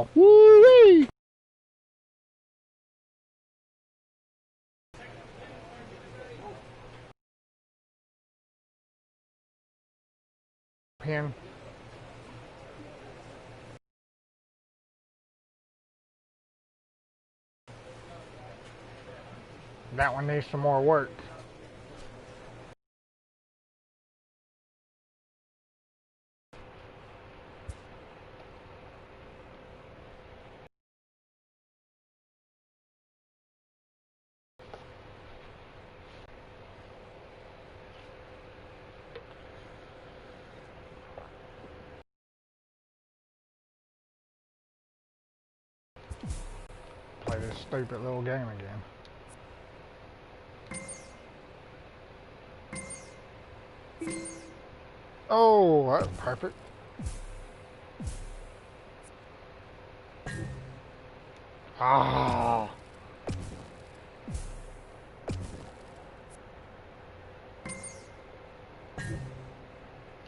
ball. Woo-wee! Pin. That one needs some more work. Play this stupid little game again. Oh, that's perfect. Ah.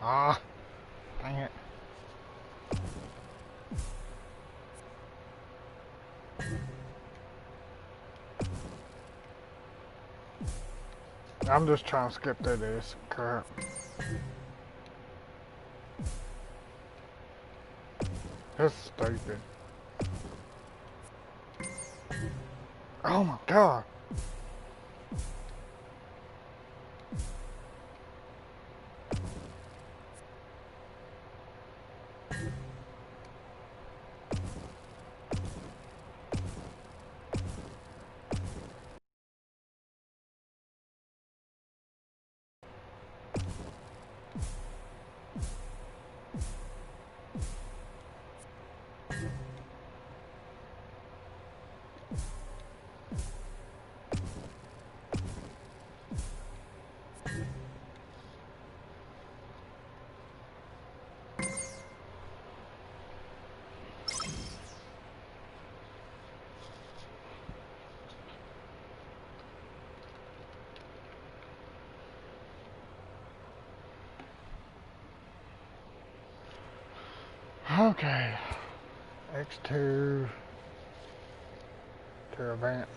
Ah. Dang it. I'm just trying to skip through this crap. That's stupid. Oh my God. Okay, X2 to advance.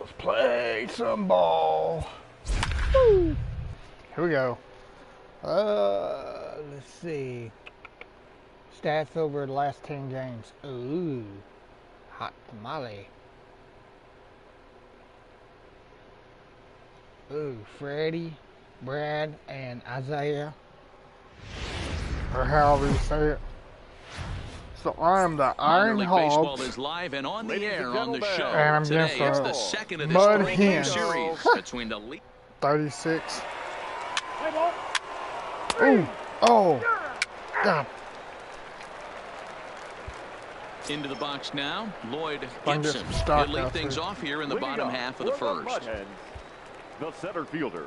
Let's play some ball. Woo. Here we go. Let's see. Stats over the last 10 games. Ooh, hot tamale. Ooh, Freddie, Brad, and Isaiah. Or however you say it. So I'm the Iron Hogs. Baseball is live and on the air on the show. And I'm Today, against it's the second of this Mud three-game Hen. series between the 36. Ooh. Oh. God. Into the box now, Lloyd Find Gibson. some stock He'll lead out things there. off here in the bottom half of the first. The center fielder,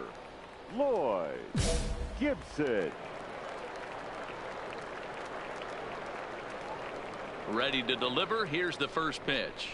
Lloyd Gibson. Ready to deliver. Here's the first pitch.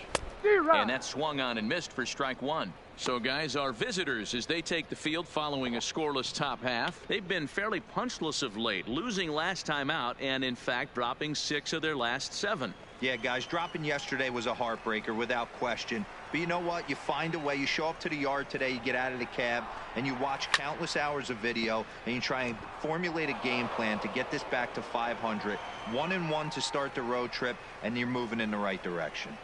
And that swung on and missed for strike one. So, guys, our visitors, as they take the field following a scoreless top half, they've been fairly punchless of late, losing last time out and, in fact, dropping 6 of their last 7. Yeah, guys, dropping yesterday was a heartbreaker without question. But you know what? You find a way. You show up to the yard today, you get out of the cab, and you watch countless hours of video, and you try and formulate a game plan to get this back to 500. 1-1 to start the road trip, and you're moving in the right direction.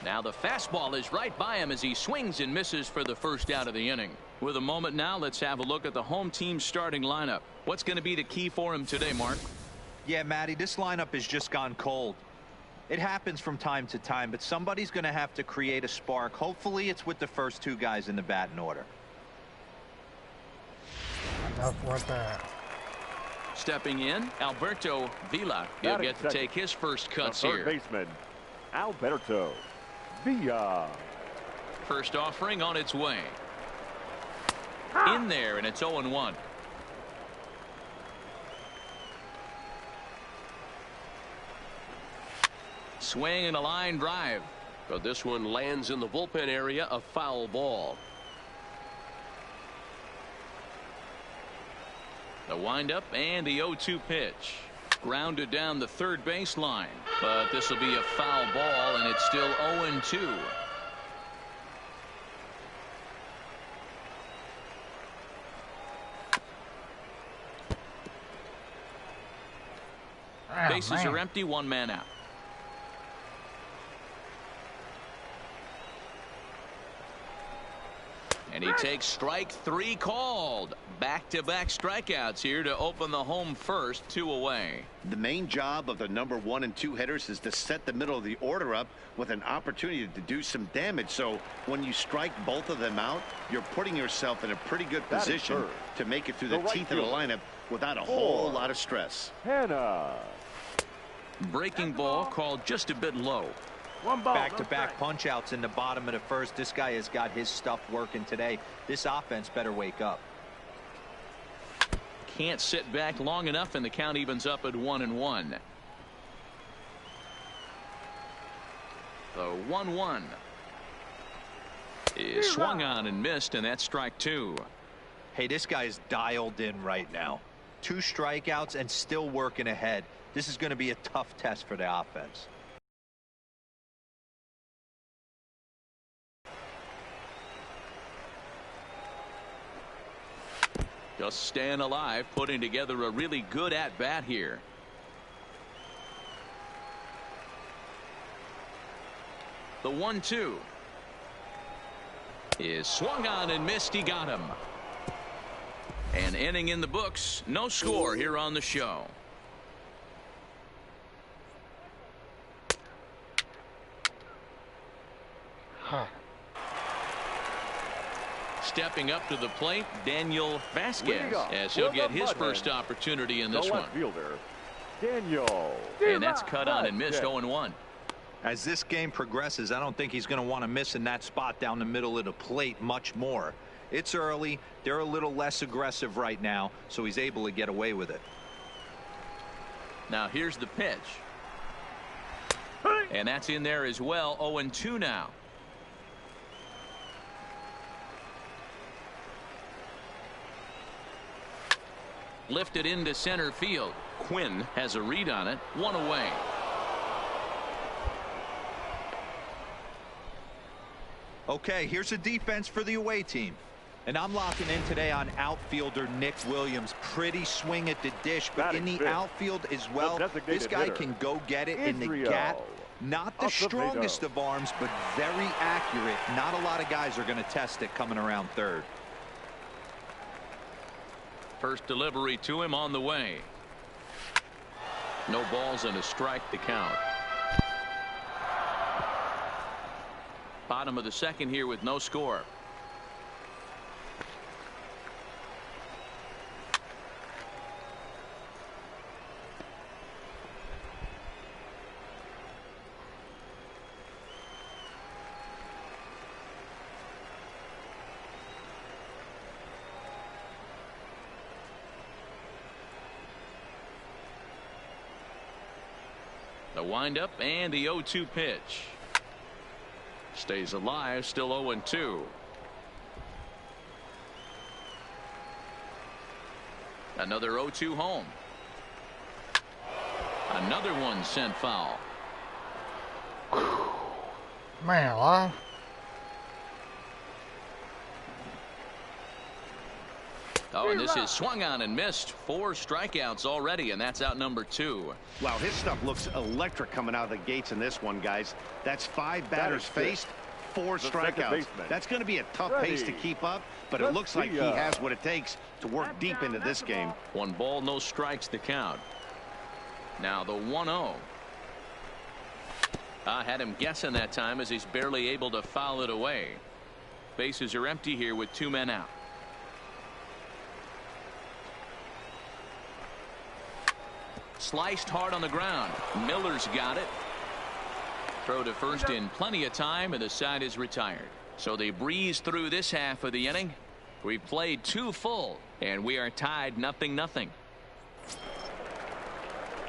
Now the fastball is right by him as he swings and misses for the first out of the inning. With a moment now, let's have a look at the home team's starting lineup. What's going to be the key for him today, Mark? Yeah, Matty, this lineup has just gone cold. It happens from time to time, but somebody's going to have to create a spark. Hopefully it's with the first 2 guys in the batting order. Enough with that. Stepping in, Alberto Villa. He'll Batting get to second, take his first the cuts third here. baseman, Alberto Villa. First offering on its way. In there, and it's 0-1. Swing and a line drive. But this one lands in the bullpen area, a foul ball. The windup and the 0-2 pitch. Grounded down the third baseline. But this will be a foul ball, and it's still 0-2. Bases are empty, one man out. And he takes strike 3 called. Back-to-back strikeouts here to open the home first, 2 away. The main job of the number 1 and 2 hitters is to set the middle of the order up with an opportunity to do some damage. So when you strike both of them out, you're putting yourself in a pretty good position to make it through the teeth of the lineup without a whole lot of stress. Hannah. Breaking ball called just a bit low. Back-to-back punch-outs in the bottom of the first. This guy has got his stuff working today. This offense better wake up. Can't sit back long enough, and the count evens up at 1-1. The 1-1 is swung on and missed, and that's strike 2. Hey, this guy is dialed in right now. 2 strikeouts and still working ahead. This is going to be a tough test for the offense. Just staying alive, putting together a really good at-bat here. The 1-2 is swung on and missed. He got him. An inning in the books. No score here on the show. Stepping up to the plate, Daniel Vasquez, as he'll get his first opportunity in this one. Fielder, Daniel. And that's cut on and missed, 0-1. As this game progresses, I don't think he's going to want to miss in that spot down the middle of the plate much more. It's early. They're a little less aggressive right now, so he's able to get away with it. Now here's the pitch. And that's in there as well. 0-2 now. Lifted into center field. Quinn has a read on it. 1 away. Okay, here's a defense for the away team. And I'm locking in today on outfielder Nick Williams. Pretty swing at the dish, but in the outfield as well, this guy can go get it in the gap. Not the strongest of arms, but very accurate. Not a lot of guys are going to test it coming around third. First delivery to him on the way. No balls and a strike to count. Bottom of the second here with no score. The windup and the 0-2 pitch. Stays alive, still 0-2. Another 0-2 home. Another one sent foul. Man alive. Oh, and this is swung on and missed. 4 strikeouts already, and that's out number 2. Wow, his stuff looks electric coming out of the gates in this one, guys. That's 5 batters faced, 4 strikeouts. That's going to be a tough pace to keep up, but it looks like he has what it takes to work deep into this game. 1 ball, no strikes to count. Now the 1-0. I had him guessing that time as he's barely able to foul it away. Bases are empty here with 2 men out. sliced hard on the ground. Miller's got it. Throw to first in plenty of time, and the side is retired. So they breeze through this half of the inning. We've played 2 full, and we are tied 0-0.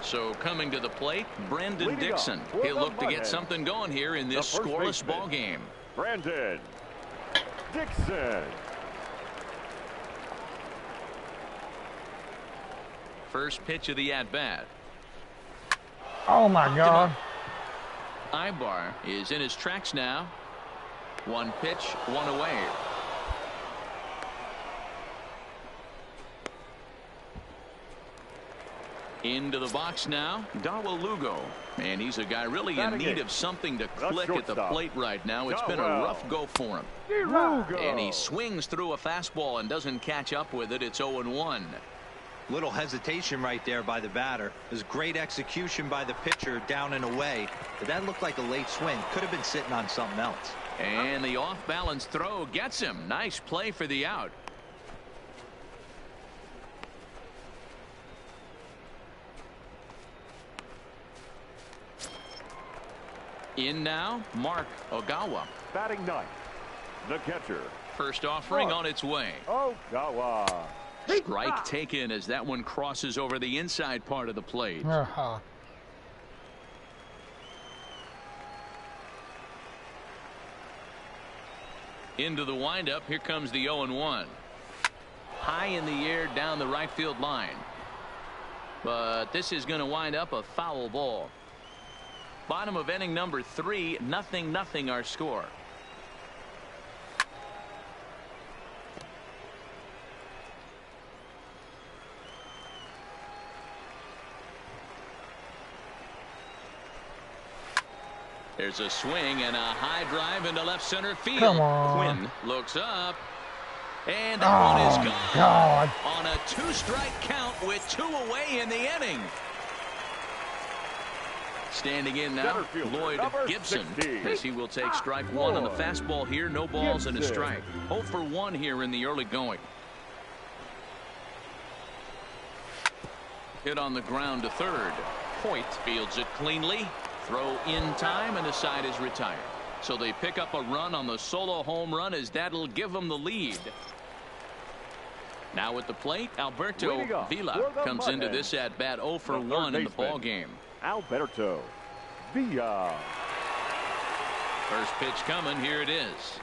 So coming to the plate, Brandon Dixon. He'll look to get something going here in this scoreless ball game. Brandon Dixon. First pitch of the at-bat. Oh my God. Ibar is in his tracks now. 1 pitch, 1 away. Into the box now, Dawa Lugo. And he's a guy really in need of something to click at the plate right now. It's been a rough go for him. And he swings through a fastball and doesn't catch up with it. It's 0-1. Little hesitation right there by the batter. There's great execution by the pitcher down and away. But that looked like a late swing. Could have been sitting on something else. And the off-balance throw gets him. Nice play for the out. In now, Mark Ogawa. Batting ninth, the catcher. First offering on its way. Ogawa. Strike taken as that one crosses over the inside part of the plate. Into the windup. Here comes the 0-1. High in the air down the right field line. But this is going to wind up a foul ball. Bottom of inning number 3, 0-0 our score. There's a swing and a high drive into left center field. Come on. Quinn looks up. And that one is gone. God. On a 2-strike count with 2 away in the inning. Standing in now, Lloyd Gibson, as he will take strike 1 on the fastball here. No balls and a strike. 0 for 1 here in the early going. Hit on the ground to third. Hoyt fields it cleanly. Throw in time, and the side is retired. So they pick up a run on the solo home run, as that'll give them the lead. Now at the plate, Alberto Villa comes into this at bat 0 for 1 in the ball game. Alberto Villa. First pitch coming. Here it is.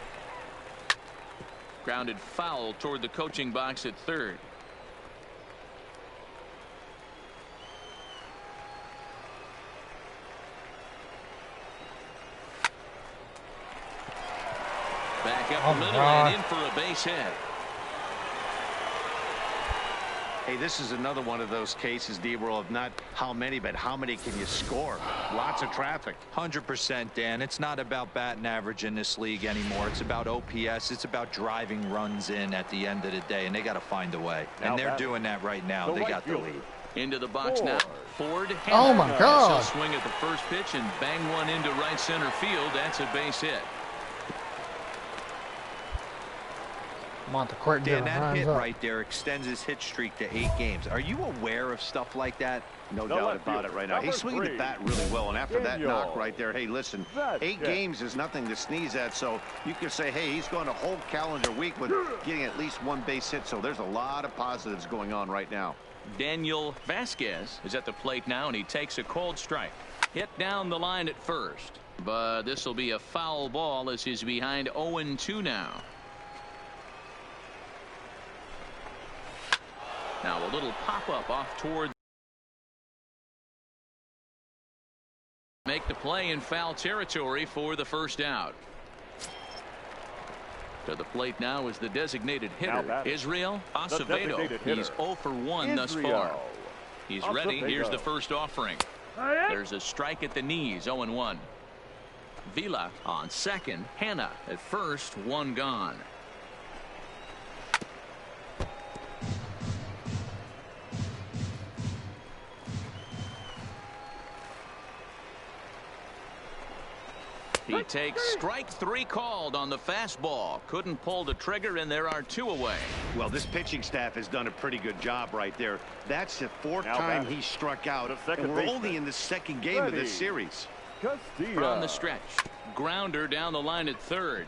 Grounded foul toward the coaching box at third. Back up the middle and in for a base hit. Hey, this is another one of those cases, D-World, of not how many, but how many can you score? Lots of traffic. 100%, Dan. It's not about batting average in this league anymore. It's about OPS. It's about driving runs in at the end of the day, and they got to find a way. And they're doing that right now. They got the lead. Into the box now. Ford. Oh, my God. So swing at the first pitch and bang one into right center field. That's a base hit. Dan, that hit right there extends his hit streak to 8 games. Are you aware of stuff like that? No doubt about it right now. He's swinging the bat really well, and after that knock right there, hey, listen, 8 games is nothing to sneeze at, so you can say, hey, he's going a whole calendar week with getting at least 1 base hit, so there's a lot of positives going on right now. Daniel Vasquez is at the plate now, and he takes a cold strike. Hit down the line at first, but this will be a foul ball as he's behind 0-2 now. Now a little pop-up off toward. Make the play in foul territory for the first out. To the plate now is the designated hitter, Israel Acevedo. He's 0 for 1 thus far. He's ready. Here's the first offering. There's a strike at the knees, 0-1. Villa on second. Hanna at first, 1 gone. He takes strike 3 called on the fastball. Couldn't pull the trigger, and there are 2 away. Well, this pitching staff has done a pretty good job right there. That's the 4th time he struck out, and we're only in the 2nd game of this series. From the stretch, grounder down the line at 3rd.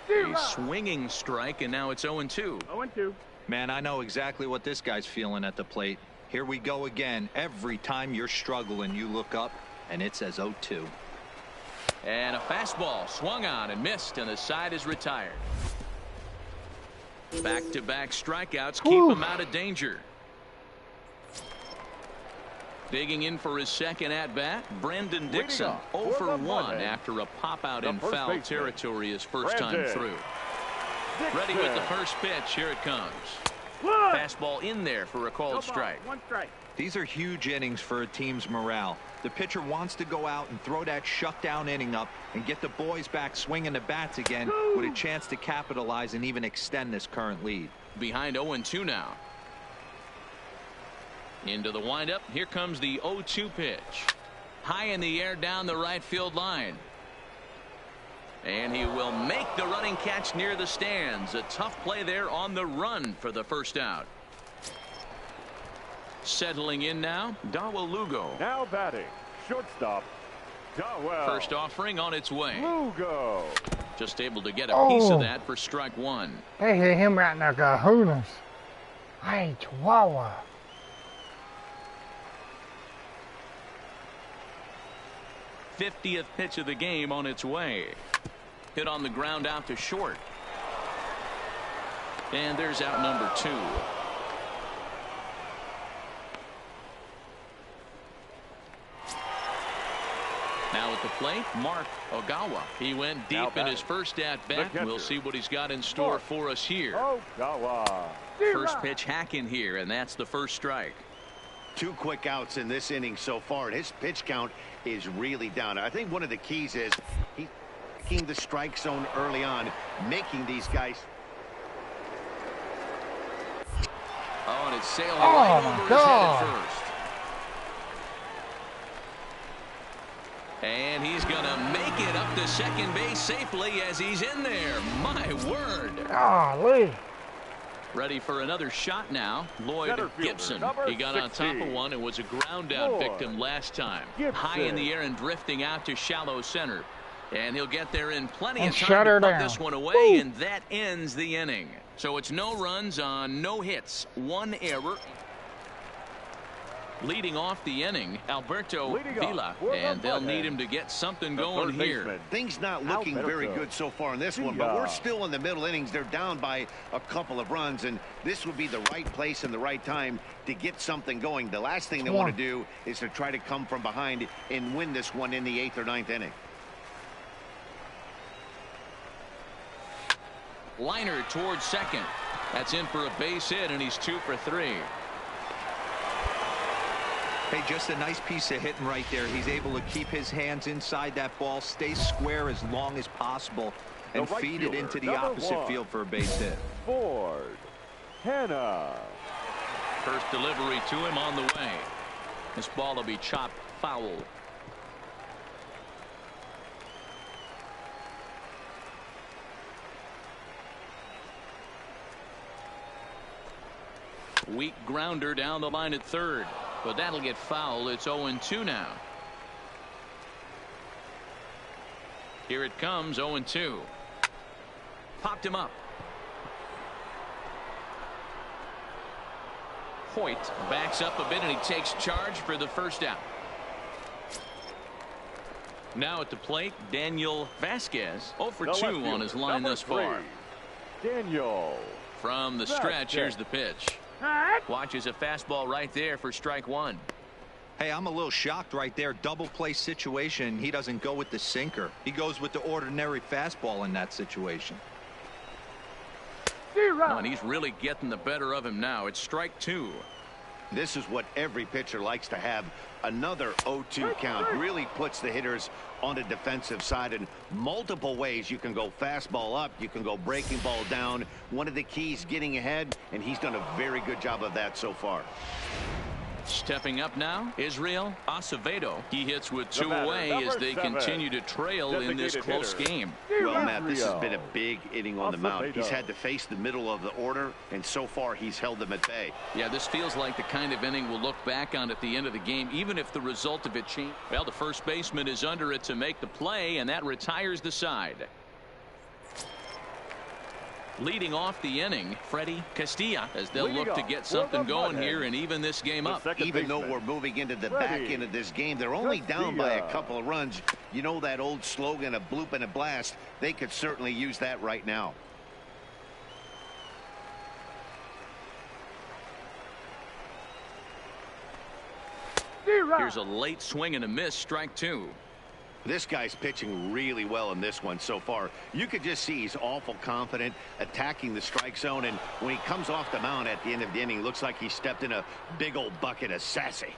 A swinging strike, and now it's 0-2. 0-2. Man, I know exactly what this guy's feeling at the plate. Here we go again. Every time you're struggling, you look up, and it says 0-2. And a fastball swung on and missed, and the side is retired. Back-to-back strikeouts keep him out of danger. Digging in for his 2nd at-bat, Brendan Dixon 0 for 1 after a pop-out in foul territory his first time through. Ready with the first pitch. Here it comes. Fastball in there for a called strike. 1 strike. These are huge innings for a team's morale. The pitcher wants to go out and throw that shutdown inning up and get the boys back swinging the bats again with a chance to capitalize and even extend this current lead. Behind 0-2 now. Into the windup. Here comes the 0-2 pitch. High in the air down the right field line. And he will make the running catch near the stands. A tough play there on the run for the first out. Settling in now, Dawa Lugo. Now batting, shortstop, Dawell. First offering on its way. Lugo. Just able to get a piece of that for strike 1. They hit him right in the kahunas. Hey, Chihuahua. '50th pitch of the game on its way. Hit on the ground out to short. And there's out number 2. Now at the plate, Mark Ogawa. He went deep in his first at-bat. We'll see what he's got in store for us here. Ogawa. First pitch hack in here, and that's the first strike. 2 quick outs in this inning so far, and his pitch count is really down. I think one of the keys is he's making the strike zone early on, making these guys. Oh, and it's sailing right over his head at first. And he's going to make it up to second base safely as he's in there. My word. Golly. Ready for another shot now. Lloyd Gibson. He got on top of one and was a ground out victim last time. High in the air and drifting out to shallow center. And he'll get there in plenty of time to put this one away, and that ends the inning. So it's no runs on no hits. 1 error. Leading off the inning, Alberto Vila, and they'll need him to get something going here. Things not looking very good so far in this one, but we're still in the middle innings. They're down by a couple of runs, and this would be the right place and the right time to get something going. The last thing they want to do is to try to come from behind and win this one in the 8th or 9th inning. Liner towards second. That's in for a base hit, and he's 2 for 3. Hey, just a nice piece of hitting right there. He's able to keep his hands inside that ball, stay square as long as possible, and feed it into the opposite field for a base hit. Ford. Hannah. First delivery to him on the way. This ball will be chopped foul. Weak grounder down the line at third. But that'll get fouled. It's 0-2 now. Here it comes, 0-2. Popped him up. Hoyt backs up a bit, and he takes charge for the first out. Now at the plate, Daniel Vasquez. 0 for 2 on his line thus far. Daniel. From the stretch, here's the pitch. Watches a fastball right there for strike 1. Hey, I'm a little shocked right there. Double play situation. He doesn't go with the sinker. He goes with the ordinary fastball in that situation. Oh, and he's really getting the better of him now. It's strike 2. This is what every pitcher likes to have. Another 0-2 count really puts the hitters on the defensive side in multiple ways. You can go fastball up, you can go breaking ball down. One of the keys, getting ahead, and he's done a very good job of that so far. Stepping up now, Israel Acevedo. He hits with 2 away as they continue to trail in this close game. Well, Matt, this has been a big inning on the mound. He's had to face the middle of the order, and so far he's held them at bay. Yeah, this feels like the kind of inning we'll look back on at the end of the game, even if the result of it changed. Well, the first baseman is under it to make the play, and that retires the side. Leading off the inning, Freddie Castilla, as they'll look to get something going here and even this game up. Even though we're moving into the back end of this game, they're only down by a couple of runs. You know that old slogan, a bloop and a blast. They could certainly use that right now. Here's a late swing and a miss, strike 2. This guy's pitching really well in this one so far. You could just see he's awful confident, attacking the strike zone, and when he comes off the mound at the end of the inning, looks like he stepped in a big old bucket of sassy.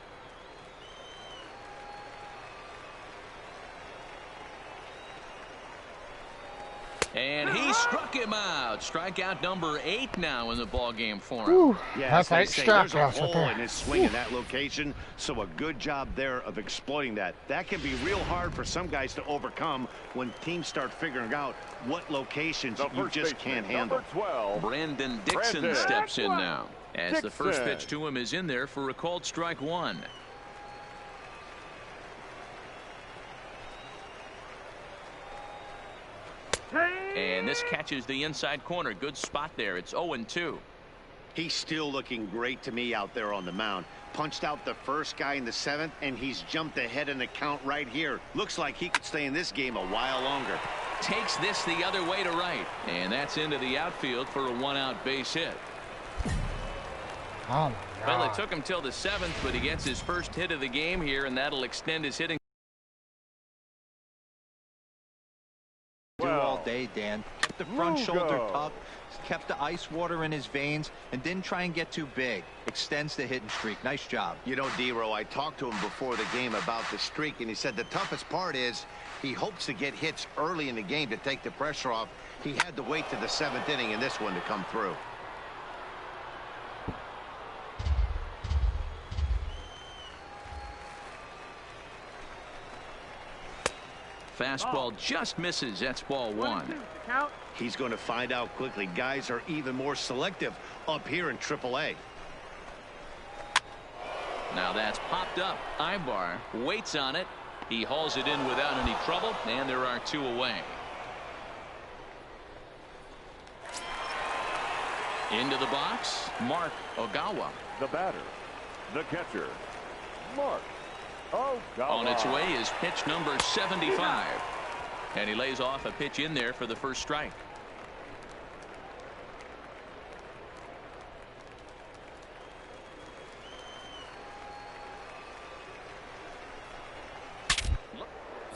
And he struck him out. Strikeout number 8 now in the ball game for him. Ooh, Yes, that's 8 there's a strikeouts hole right there. in his swing in that location, so a good job there of exploiting that. That can be real hard for some guys to overcome when teams start figuring out what locations you just can't handle. 12. Brandon Dixon steps in now as the first pitch to him is in there for a called strike 1. And this catches the inside corner. Good spot there. It's 0-2. He's still looking great to me out there on the mound. Punched out the first guy in the 7th, and he's jumped ahead in the count right here. Looks like he could stay in this game a while longer. Takes this the other way to right. And that's into the outfield for a 1-out base hit. Oh, my God. Well, it took him till the 7th, but he gets his first hit of the game here, and that'll extend his hitting. All day, Dan. Kept the front shoulder tucked, kept the ice water in his veins, and didn't try and get too big. Extends the hitting streak. Nice job. You know, D-Row, I talked to him before the game about the streak, and he said the toughest part is he hopes to get hits early in the game to take the pressure off. He had to wait to the 7th inning in this one to come through. Fastball just misses. That's ball 1. He's going to find out quickly. Guys are even more selective up here in AAA. Now that's popped up. Ibar waits on it. He hauls it in without any trouble, and there are 2 away. Into the box, Mark Ogawa. The batter, the catcher, Mark Ogawa. On its way is pitch number 75. And he lays off a pitch in there for the first strike.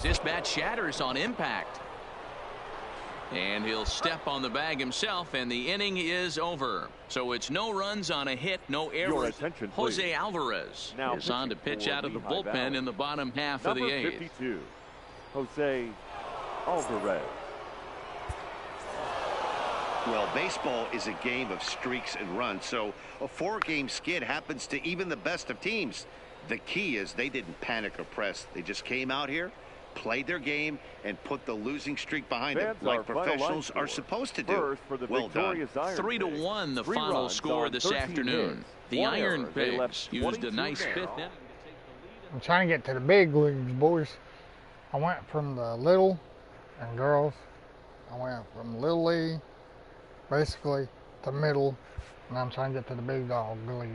This bat shatters on impact. And he'll step on the bag himself, and the inning is over. So it's no runs on a hit, no errors. Jose Alvarez is on to pitch out of the bullpen in the bottom half of the 8th. 52, Jose Alvarez. Well, baseball is a game of streaks and runs, so a 4-game skid happens to even the best of teams. The key is they didn't panic or press. They just came out here, played their game, and put the losing streak behind them like professionals are supposed to do. Well done. 3-1 the final score this afternoon. The Iron Pigs used a nice 5th inning. I'm trying to get to the big leagues, boys. I went from the little and girls. I went from Little League, basically, to middle, and I'm trying to get to the big dog league.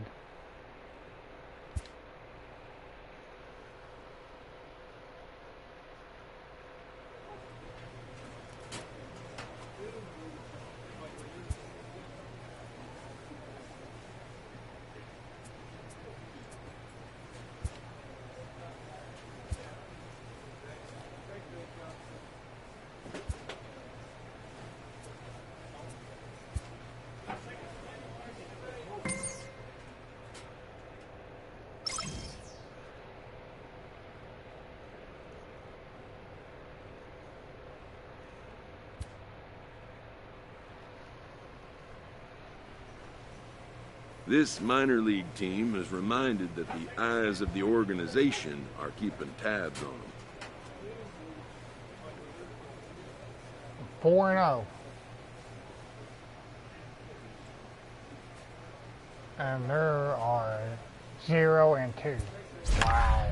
This minor league team is reminded that the eyes of the organization are keeping tabs on them. 4-0. And there are 0-2. Wow.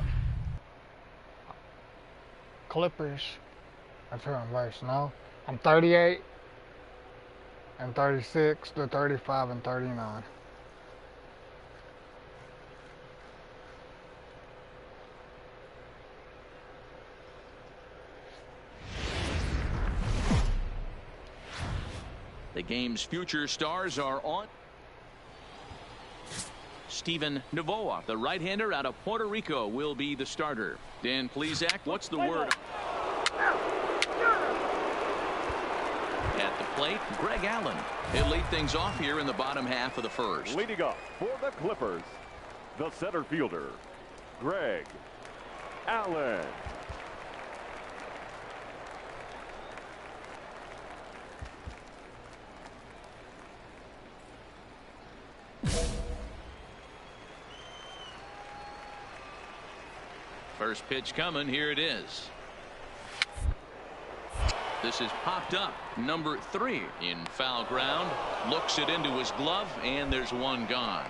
Clippers. That's who I'm facing now. I'm 38 and 36 to 35 and 39. The game's future stars are on. Steven Novoa, the right-hander out of Puerto Rico, will be the starter. Dan Plesac, what's the word? At the plate, Greg Allen. He'll lead things off here in the bottom half of the first. Leading off for the Clippers, the center fielder, Greg Allen. First pitch coming. Here it is. This is popped up. Number 3 in foul ground. Looks it into his glove, and there's one gone.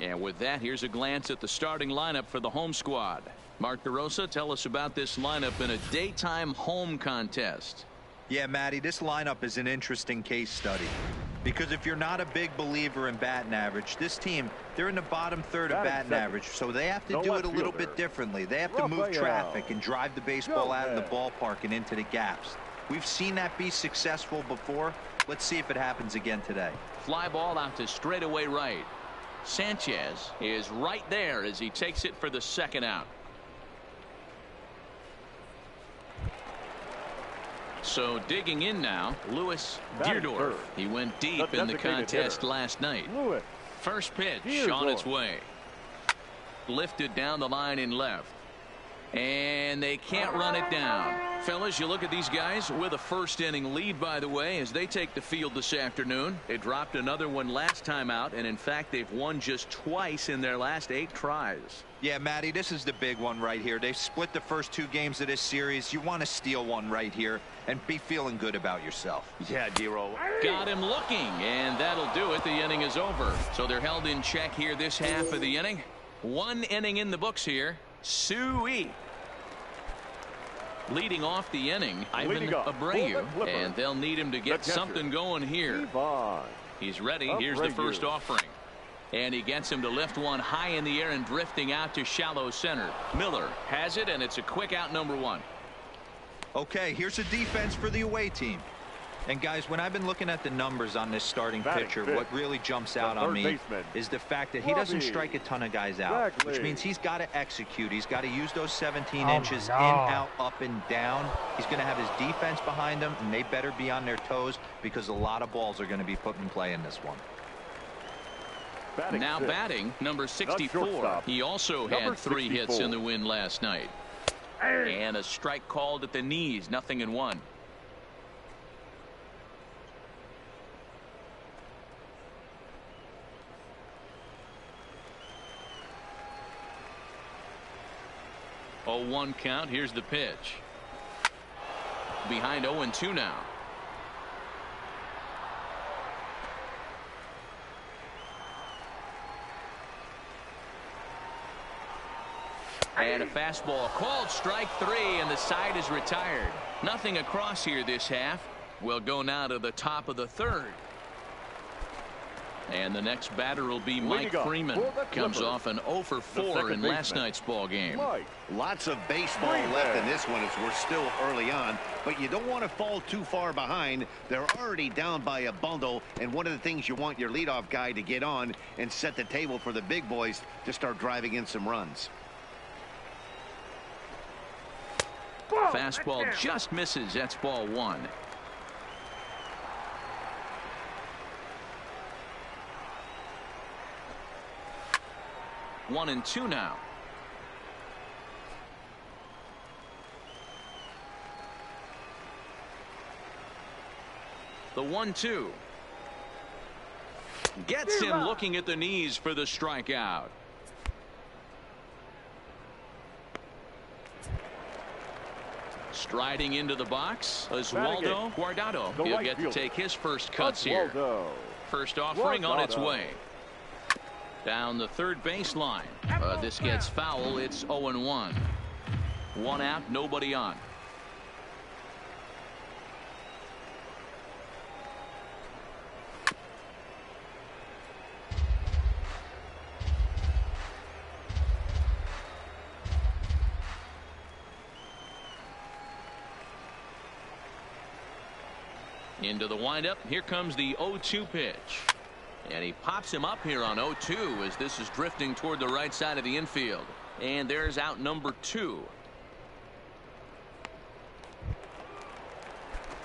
And with that, here's a glance at the starting lineup for the home squad. Mark DeRosa, tell us about this lineup in a daytime home contest. Yeah, Matty, this lineup is an interesting case study. Because if you're not a big believer in batting average, this team, they're in the bottom third of batting average, so they have to do it a little bit differently. They have to move traffic and drive the baseball out of the ballpark and into the gaps. We've seen that be successful before. Let's see if it happens again today. Fly ball out to straightaway right. Sanchez is right there as he takes it for the second out. So digging in now, Louis Deardorff. He went deep in the contest last night. First pitch on its way. Lifted down the line in left. And they can't run it down. Fellas, you look at these guys with a first inning lead, by the way, as they take the field this afternoon. They dropped another one last time out, and in fact, they've won just twice in their last 8 tries. Yeah, Matty, this is the big one right here. They've split the first 2 games of this series. You want to steal one right here and be feeling good about yourself. Yeah, D-Roll. Got him looking, and that'll do it. The inning is over. So they're held in check here this half of the inning. 1 inning in the books here. Suey. Leading off the inning, Ivan Abreu, and they'll need him to get something going here. He's ready. Here's the first offering. And he gets him to lift one high in the air and drifting out to shallow center. Miller has it, and it's a quick out, number 1. Okay, here's a defense for the away team. And guys, when I've been looking at the numbers on this starting pitcher, what really jumps out on me is the fact that he doesn't strike a ton of guys out, which means he's got to execute. He's got to use those 17 inches in, out, up, and down. He's going to have his defense behind him, and they better be on their toes because a lot of balls are going to be put in play in this one. Now batting, number 64. He also had 3 hits in the win last night. And a strike called at the knees, 0-1. Oh, 1 count. Here's the pitch. Behind 0-2 now. And a fastball called strike 3, and the side is retired. Nothing across here this half. We'll go now to the top of the 3rd. And the next batter will be Mike Freeman. Comes off an 0 for 4 in last night's ball game. Lots of baseball left in this one as we're still early on, but you don't want to fall too far behind. They're already down by a bundle, and one of the things you want your leadoff guy to get on and set the table for the big boys to start driving in some runs. Fastball just misses. That's ball 1. One and 2 now. The 1-2. Gets him looking at the knees for the strikeout. Striding into the box, Oswaldo Guardado. He'll get to take his first cuts here. First offering on its way. Down the third baseline. This gets foul. It's 0-1. One out, nobody on. Into the windup. Here comes the 0-2 pitch. And he pops him up here on 0-2 as this is drifting toward the right side of the infield. And there's out number 2.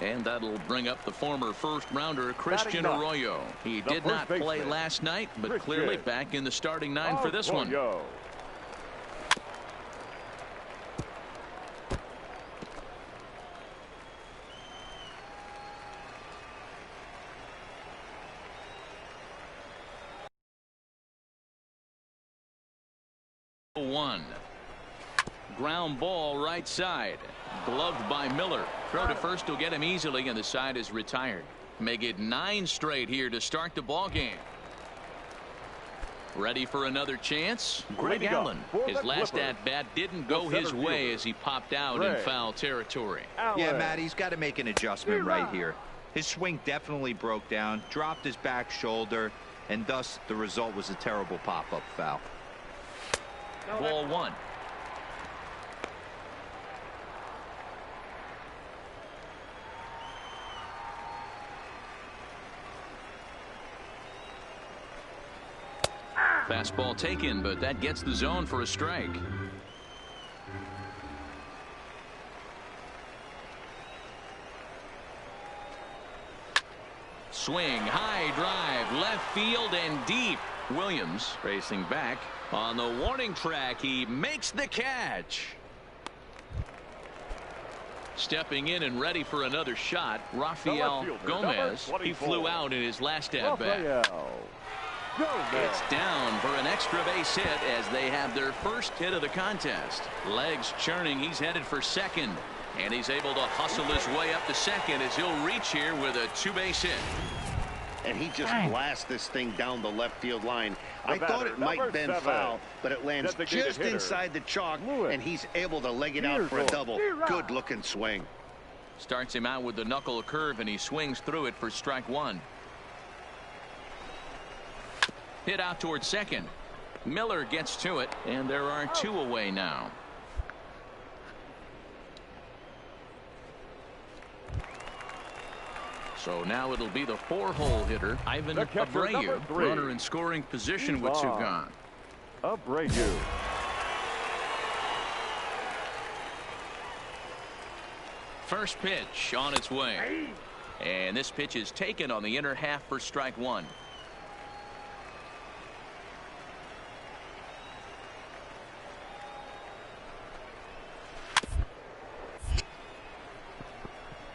And that'll bring up the former first-rounder Christian Arroyo. He did not play last night, but clearly back in the starting 9 for this one. 1. Ground ball right side. Gloved by Miller. Throw to first will get him easily, and the side is retired. Make it 9 straight here to start the ball game. Ready for another chance? Greg Allen. His last at-bat didn't go his way as he popped out in foul territory. Yeah, Matt, he's got to make an adjustment right here. His swing definitely broke down, dropped his back shoulder, and thus the result was a terrible pop-up foul. Ball 1. Fastball taken, but that gets the zone for a strike. Swing, high drive, left field and deep. Williams racing back. On the warning track, he makes the catch. Stepping in and ready for another shot, Rafael Gomez. He flew out in his last at-bat. It's down for an extra base hit as they have their first hit of the contest. Legs churning, he's headed for second. And he's able to hustle his way up to second as he'll reach here with a 2-base hit. And he just blasts this thing down the left field line. I thought it might have been foul, but it lands just inside the chalk, and he's able to leg it out for a double. Good looking swing. Starts him out with the knuckle curve, and he swings through it for strike 1. Hit out towards second. Miller gets to it, and there are 2 away now. So now it'll be the 4-hole hitter, Ivan Abreu, runner in scoring position with 2 gone. Abreu. First pitch on its way. And this pitch is taken on the inner half for strike 1.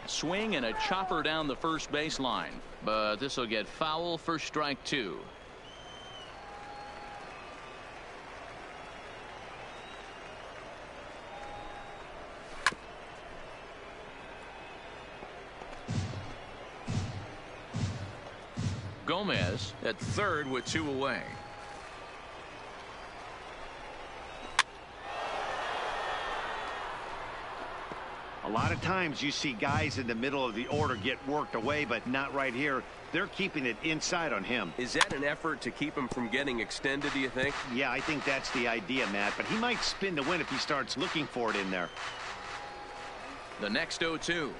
Swing and a chopper down the first baseline, but this will get foul for strike 2. Gomez at third with 2 away. A lot of times you see guys in the middle of the order get worked away, but not right here. They're keeping it inside on him. Is that an effort to keep him from getting extended, do you think? Yeah, I think that's the idea, Matt, but he might spin to win if he starts looking for it in there. The next 0-2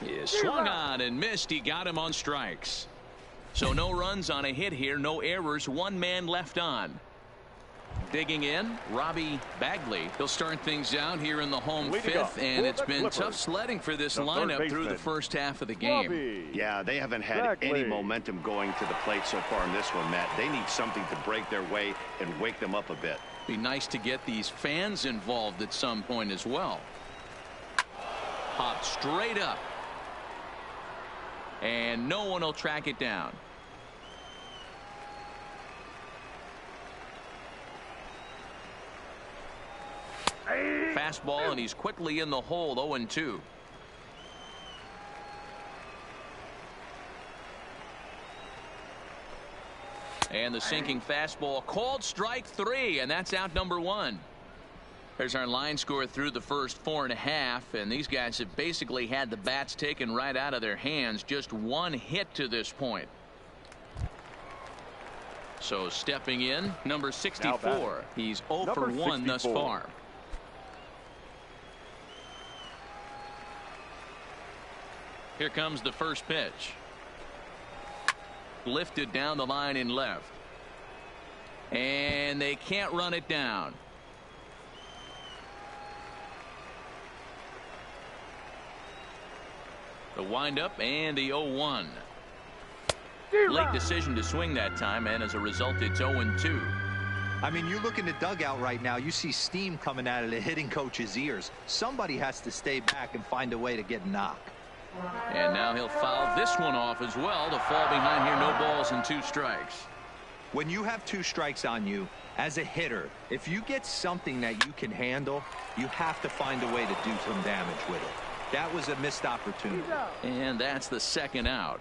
is swung on and missed. He got him on strikes. So no runs on a hit here, no errors, 1 man left on. Digging in, Robbie Bagley. He'll start things out here in the home 5th, and it's been tough sledding for this lineup through the first half of the game. Yeah, they haven't had any momentum going to the plate so far in this one, Matt. They need something to break their way and wake them up a bit. Be nice to get these fans involved at some point as well. Hop straight up. And no one will track it down. fastball, and he's quickly in the hole. 0-2. And the sinking fastball called strike 3, and that's out number 1. There's our line score through the first 4.5, and these guys have basically had the bats taken right out of their hands. Just one hit to this point. So stepping in, number 64. He's 0 for 1 thus far. Here comes the first pitch. Lifted down the line in left. And they can't run it down. The windup and the 0-1. Late decision to swing that time, and as a result, it's 0-2. I mean, you look in the dugout right now, you see steam coming out of the hitting coach's ears. Somebody has to stay back and find a way to get knocked. And now he'll foul this one off as well to fall behind here. No balls and 2 strikes. When you have 2 strikes on you, as a hitter, if you get something that you can handle, you have to find a way to do some damage with it. That was a missed opportunity. And that's the second out.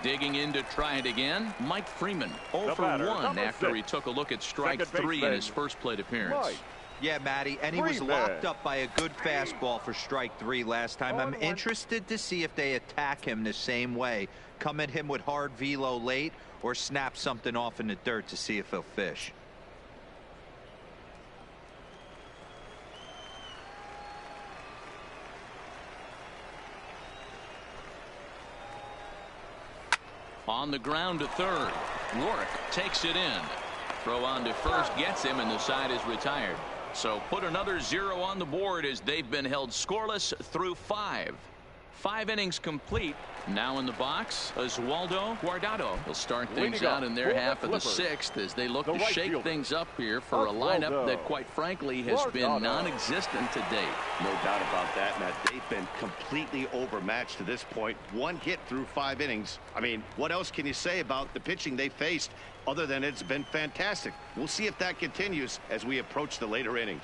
Digging in to try it again, Mike Freeman. 0 for 1 after he took a look at strike 3 in his first plate appearance. Yeah, Matty, and he was locked up by a good fastball for strike 3 last time. I'm interested to see if they attack him the same way. Come at him with hard velo late or snap something off in the dirt to see if he'll fish. On the ground to third. Rourke takes it in. Throw on to first gets him, and the side is retired. So put another 0 on the board as they've been held scoreless through 5. 5 innings complete. Now in the box, Oswaldo Guardado. He'll start things out in their half of the 6th as they look to shake things up here for a lineup that, quite frankly, has been non-existent to date. No doubt about that, Matt. They've been completely overmatched to this point. 1 hit through 5 innings. I mean, what else can you say about the pitching they faced other than it's been fantastic? We'll see if that continues as we approach the later inning.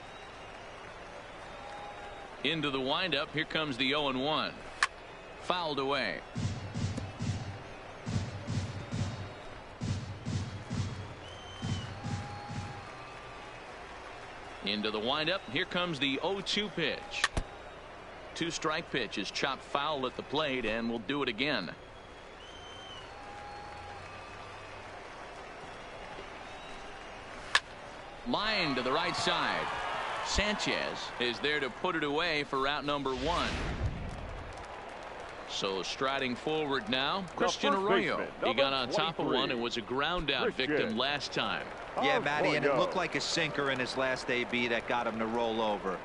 Into the windup. Here comes the 0-1. Fouled away. Into the windup. Here comes the 0-2 pitch. 2-strike pitch is chopped foul at the plate, and we'll do it again. Line to the right side. Sanchez is there to put it away for route number 1. So striding forward now, Christian Arroyo. He got on top of one and was a ground out victim last time. Yeah, Matty, and it looked like a sinker in his last AB that got him to roll over.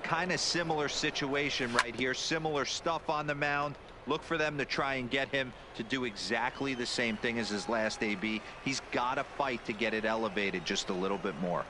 Kind of similar situation right here. Similar stuff on the mound. Look for them to try and get him to do exactly the same thing as his last AB. He's got to fight to get it elevated just a little bit more.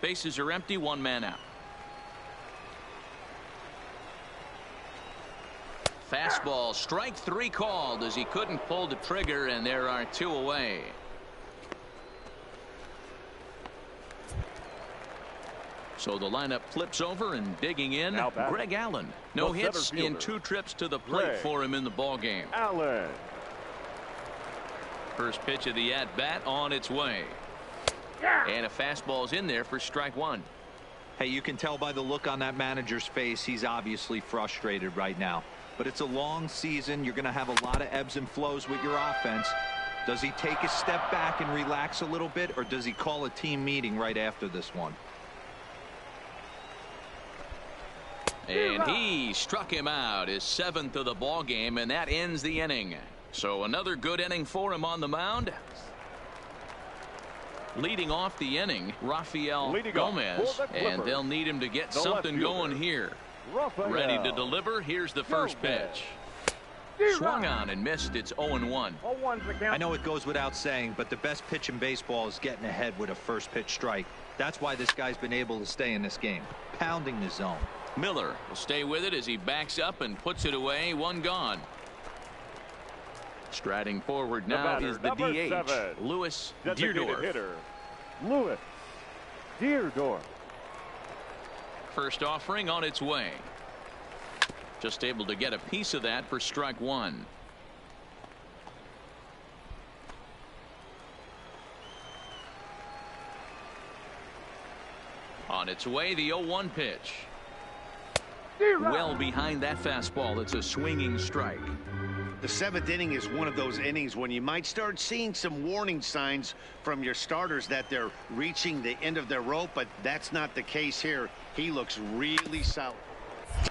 Bases are empty. 1 man out. Fastball, strike 3 called as he couldn't pull the trigger, and there are 2 away. So the lineup flips over, and digging in, Greg Allen. No hits in 2 trips to the plate for him in the ball game. Allen. First pitch of the at-bat on its way. And a fastball's in there for strike 1. Hey, you can tell by the look on that manager's face, he's obviously frustrated right now. But it's a long season. You're going to have a lot of ebbs and flows with your offense. Does he take a step back and relax a little bit, or does he call a team meeting right after this one? And he struck him out, his 7th of the ball game, and that ends the inning. So another good inning for him on the mound. Leading off the inning, Rafael Gomez, and they'll need him to get something going here. Ready to deliver. Here's the first pitch. Swung on and missed. It's 0-1. I know it goes without saying, but the best pitch in baseball is getting ahead with a first pitch strike. That's why this guy's been able to stay in this game, pounding the zone. Miller will stay with it as he backs up and puts it away. One gone. Striding forward now is the DH, Louis Deerdorf. Louis Deerdorf. First offering on its way. Just able to get a piece of that for strike one. On its way, the 0-1 pitch. Well behind that fastball. It's a swinging strike. The seventh inning is one of those innings when you might start seeing some warning signs from your starters that they're reaching the end of their rope, but that's not the case here. He looks really solid.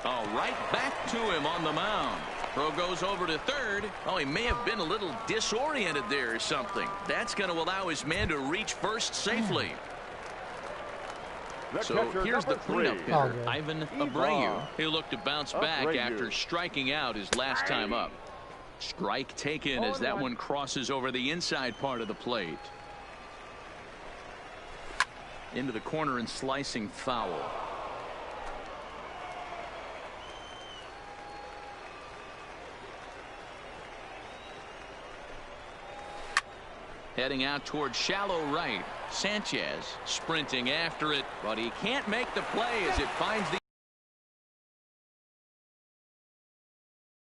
Oh, right back to him on the mound. Throw goes over to third. Oh, he may have been a little disoriented there or something. That's going to allow his man to reach first safely. So here's the cleanup hitter, Ivan Abreu. He'll look to bounce back after striking out his last time up. Strike taken as that one crosses over the inside part of the plate. Into the corner and slicing foul. Heading out towards shallow right. Sanchez sprinting after it, but he can't make the play as it finds the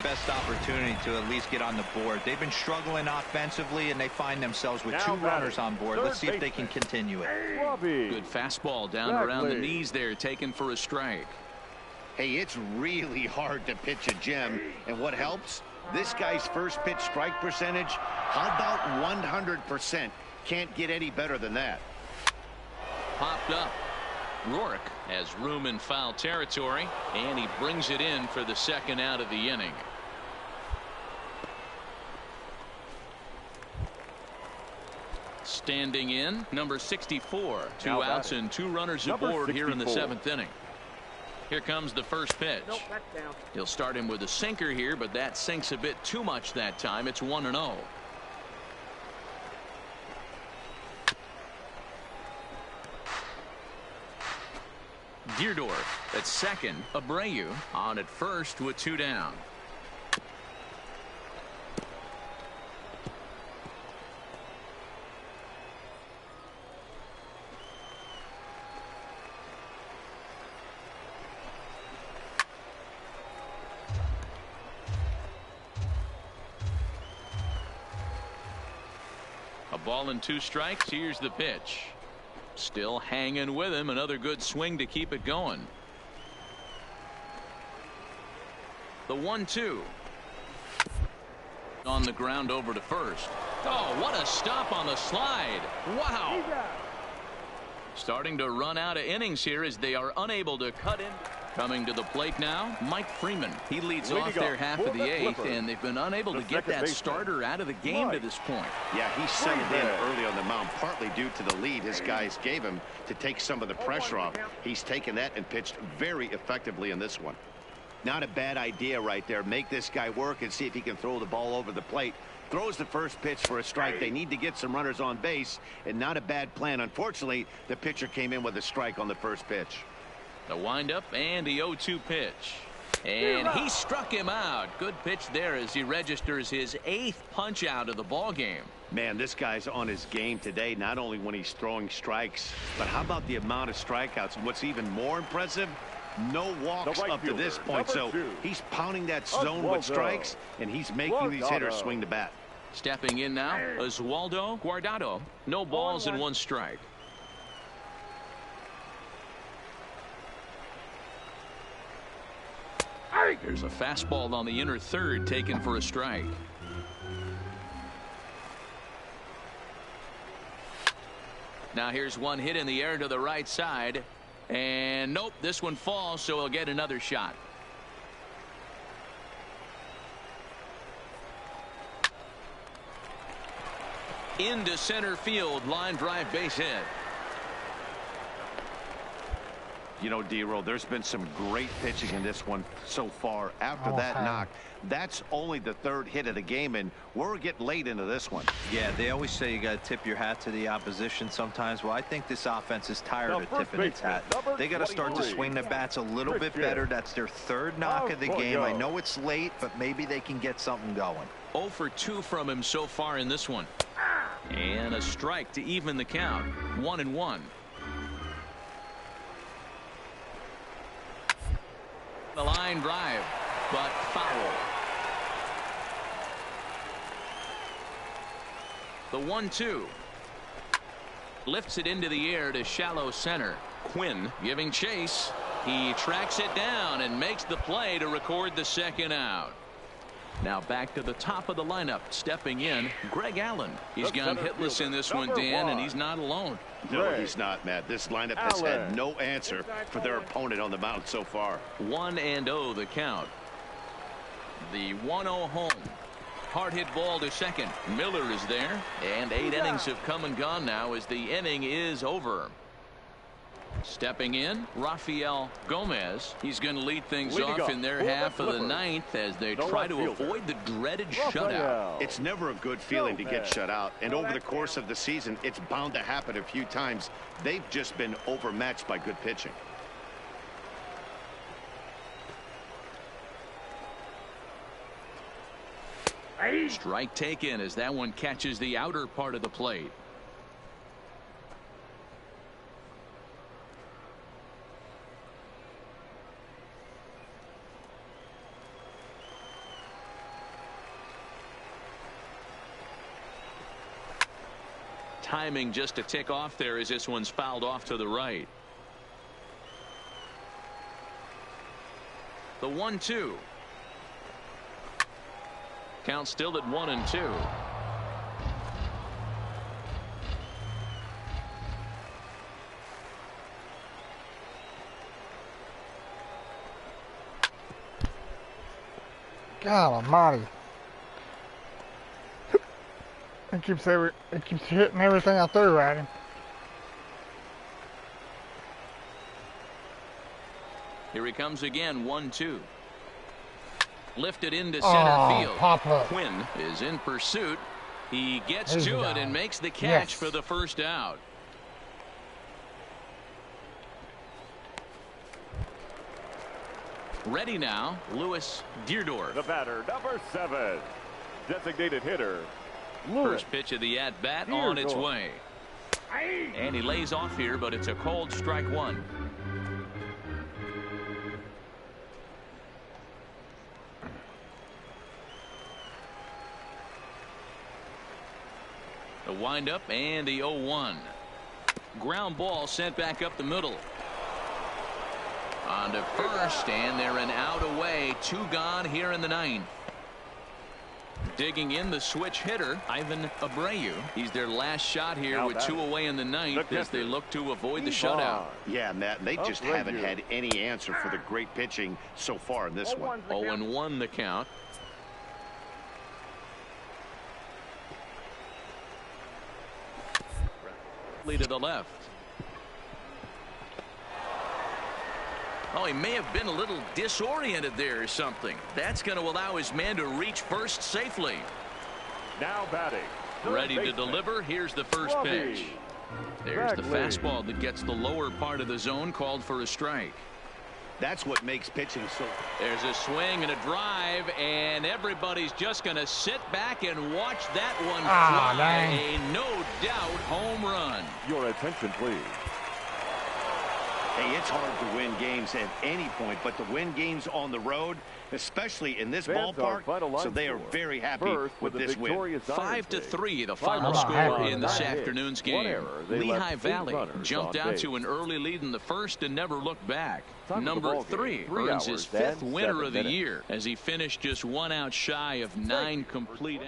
best opportunity to at least get on the board. They've been struggling offensively, and they find themselves with two runners on board. Let's see if they can continue it. Good fastball down around the knees there, taken for a strike. Hey, it's really hard to pitch a gem, and what helps? This guy's first pitch strike percentage, how about 100%? Can't get any better than that. Popped up. Rourke has room in foul territory, and he brings it in for the second out of the inning. Standing in, number 64. Two outs and two runners aboard here in the seventh inning. Here comes the first pitch. He'll start him with a sinker here, but that sinks a bit too much that time. It's 1-0. Deerdorf at second. Abreu on at first with two down. A ball and two strikes. Here's the pitch. Still hanging with him. Another good swing to keep it going. The 1-2. On the ground over to first. Oh, what a stop on the slide. Wow. Starting to run out of innings here as they are unable to cut in. Coming to the plate now, Mike Freeman. He leads off their half of the eighth, and they've been unable to get that starter out of the game to this point. Yeah, he settled in early on the mound, partly due to the lead his guys gave him to take some of the pressure off. He's taken that and pitched very effectively in this one. Not a bad idea right there. Make this guy work and see if he can throw the ball over the plate. Throws the first pitch for a strike. They need to get some runners on base, and not a bad plan. Unfortunately, the pitcher came in with a strike on the first pitch. The windup and the 0-2 pitch. And he struck him out. Good pitch there as he registers his 8th punch out of the ball game. Man, this guy's on his game today, not only when he's throwing strikes, but how about the amount of strikeouts? And what's even more impressive, no walks up to this point. So he's pounding that zone with strikes, and he's making these hitters swing the bat. Stepping in now, Oswaldo Guardado. No balls and one strike. There's a fastball on the inner third taken for a strike. Now here's one hit in the air to the right side. And nope, this one falls, so he'll get another shot. Into center field, line drive, base hit. You know, D-Roll, there's been some great pitching in this one so far. After that knock, that's only the third hit of the game, and we're getting late into this one. Yeah, they always say you got to tip your hat to the opposition sometimes. Well, I think this offense is tired of tipping its hat. They got to start to swing the bats a little bit better. That's their third knock of the game. I know it's late, but maybe they can get something going. 0 for 2 from him so far in this one. And a strike to even the count. 1-1. The line drive, but foul. The 1-2. Lifts it into the air to shallow center. Quinn giving chase. He tracks it down and makes the play to record the second out. Now back to the top of the lineup. Stepping in, Greg Allen. He's gone hitless in this one, Dan, and he's not alone. No, he's not, Matt. This lineup has had no answer for their opponent on the mound so far. 1-0 the count. The 1-0 home. Hard hit ball to second. Miller is there, and 8 innings have come and gone now as the inning is over. Stepping in, Rafael Gomez. He's going to lead things off in their half of the ninth as they try to avoid the dreaded shutout. It's never a good feeling to get shut out, and over the course of the season, it's bound to happen a few times. They've just been overmatched by good pitching. Strike taken as that one catches the outer part of the plate. Timing just to tick off there as this one's fouled off to the right. The 1-2. Count still at 1-2. God almighty. It keeps hitting everything I threw at him. Here he comes again. 1-2. Lifted into center field. Pop up. Quinn is in pursuit. He gets to it and makes the catch for the first out. Ready now, Louis Deardorff. The batter, number 7, designated hitter. First pitch of the at-bat on its way. And he lays off here, but it's a cold strike one. The windup and the 0-1. Ground ball sent back up the middle. On to first, and they're an out away. 2 gone here in the 9th. Digging in the switch hitter, Ivan Abreu. He's their last shot here with 2 away in the 9th as they look to avoid the shutout. Yeah, Matt, they just haven't had any answer for the great pitching so far in this one. 0-1 the count. To the left. Oh, he may have been a little disoriented there or something. That's going to allow his man to reach first safely. Now batting. Ready to deliver. Here's the first pitch. There's the fastball that gets the lower part of the zone, called for a strike. That's what makes pitching so. There's a swing and a drive, and everybody's just going to sit back and watch that one fly. Dang. A no doubt home run. Your attention, please. Hey, it's hard to win games at any point, but to win games on the road, especially in this ballpark, so they are very happy with this win. 5-3 the final score in this afternoon's game. Lehigh Valley jumped out to an early lead in the first and never looked back. Number 3 earns his 5th winner of the year as he finished just 1 out shy of 9 complete.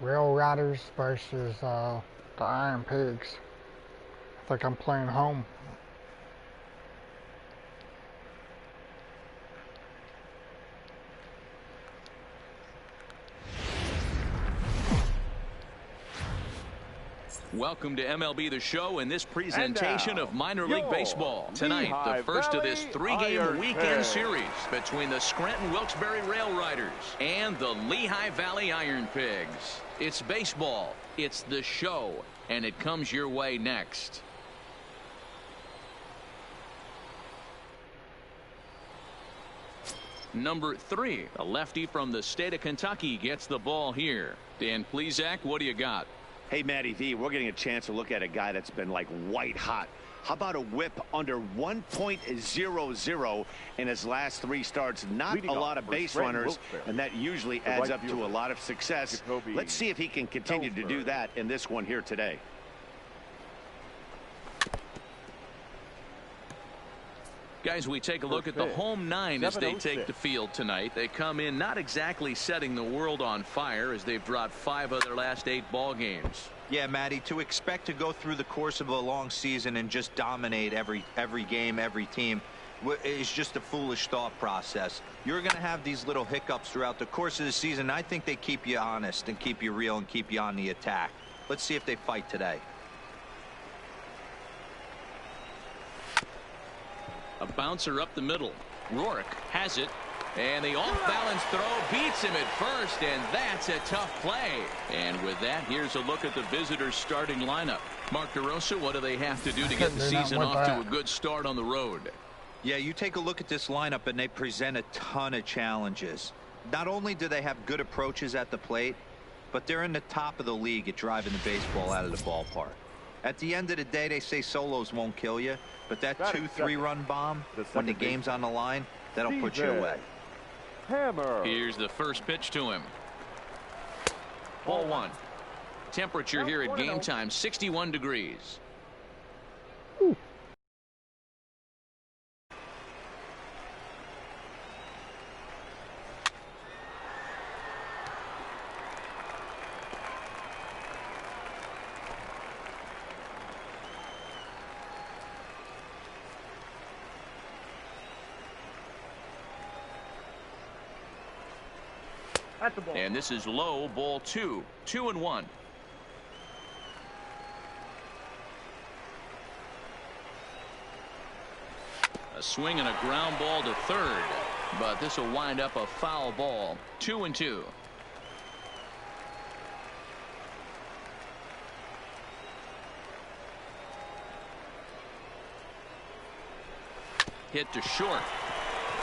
Rail Riders versus the Iron Pigs. I think I'm playing home. Welcome to MLB The Show and this presentation of minor league baseball. Tonight, the first of this three-game weekend series between the Scranton-Wilkes-Barre Rail Riders and the Lehigh Valley Iron Pigs. It's baseball, it's the show, and it comes your way next. Number 3, a lefty from the state of Kentucky, gets the ball here. Dan Plesac, what do you got? Hey, Matty V, we're getting a chance to look at a guy that's been like white hot. How about a whip under 1.00 in his last 3 starts? Not a lot of base runners, and that usually adds up to a lot of success. Let's see if he can continue to do that in this one here today. Guys, we take a look at the home 9 as they take the field tonight. They come in not exactly setting the world on fire as they've dropped 5 of their last 8 ball games. Yeah, Matty, to expect to go through the course of a long season and just dominate every game, every team is just a foolish thought process. You're going to have these little hiccups throughout the course of the season. I think they keep you honest and keep you real and keep you on the attack. Let's see if they fight today. A bouncer up the middle. Rourke has it, and the off-balance throw beats him at first, and that's a tough play. And with that, here's a look at the visitors' starting lineup. Mark DeRosa, what do they have to do to get the season off to a good start on the road? Yeah, you take a look at this lineup, and they present a ton of challenges. Not only do they have good approaches at the plate, but they're in the top of the league at driving the baseball out of the ballpark. At the end of the day, they say solos won't kill you, but that 2-3 run bomb, when the game's on the line, that'll put you away. Hammer. Here's the first pitch to him. Ball 1. Temperature here at game time, 61 degrees. And this is low, ball 2. 2-1. A swing and a ground ball to third, but this will wind up a foul ball. 2-2. Hit to short.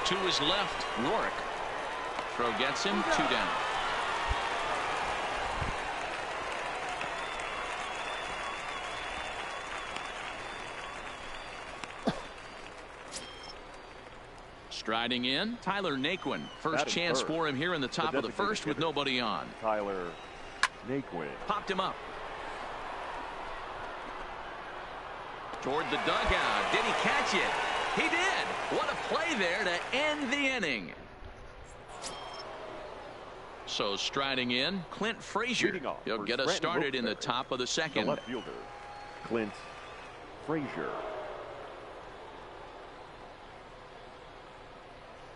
To his left, Rourke. Throw gets him, 2 down. Striding in, Tyler Naquin. First chance for him here in the top of the first with nobody on. Tyler Naquin. Popped him up. Toward the dugout. Did he catch it? He did. What a play there to end the inning. So striding in, Clint Frazier. He'll get us started in the top of the second. The left fielder, Clint Frazier.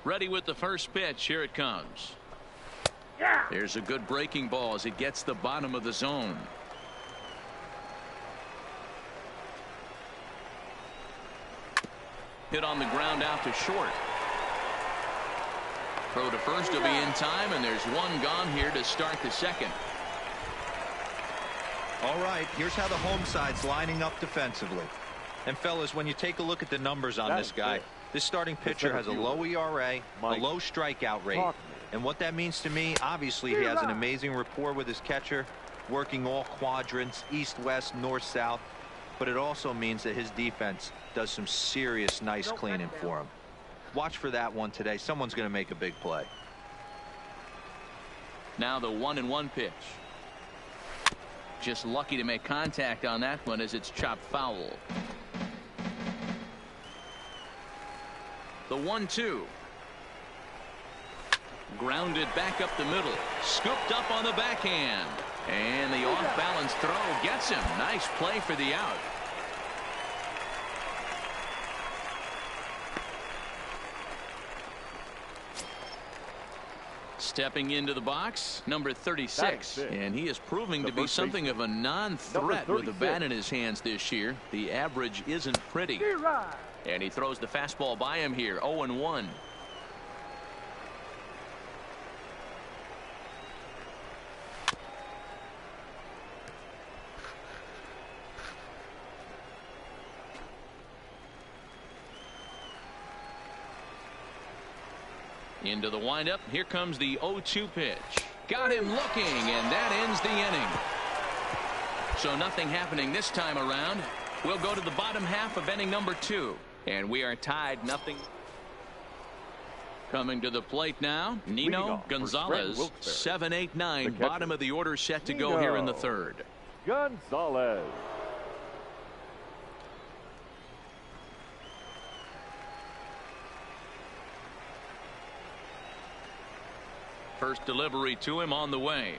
Ready with the first pitch. Here it comes. There's a good breaking ball as it gets the bottom of the zone. Hit on the ground out to short. Throw to first will be in time, and there's one gone here to start the second. All right, here's how the home side's lining up defensively. And fellas, when you take a look at the numbers on this guy, this starting pitcher has a low ERA, a low strikeout rate. And what that means to me, obviously he has an amazing rapport with his catcher, working all quadrants, east, west, north, south. But it also means that his defense does some serious nice cleaning for him. Watch for that one today. Someone's going to make a big play. Now the 1-1 pitch. Just lucky to make contact on that one as it's chopped foul. The 1-2. Grounded back up the middle. Scooped up on the backhand. And the off-balance throw gets him. Nice play for the out. Stepping into the box, number 36. And he is proving to be something of a non-threat with the bat in his hands this year. The average isn't pretty. And he throws the fastball by him here, 0-1. Into the windup. Here comes the 0-2 pitch. Got him looking, and that ends the inning. So nothing happening this time around. We'll go to the bottom half of inning number 2. And we are tied, nothing. Coming to the plate now, Nino Gonzalez, 7-8-9. Bottom of the order set to go here in the third. Gonzalez. First delivery to him on the way.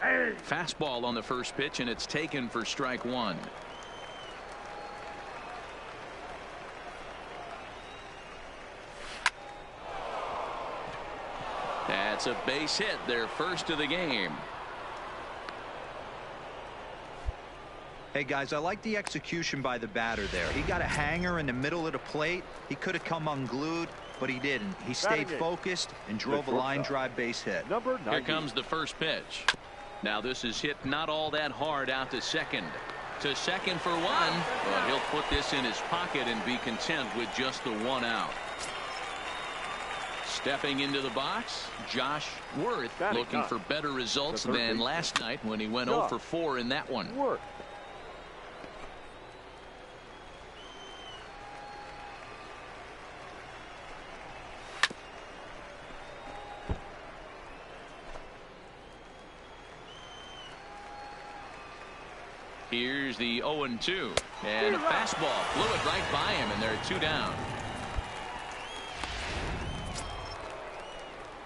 Fastball on the first pitch, and it's taken for strike 1. That's a base hit, their first of the game. Hey guys, I like the execution by the batter there. He got a hanger in the middle of the plate. He could have come unglued, but he didn't. He stayed focused and drove a line drive base hit. Here comes the first pitch. Now this is hit not all that hard out to second. To second for 1, but he'll put this in his pocket and be content with just the 1 out. Stepping into the box, Josh Worth, looking for better results than last night when he went 0 for 4 in that one. Here's the 0-2, and a fastball flew it right by him, and there are 2 down.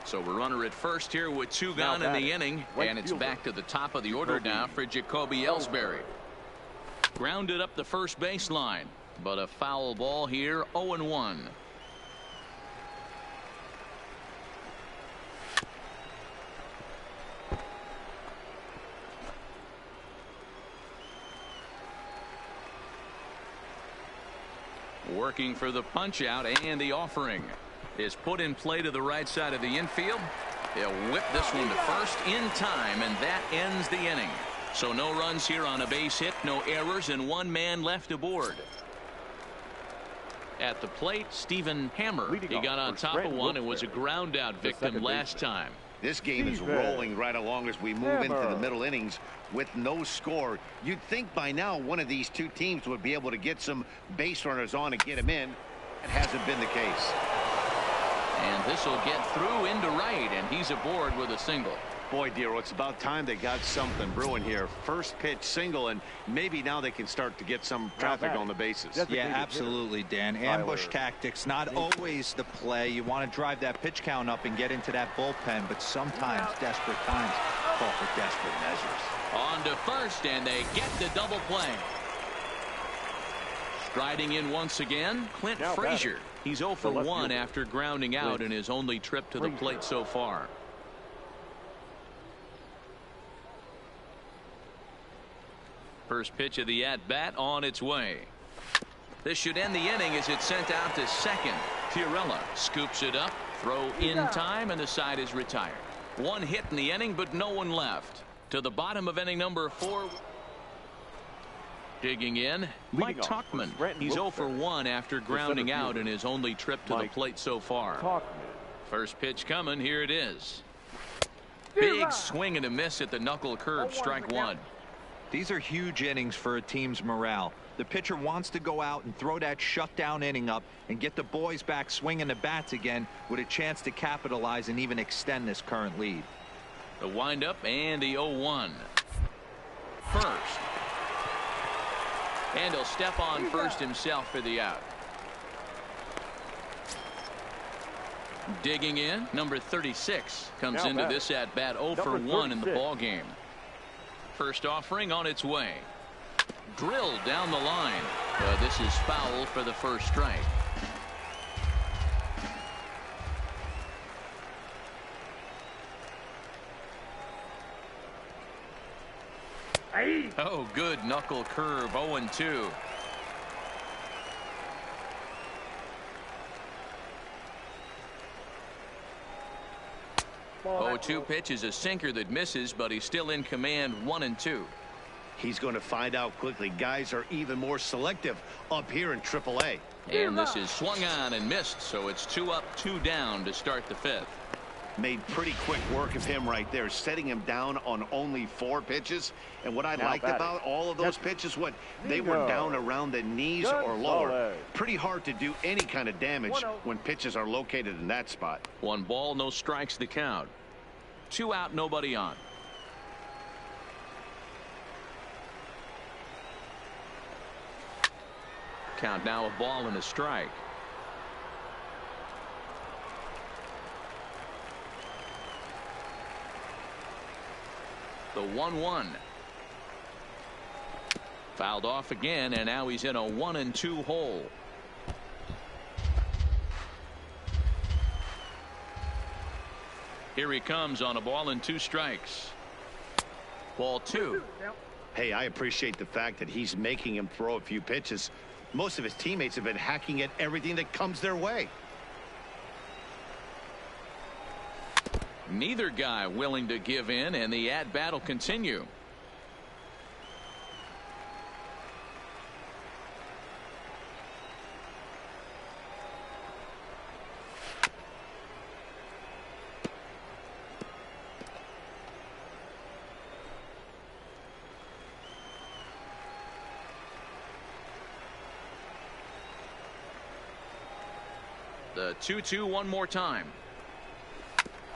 So we're runner at first here with 2 gone in the inning, and it's back to the top of the order now for Jacoby Ellsbury. Grounded up the first baseline, but a foul ball here, 0-1. Working for the punch out, and the offering is put in play to the right side of the infield. They'll whip this one to first in time, and that ends the inning. So no runs here on a base hit, no errors, and 1 man left aboard. At the plate, Stephen Hammer. He got on top of one and was a ground out victim last time. This game is rolling right along as we move into the middle innings with no score. You'd think by now one of these 2 teams would be able to get some base runners on and get them in. It hasn't been the case. And this will get through into right, and he's aboard with a single. Boy, Dero, it's about time they got something brewing here. First pitch single, and maybe now they can start to get some traffic on the bases. Yeah, absolutely, Dan. Ambush tactics, not always the play. You want to drive that pitch count up and get into that bullpen, but sometimes desperate times call for desperate measures. On to first, and they get the double play. Striding in once again, Clint Frazier. He's 0 for 1 after grounding out in his only trip to the plate so far. First pitch of the at-bat on its way. This should end the inning as it's sent out to second. Fiorella scoops it up, throw in time, and the side is retired. 1 hit in the inning, but no one left. To the bottom of inning number 4. Digging in, Mike Tauchman. He's 0 for 1 after grounding out in his only trip to the plate so far. First pitch coming, here it is. Big swing and a miss at the knuckle curve, strike 1. These are huge innings for a team's morale. The pitcher wants to go out and throw that shutdown inning up and get the boys back swinging the bats again with a chance to capitalize and even extend this current lead. The windup and the 0-1. First. And he'll step on first himself for the out. Digging in, number 36 comes into this at bat 0 for 1 in the ball game. First offering on its way. Drilled down the line. But this is foul for the first strike. Oh, good knuckle curve. 0-2. 0-2 pitch is a sinker that misses, but he's still in command. 1-2. He's going to find out quickly. Guys are even more selective up here in AAA. And this is swung on and missed, so it's 2 up, 2 down to start the 5th. Made pretty quick work of him right there, setting him down on only 4 pitches. And what I liked about all of those pitches, they were down around the knees or lower. Pretty hard to do any kind of damage when pitches are located in that spot. 1 ball, no strikes the count. 2 out, nobody on. Count now, a ball and a strike. The 1-1. Fouled off again, and now he's in a 1-2 hole. Here he comes on a ball and 2 strikes. Ball 2. Hey, I appreciate the fact that he's making him throw a few pitches. Most of his teammates have been hacking at everything that comes their way. Neither guy willing to give in, and the at-bat will continue. The 2-2 one more time.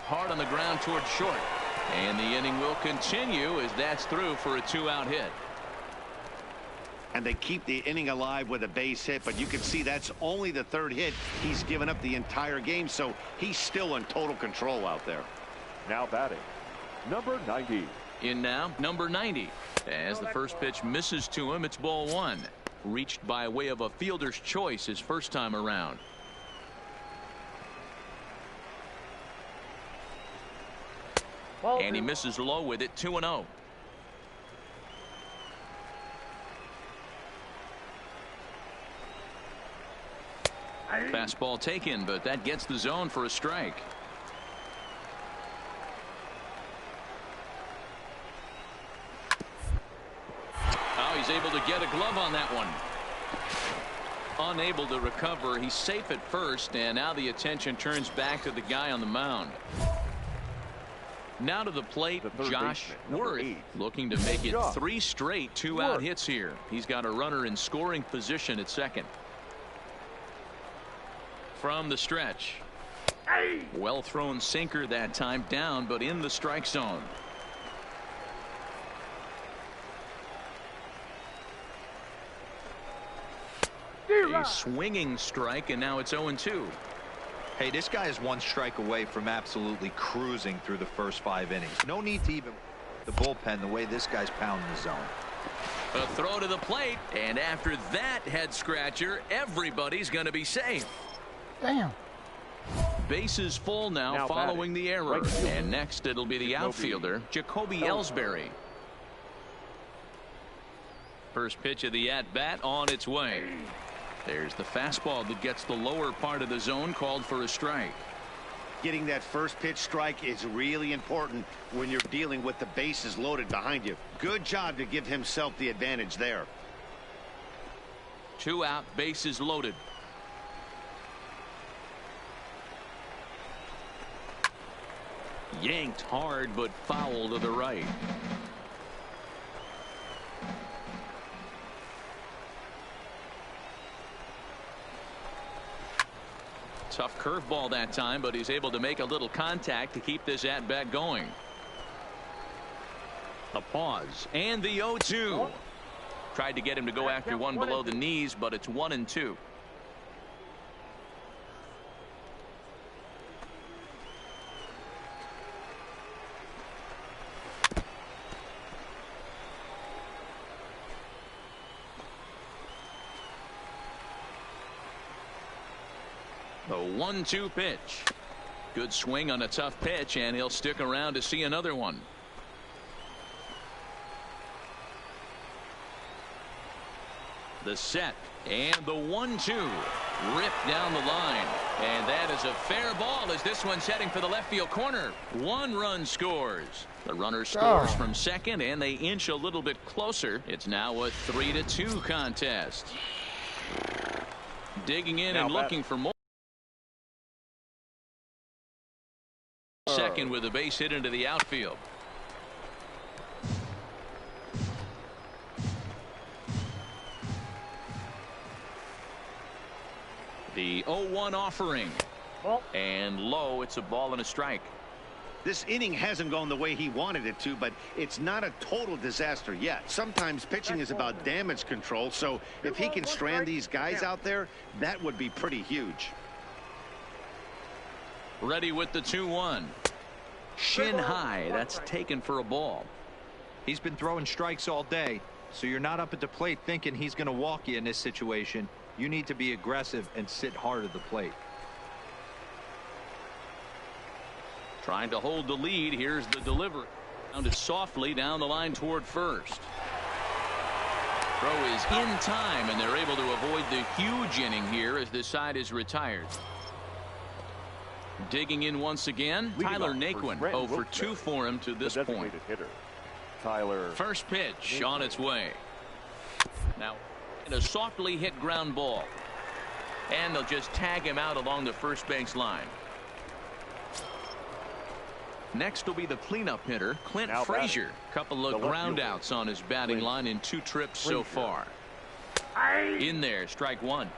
Hard on the ground towards short. And the inning will continue as that's through for a 2-out hit. And they keep the inning alive with a base hit, but you can see that's only the 3rd hit he's given up the entire game, so he's still in total control out there. Now batting, number 90. In now, number 90. As the first pitch misses to him, it's ball 1. Reached by way of a fielder's choice his first time around. And he misses low with it. 2-0. Fastball taken, but that gets the zone for a strike. Oh, he's able to get a glove on that one. Unable to recover. He's safe at first, and now the attention turns back to the guy on the mound. Now to the plate, Josh Worth, looking to make it 3 straight 2-out hits here. He's got a runner in scoring position at second. From the stretch. Well thrown sinker that time, down but in the strike zone. A swinging strike, and now it's 0-2. Hey, this guy is 1 strike away from absolutely cruising through the first 5 innings. No need to even the bullpen the way this guy's pounding the zone. A throw to the plate, and after that head scratcher, everybody's going to be safe. Damn. Bases full now following the error. And next it'll be the outfielder, Jacoby Ellsbury. First pitch of the at-bat on its way. There's the fastball that gets the lower part of the zone, called for a strike. Getting that first pitch strike is really important when you're dealing with the bases loaded behind you. Good job to give himself the advantage there. 2 out, bases loaded. Yanked hard, but foul to the right. Tough curveball that time, but he's able to make a little contact to keep this at-bat going. A pause, and the 0-2. Tried to get him to go after one below the knees, but it's 1-2. 1-2 pitch. Good swing on a tough pitch, and he'll stick around to see another one. The set and the 1-2 ripped down the line, and that is a fair ball as this one's heading for the left field corner. 1 run scores. The runner scores from second, and they inch a little bit closer. It's now a 3-2 contest. Digging in and looking for more. Second with a base hit into the outfield. The 0-1 offering. And low. It's a ball and a strike. This inning hasn't gone the way he wanted it to, but it's not a total disaster yet. Sometimes pitching is about damage control, so if he can strand these guys out there, that would be pretty huge. Ready with the 2-1. Shin high. That's taken for a ball. He's been throwing strikes all day, so you're not up at the plate thinking he's going to walk you in this situation. You need to be aggressive and sit hard at the plate. Trying to hold the lead. Here's the delivery. Sounded softly down the line toward first. Throw is in time, and they're able to avoid the huge inning here as this side is retired. Digging in once again, Tyler Naquin. 0 for 2 for him to this point. Tyler. First pitch on its way. Now, a softly hit ground ball. And they'll just tag him out along the first base line. Next will be the cleanup hitter, Clint Frazier. Couple of ground outs on his batting line in 2 trips so far. In there, strike 1.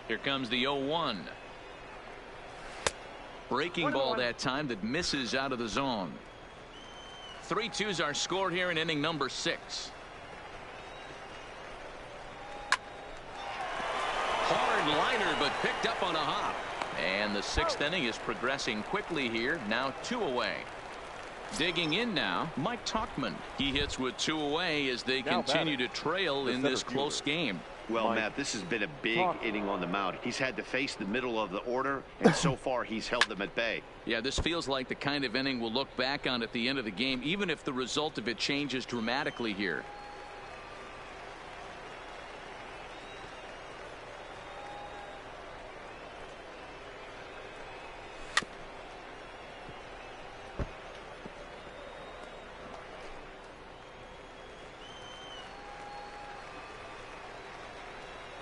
Here comes the 0-1. Breaking ball that time that misses out of the zone. 3-2s are scored here in inning number 6. Hard liner, but picked up on a hop. And the 6th inning is progressing quickly here. Now 2 away. Digging in now, Mike Tauchman. He hits with 2 away as they continue to trail in this close game. Well, Matt, this has been a big inning on the mound. He's had to face the middle of the order, and so far he's held them at bay. Yeah, this feels like the kind of inning we'll look back on at the end of the game, even if the result of it changes dramatically here.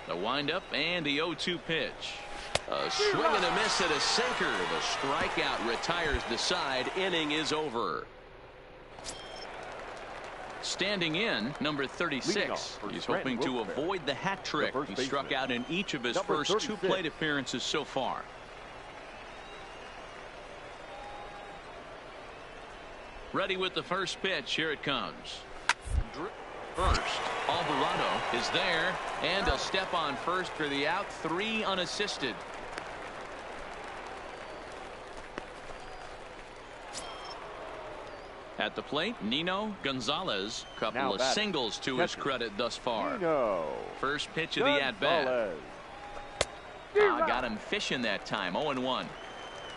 The windup and the 0-2 pitch. A swing and a miss at a sinker. The strikeout retires the side. Inning is over. Standing in, number 36. He's hoping to avoid the hat trick. He struck out in each of his first 2 plate appearances so far. Ready with the first pitch. Here it comes. First, Alvarado is there, and he'll step on first for the out. 3 unassisted. At the plate, Nino Gonzalez. Couple of singles to his credit thus far. First pitch of the at-bat. Got him fishing that time. 0-1.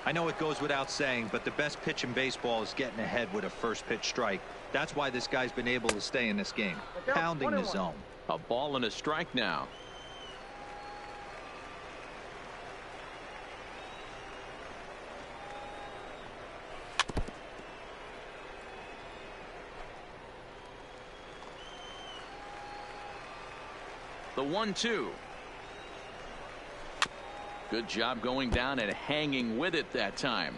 I know it goes without saying, but the best pitch in baseball is getting ahead with a first pitch strike. That's why this guy's been able to stay in this game. Pounding the zone. A ball and a strike now. The 1-2. Good job going down and hanging with it that time.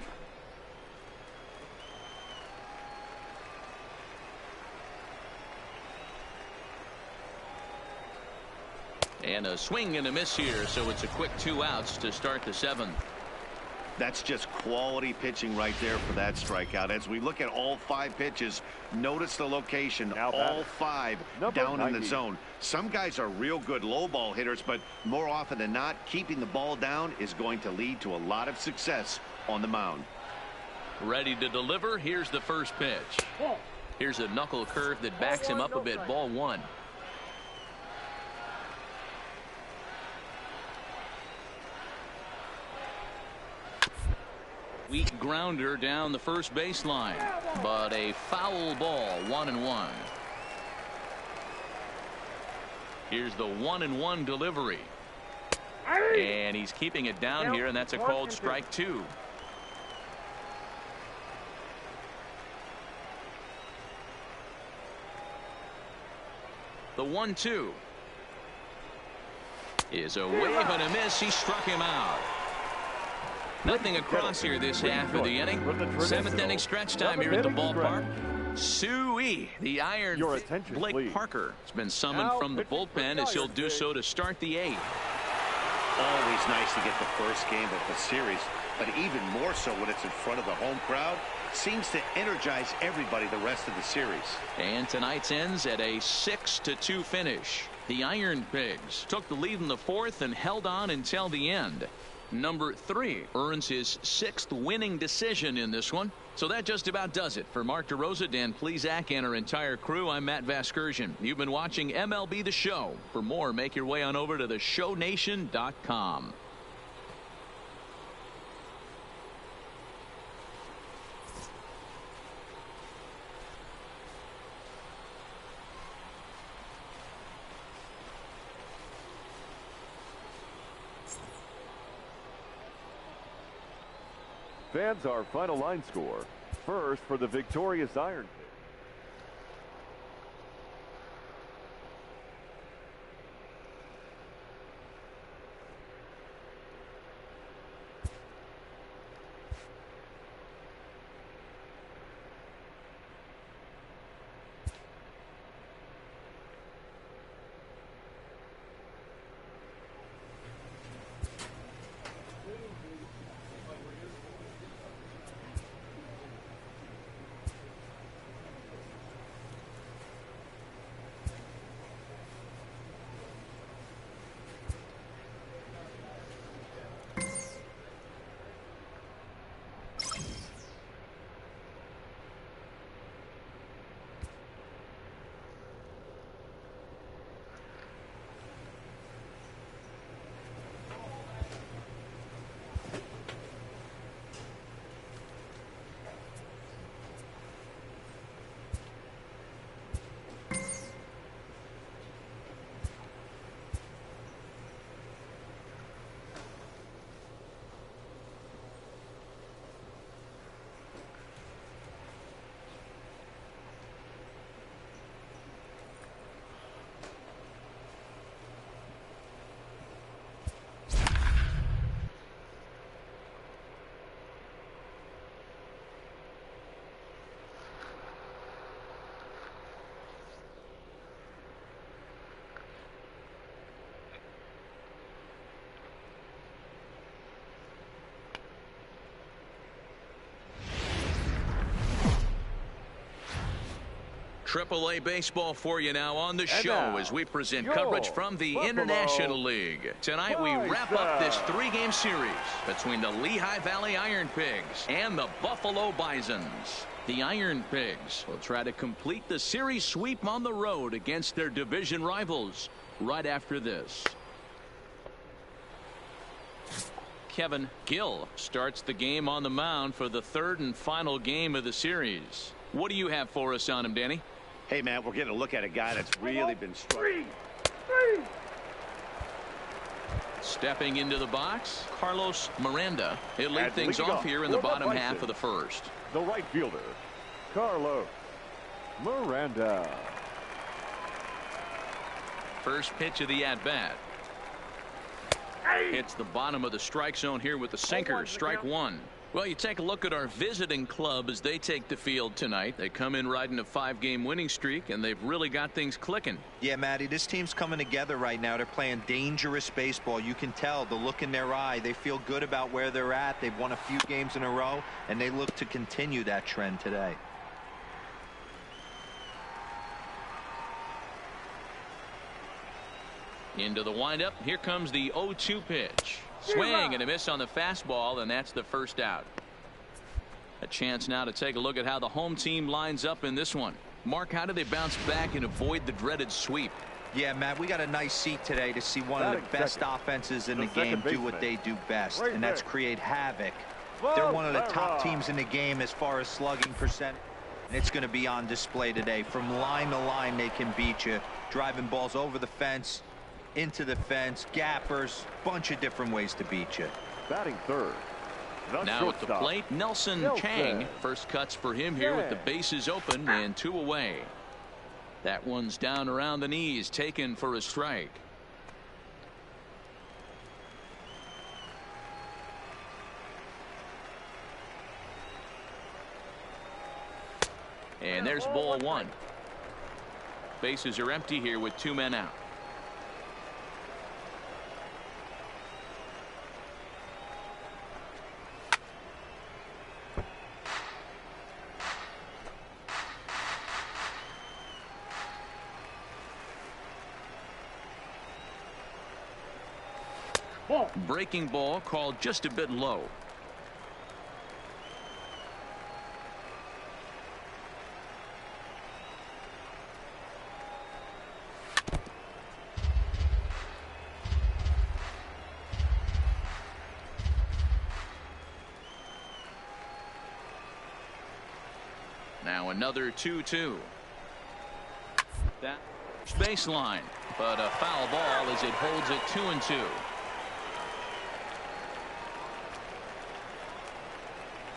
And a swing and a miss here, so it's a quick 2 outs to start the 7th. That's just quality pitching right there for that strikeout. As we look at all 5 pitches, notice the location. All 5 down in the zone. Some guys are real good low ball hitters, but more often than not, keeping the ball down is going to lead to a lot of success on the mound. Ready to deliver. Here's the first pitch. Here's a knuckle curve that backs him up a bit. Ball one. Weak grounder down the first baseline, but a foul ball. 1-1. Here's the 1-1 delivery, and he's keeping it down here, and that's a called strike two. The 1-2 is a wave and a miss. He struck him out. Nothing across here this half of the inning. Seventh inning stretch time here at the ballpark. Suey, the iron Blake Parker, has been summoned from the bullpen as he'll do so to start the eighth. Always nice to get the first game of the series, but even more so when it's in front of the home crowd. Seems to energize everybody the rest of the series. And tonight's ends at a 6-2 finish. The Iron Pigs took the lead in the fourth and held on until the end. Number 3 earns his 6th winning decision in this one. So that just about does it. For Mark DeRosa, Dan Plesac, and our entire crew, I'm Matt Vasgersian. You've been watching MLB The Show. For more, make your way on over to theshownation.com. Fans, our final line score. First for the victorious Iron Pigs. AAA baseball for you now on the show as we present coverage from the International League. Tonight we wrap up this 3-game series between the Lehigh Valley Iron Pigs and the Buffalo Bisons. The Iron Pigs will try to complete the series sweep on the road against their division rivals right after this. Kevin Gill starts the game on the mound for the 3rd and final game of the series. What do you have for us on him, Danny? Hey, man, we're getting a look at a guy that's really been struggling. Stepping into the box, Carlos Miranda. He'll lead things off here in the bottom half of the first. The right fielder, Carlos Miranda. First pitch of the at-bat. Hits the bottom of the strike zone here with the sinker. Strike one. Well, you take a look at our visiting club as they take the field tonight. They come in riding a 5-game winning streak, and they've really got things clicking. Yeah, Matty, this team's coming together right now. They're playing dangerous baseball. You can tell the look in their eye. They feel good about where they're at. They've won a few games in a row, and they look to continue that trend today. Into the windup. Here comes the 0-2 pitch. Swing and a miss on the fastball, and that's the first out. A chance now to take a look at how the home team lines up in this one. Mark, how do they bounce back and avoid the dreaded sweep? Yeah, Matt, we got a nice seat today to see one of the best offenses in the game do what they do best, and that's create havoc. They're one of the top teams in the game as far as slugging percent, and it's going to be on display today. From line to line, they can beat you, driving balls over the fence, into the fence, gappers, bunch of different ways to beat you. Batting third. Now at the plate, Nelson Chang. First cuts for him here with the bases open and 2 away. That one's down around the knees, taken for a strike. And there's ball 1. Bases are empty here with 2 men out. Breaking ball called just a bit low. Now another 2-2. That baseline, but a foul ball as it holds it 2-2.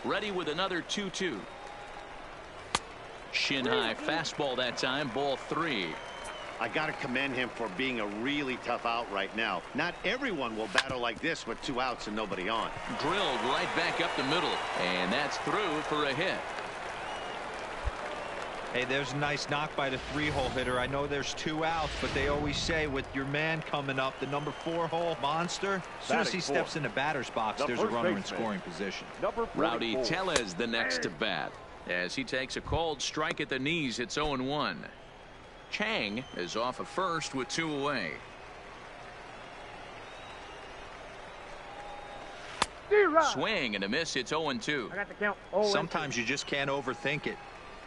Ready with another 2-2. Shin high fastball that time, ball 3. I got to commend him for being a really tough out right now. Not everyone will battle like this with 2 outs and nobody on. Drilled right back up the middle, and that's through for a hit. Hey, there's a nice knock by the 3-hole hitter. I know there's 2 outs, but they always say with your man coming up, the number 4-hole monster, as soon as he steps in the batter's box, there's a runner in scoring position. Rowdy Tellez the next to bat. As he takes a called strike at the knees, it's 0-1. Chang is off of first with 2 away. Swing and a miss, it's 0-2. I got the count. Sometimes you just can't overthink it.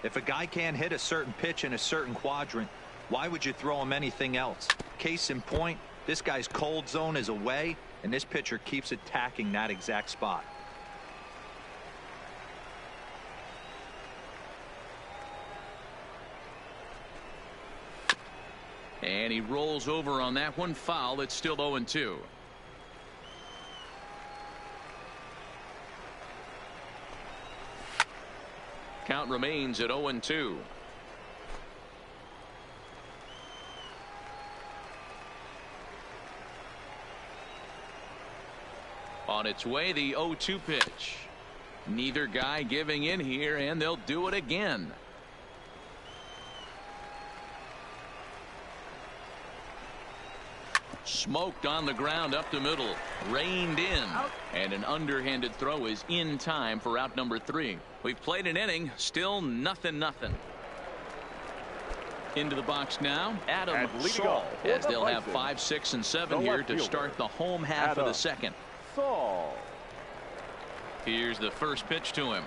If a guy can't hit a certain pitch in a certain quadrant, why would you throw him anything else? Case in point, this guy's cold zone is away, and this pitcher keeps attacking that exact spot. And he rolls over on that one, foul. It's still 0-2. Count remains at 0-2. On its way, the 0-2 pitch. Neither guy giving in here, and they'll do it again. Smoked on the ground up the middle, reined in, and an underhanded throw is in time for out number 3. We've played an inning, still 0-0. Into the box now, Adam Saul, as they'll have 5, 6, and 7 here to start the home half of the second. Here's the first pitch to him.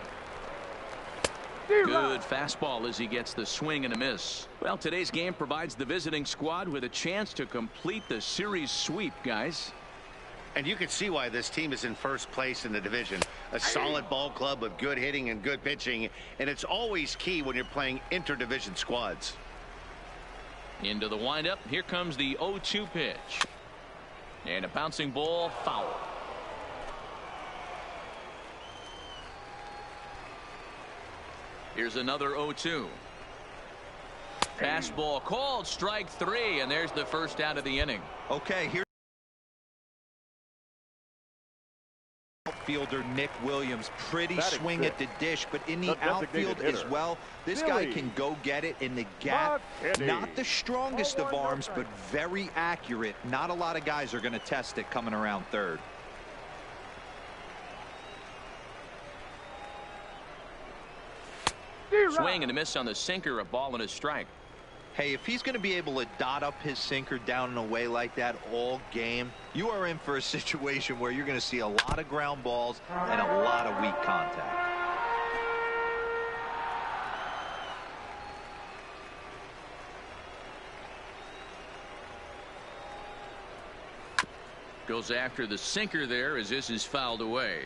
Good fastball as he gets the swing and a miss. Well, today's game provides the visiting squad with a chance to complete the series sweep, guys. And you can see why this team is in first place in the division. A solid ball club with good hitting and good pitching, and it's always key when you're playing interdivision squads. Into the windup, here comes the 0-2 pitch. And a bouncing ball, foul. Here's another 0-2. Fastball called, strike 3, and there's the first out of the inning. Okay, here outfielder Nick Williams, pretty swing at the dish, but in the outfield as well, this guy can go get it in the gap. Not the strongest of arms, but very accurate. Not a lot of guys are going to test it coming around third. Swing and a miss on the sinker, a ball and a strike. Hey, if he's going to be able to dot up his sinker down and away like that all game, you are in for a situation where you're going to see a lot of ground balls and a lot of weak contact. Goes after the sinker there as this is fouled away.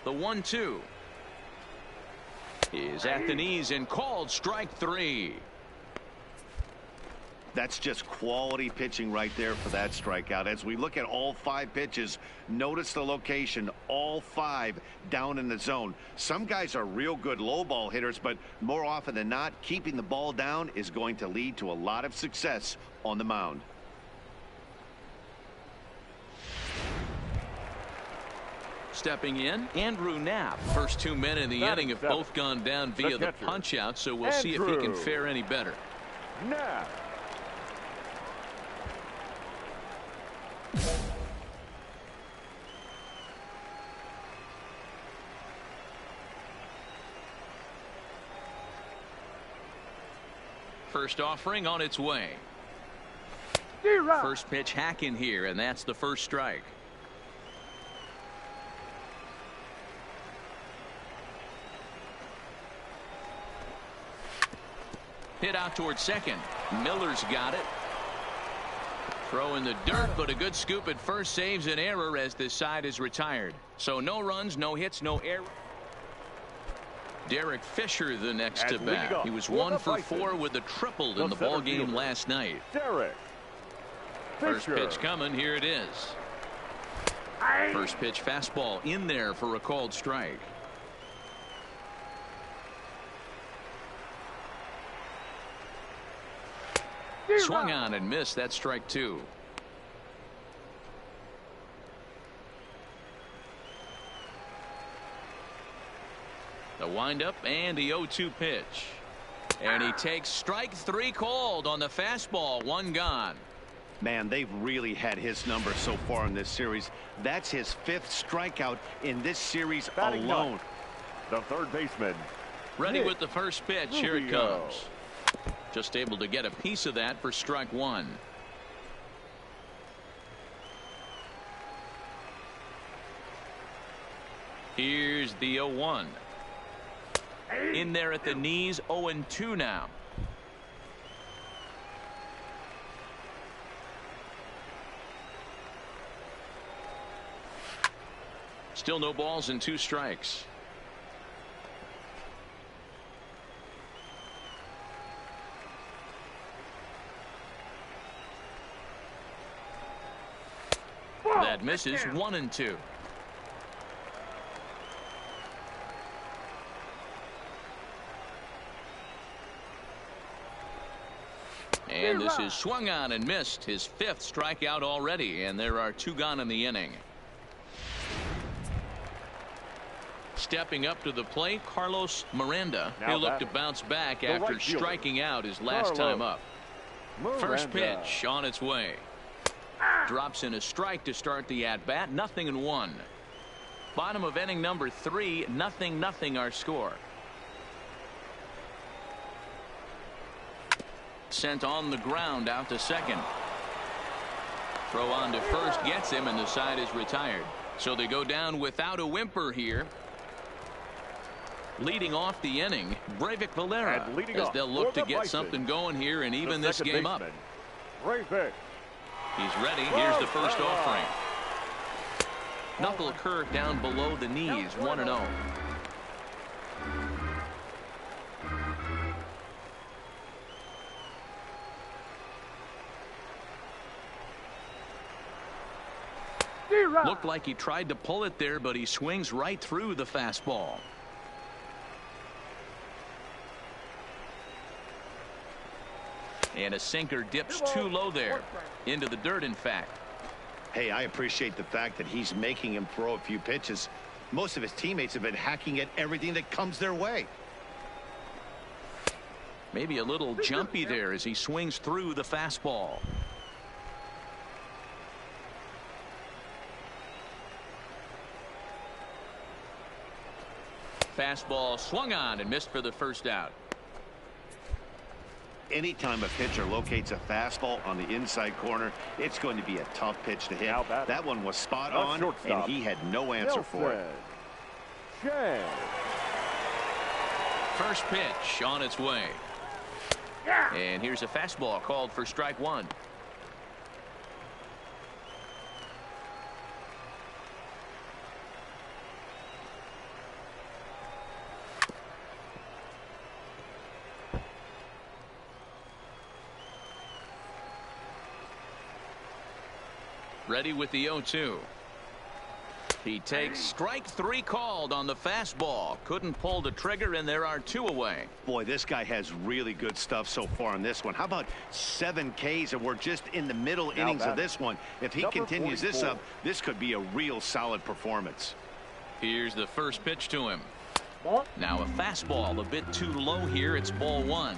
The 1-2 is at the knees and called strike 3. That's just quality pitching right there for that strikeout. As we look at all 5 pitches, notice the location, all 5 down in the zone. Some guys are real good low ball hitters, but more often than not, keeping the ball down is going to lead to a lot of success on the mound. Stepping in, Andrew Knapp. First 2 men in the inning have both gone down via the punch out, so we'll see if he can fare any better. Knapp. First offering on its way. First pitch hack in here, and that's the first strike. Hit out towards second. Miller's got it. Throw in the dirt, but a good scoop at first saves an error as this side is retired. So no runs, no hits, no error. Derek Fisher the next to bat. He was 1 for 4 with a triple in the ball game last night. Derek First pitch coming. Here it is. First pitch fastball in there for a called strike. Swung on and missed. That's strike 2. The windup and the 0-2 pitch. And he takes strike 3 called on the fastball. 1 gone. Man, they've really had his number so far in this series. That's his 5th strikeout in this series alone. The third baseman. Ready with the first pitch. Here it comes. Just able to get a piece of that for strike 1. Here's the 0-1. In there at the knees. 0-2 now. Still no balls and 2 strikes. That misses. 1-2. And this is swung on and missed. His 5th strikeout already, and there are 2 gone in the inning. Stepping up to the plate, Carlos Miranda. He'll look to bounce back after striking out his last time up. First pitch on its way. Drops in a strike to start the at-bat. 0-1. Bottom of inning number 3. 0-0 our score. Sent on the ground out to second. Throw on to first gets him, and the side is retired. So they go down without a whimper here. Leading off the inning, Breivik Valera, as they'll look to get something going here and even this game up. He's ready. Here's the first offering. Knuckle curve down below the knees. 1-0. Looked like he tried to pull it there, but he swings right through the fastball. And a sinker dips too low there. Into the dirt, in fact. Hey, I appreciate the fact that he's making him throw a few pitches. Most of his teammates have been hacking at everything that comes their way. Maybe a little jumpy there as he swings through the fastball. Fastball swung on and missed for the first out. Anytime a pitcher locates a fastball on the inside corner, it's going to be a tough pitch to hit. That one was spot on, and he had no answer for it. Chang. First pitch on its way. And here's a fastball called for strike one. Ready with the 0-2. He takes strike three called on the fastball. Couldn't pull the trigger, and there are two away. Boy, this guy has really good stuff so far on this one. How about 7 Ks, and we're just in the middle innings of this one. If he continues this up, this could be a real solid performance. Here's the first pitch to him. Now a fastball a bit too low here. It's ball one.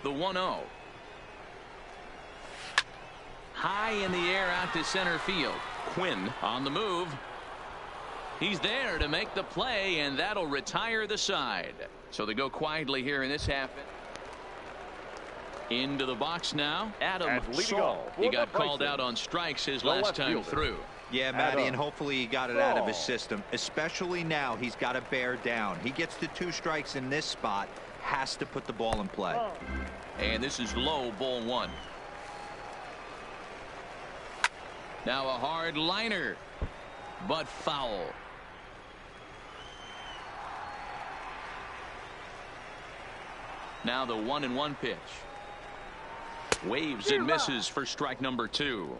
The 1-0. High in the air out to center field. Quinn on the move. He's there to make the play, and that'll retire the side. So they go quietly here in this half. Into the box now. Adam Saul. He got called out on strikes his last time through. Yeah, Matty, and hopefully he got it out of his system. Especially now, he's got to bear down. He gets the 2 strikes in this spot. Has to put the ball in play. And this is low, ball one. Now a hard liner, but foul. Now the 1-1 pitch. Waves and misses for strike number 2.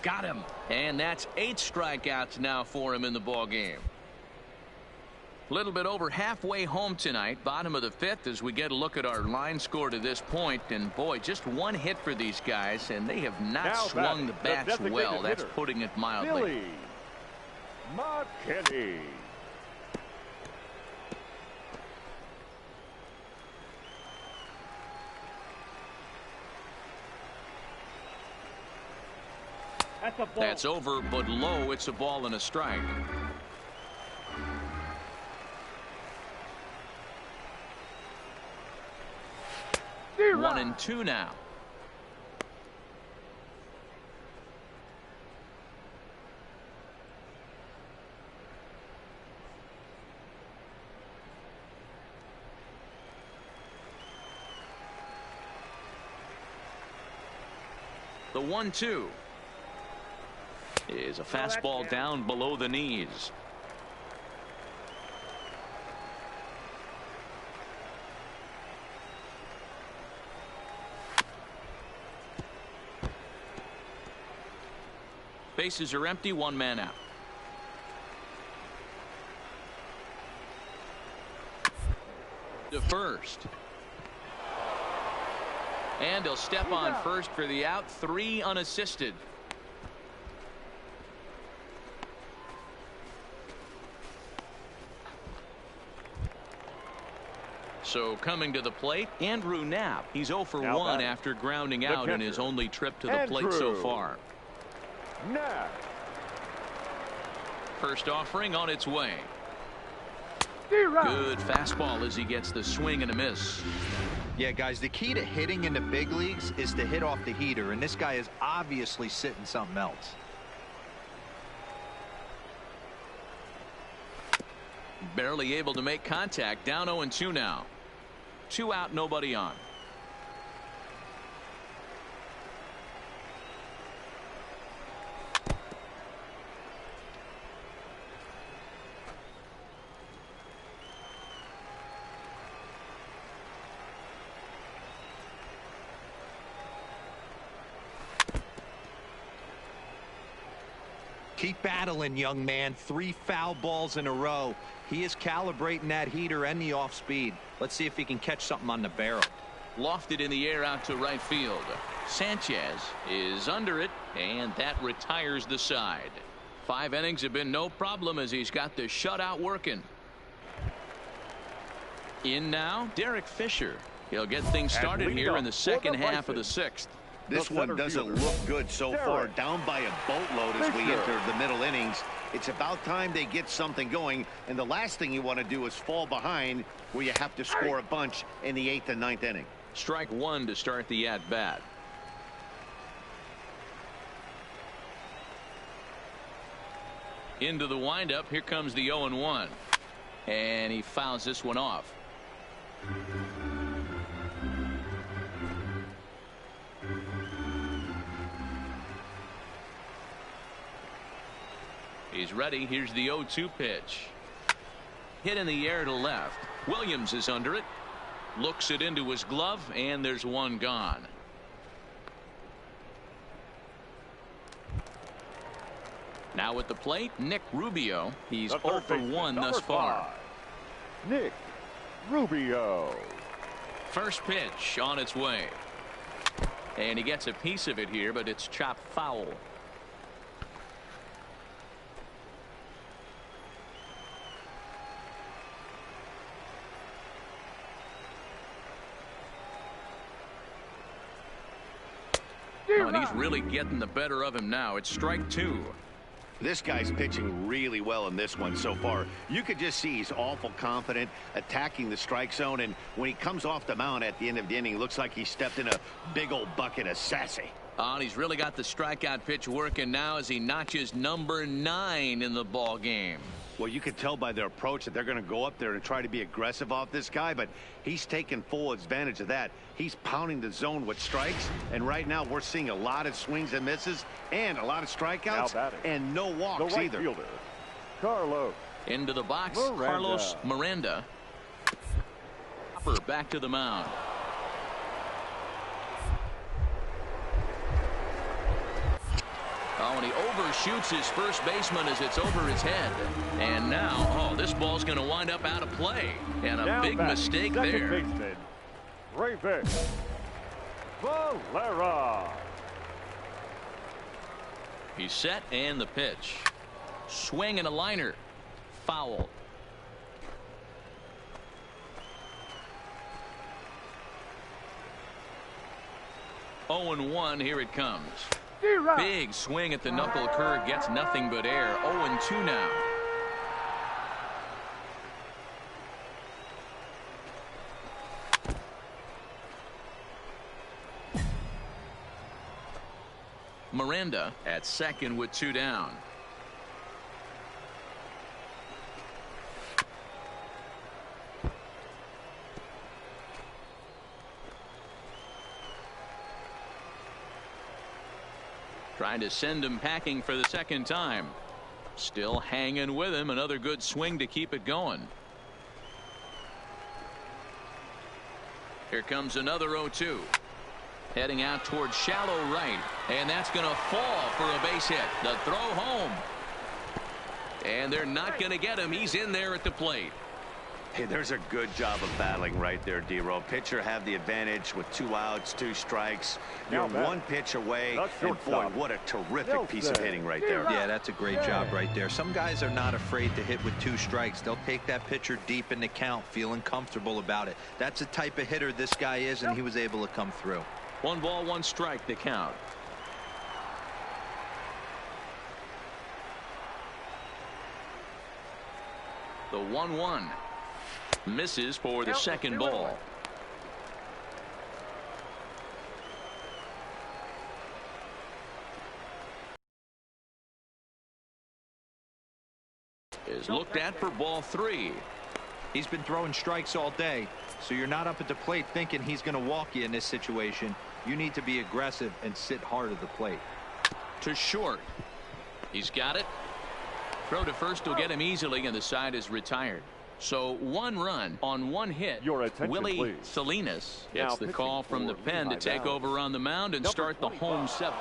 Got him. And that's 8 strikeouts now for him in the ball game. A little bit over halfway home tonight, bottom of the 5th, as we get a look at our line score to this point. And boy, just 1 hit for these guys, and they have not swung the bats well. That's putting it mildly. Billy McKinney. That's over, but low. It's a ball and a strike. One and two now. The 1-2 is a fastball down below the knees. Bases are empty, 1 man out. To first. And he'll step on first for the out, 3 unassisted. So coming to the plate, Andrew Knapp. He's 0 for 1 after grounding out in his only trip to the plate so far. Knapp. First offering on its way. Good fastball as he gets the swing and a miss. Yeah, guys, the key to hitting in the big leagues is to hit off the heater, and this guy is obviously sitting something else. Barely able to make contact. Down 0-2 now. 2 out, nobody on. Keep battling, young man. 3 foul balls in a row. He is calibrating that heater and the off speed. Let's see if he can catch something on the barrel. Lofted in the air out to right field. Sanchez is under it, and that retires the side. 5 innings have been no problem as he's got the shutout working. In now, Derek Fisher. He'll get things started here in the second half of the 6th. This one doesn't look good so far. Down by a boatload as we enter the middle innings. It's about time they get something going. And the last thing you want to do is fall behind where you have to score a bunch in the 8th and 9th inning. Strike one to start the at-bat. Into the windup. Here comes the 0-1. And he fouls this one off. He's ready. Here's the 0-2 pitch. Hit in the air to left. Williams is under it. Looks it into his glove, and there's one gone. Now at the plate, Nick Rubio. He's 0 for 1 thus far. Nick Rubio. First pitch on its way. And he gets a piece of it here, but it's chopped foul. Oh, and he's really getting the better of him now. It's strike two. This guy's pitching really well in this one so far. You could just see he's awful confident attacking the strike zone, and when he comes off the mound at the end of the inning, looks like he stepped in a big old bucket of sassy. And he's really got the strikeout pitch working now as he notches number 9 in the ball game. Well, you can tell by their approach that they're going to go up there and try to be aggressive off this guy, but he's taking full advantage of that. He's pounding the zone with strikes, and right now we're seeing a lot of swings and misses and a lot of strikeouts and no walks the right either. Fielder, Carlos. Into the box, Miranda. Carlos Miranda. Back to the mound. Oh, and he overshoots his first baseman as it's over his head. And now, this ball's going to wind up out of play. And a big mistake there. Baseman, Raven Valera. He's set, and the pitch. Swing and a liner. Foul. Oh, and 1, here it comes. Big swing at the knuckle curve, gets nothing but air. 0-2 now. Miranda at second with 2 down. Trying to send him packing for the second time. Still hanging with him. Another good swing to keep it going. Here comes another 0-2. Heading out towards shallow right. And that's going to fall for a base hit. The throw home. And they're not going to get him. He's in there at the plate. Hey, there's a good job of battling right there, D-Row. Pitcher have the advantage with 2 outs, 2 strikes. You're 1 pitch away, and boy, what a terrific piece of hitting right there. Yeah, that's a great job right there. Some guys are not afraid to hit with 2 strikes. They'll take that pitcher deep in the count, feeling comfortable about it. That's the type of hitter this guy is, and he was able to come through. 1 ball, 1 strike, the count. The 1-1. Misses for the second ball. Is looked at for ball 3. He's been throwing strikes all day, so you're not up at the plate thinking he's going to walk you in this situation. You need to be aggressive and sit hard at the plate. To short. He's got it. Throw to first will get him easily, and the side is retired. So 1 run on 1 hit. Your attention, Willie please. Salinas Now gets the call from the pen to take over on the mound and start the home 7th.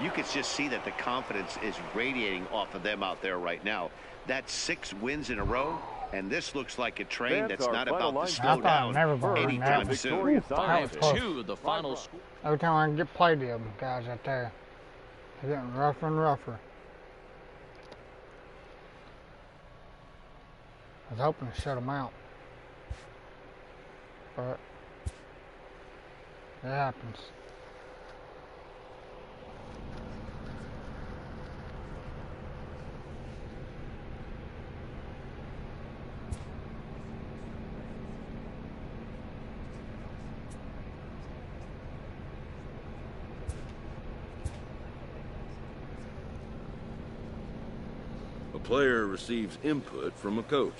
You can just see that the confidence is radiating off of them out there right now. That's 6 wins in a row, and this looks like a train that's not about to slow down anytime soon. 5-2 the final score. Every time I get played to them guys out there, they're getting rougher and rougher. I was hoping to shut them out, but it happens. A player receives input from a coach.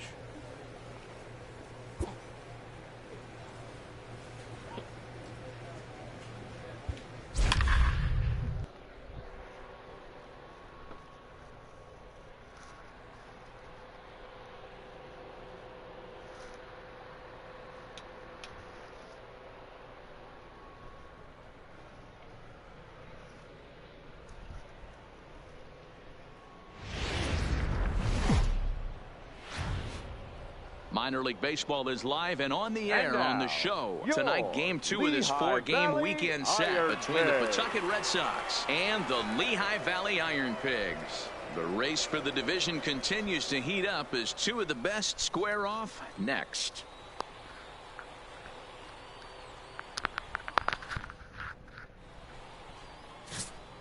Minor League Baseball is live and on the air on the show. Tonight, Game 2 of this 4-game weekend set between the Pawtucket Red Sox and the Lehigh Valley Iron Pigs. The race for the division continues to heat up as two of the best square off next.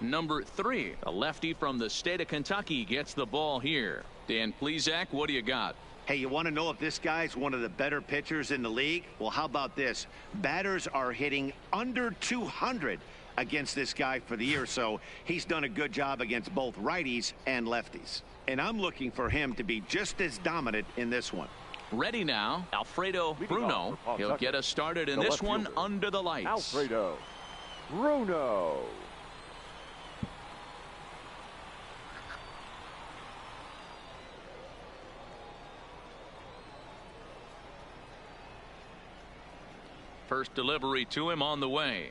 Number 3, a lefty from the state of Kentucky, gets the ball here. Dan Plesac, what do you got? Hey, you want to know if this guy's one of the better pitchers in the league? Well, how about this? Batters are hitting under 200 against this guy for the year, so he's done a good job against both righties and lefties. And I'm looking for him to be just as dominant in this one. Ready now, Alfredo Bruno. He'll get us started in this one under the lights. Alfredo Bruno. First delivery to him on the way.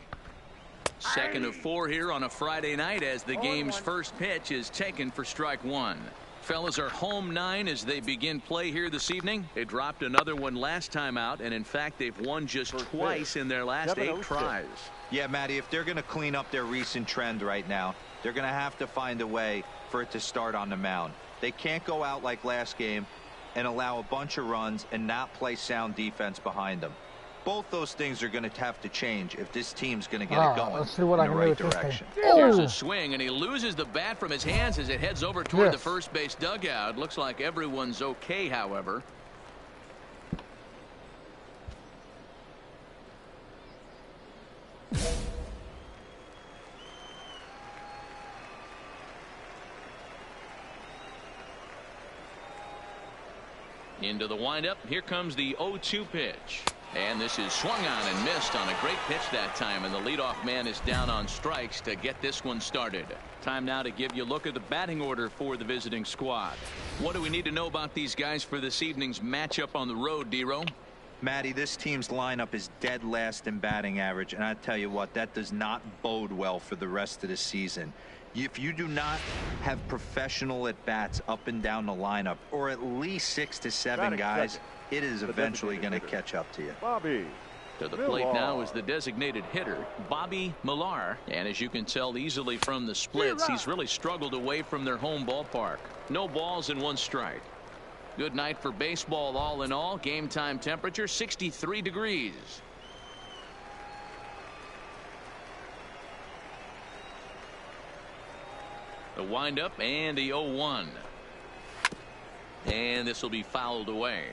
Second of 4 here on a Friday night as the game's first pitch is taken for strike 1. Fellas are home 9 as they begin play here this evening. They dropped another one last time out, and in fact they've won just twice in their last 8 tries. Yeah, Matty, if they're going to clean up their recent trend right now, they're going to have to find a way for it to start on the mound. They can't go out like last game and allow a bunch of runs and not play sound defense behind them. Both those things are going to have to change if this team's going to get it going let's see what in I the can right do with direction. Here's a swing, and he loses the bat from his hands as it heads over toward the first base dugout. Looks like everyone's okay, however. Into the windup. Here comes the 0-2 pitch. And this is swung on and missed on a great pitch that time. And the leadoff man is down on strikes to get this one started. Time now to give you a look at the batting order for the visiting squad. What do we need to know about these guys for this evening's matchup on the road, D-Row? Matty, this team's lineup is dead last in batting average. And I tell you what, that does not bode well for the rest of the season. If you do not have professional at-bats up and down the lineup, or at least 6 to 7 guys, it is eventually going to catch up to you. Bobby to the plate now is the designated hitter, Bobby Millar. And as you can tell easily from the splits, he's really struggled away from their home ballpark. No balls and 1 strike. Good night for baseball all in all. Game time temperature 63 degrees. The windup and the 0-1. And this will be fouled away.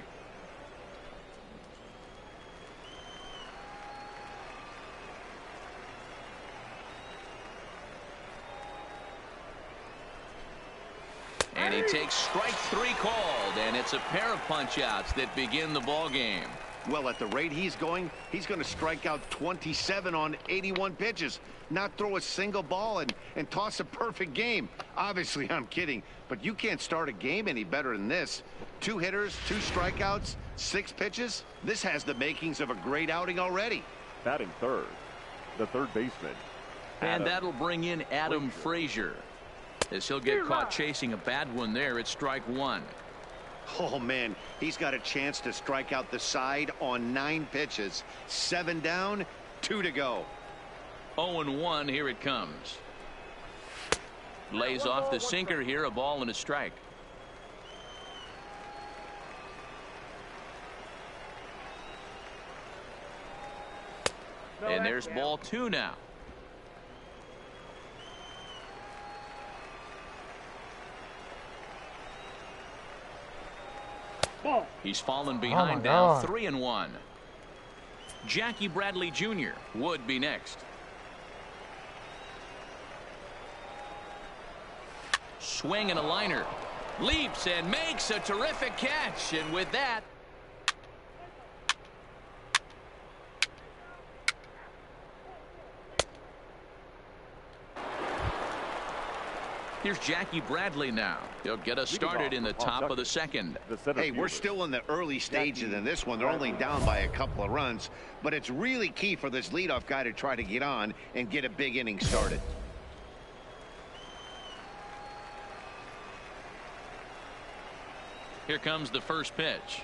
And he takes strike 3 called, and it's a pair of punch-outs that begin the ball game. Well, at the rate he's going to strike out 27 on 81 pitches, not throw a single ball and toss a perfect game. Obviously, I'm kidding, but you can't start a game any better than this. 2 hitters, 2 strikeouts, 6 pitches. This has the makings of a great outing already. batting third, the third baseman. And that'll bring in Adam Frazier, as he'll get caught chasing a bad one there at strike 1. Oh, man, he's got a chance to strike out the side on 9 pitches. 7 down, 2 to go. 0-1, here it comes. Lays off the sinker here, a ball and a strike. And there's ball 2 now. He's fallen behind now, 3-1. Jackie Bradley Jr. would be next. Swing and a liner. Leaps and makes a terrific catch. And with that, here's Jackie Bradley now. He'll get us started in the top of the second. Hey, we're still in the early stages in this one. They're only down by a couple of runs, but it's really key for this leadoff guy to try to get on and get a big inning started. Here comes the first pitch.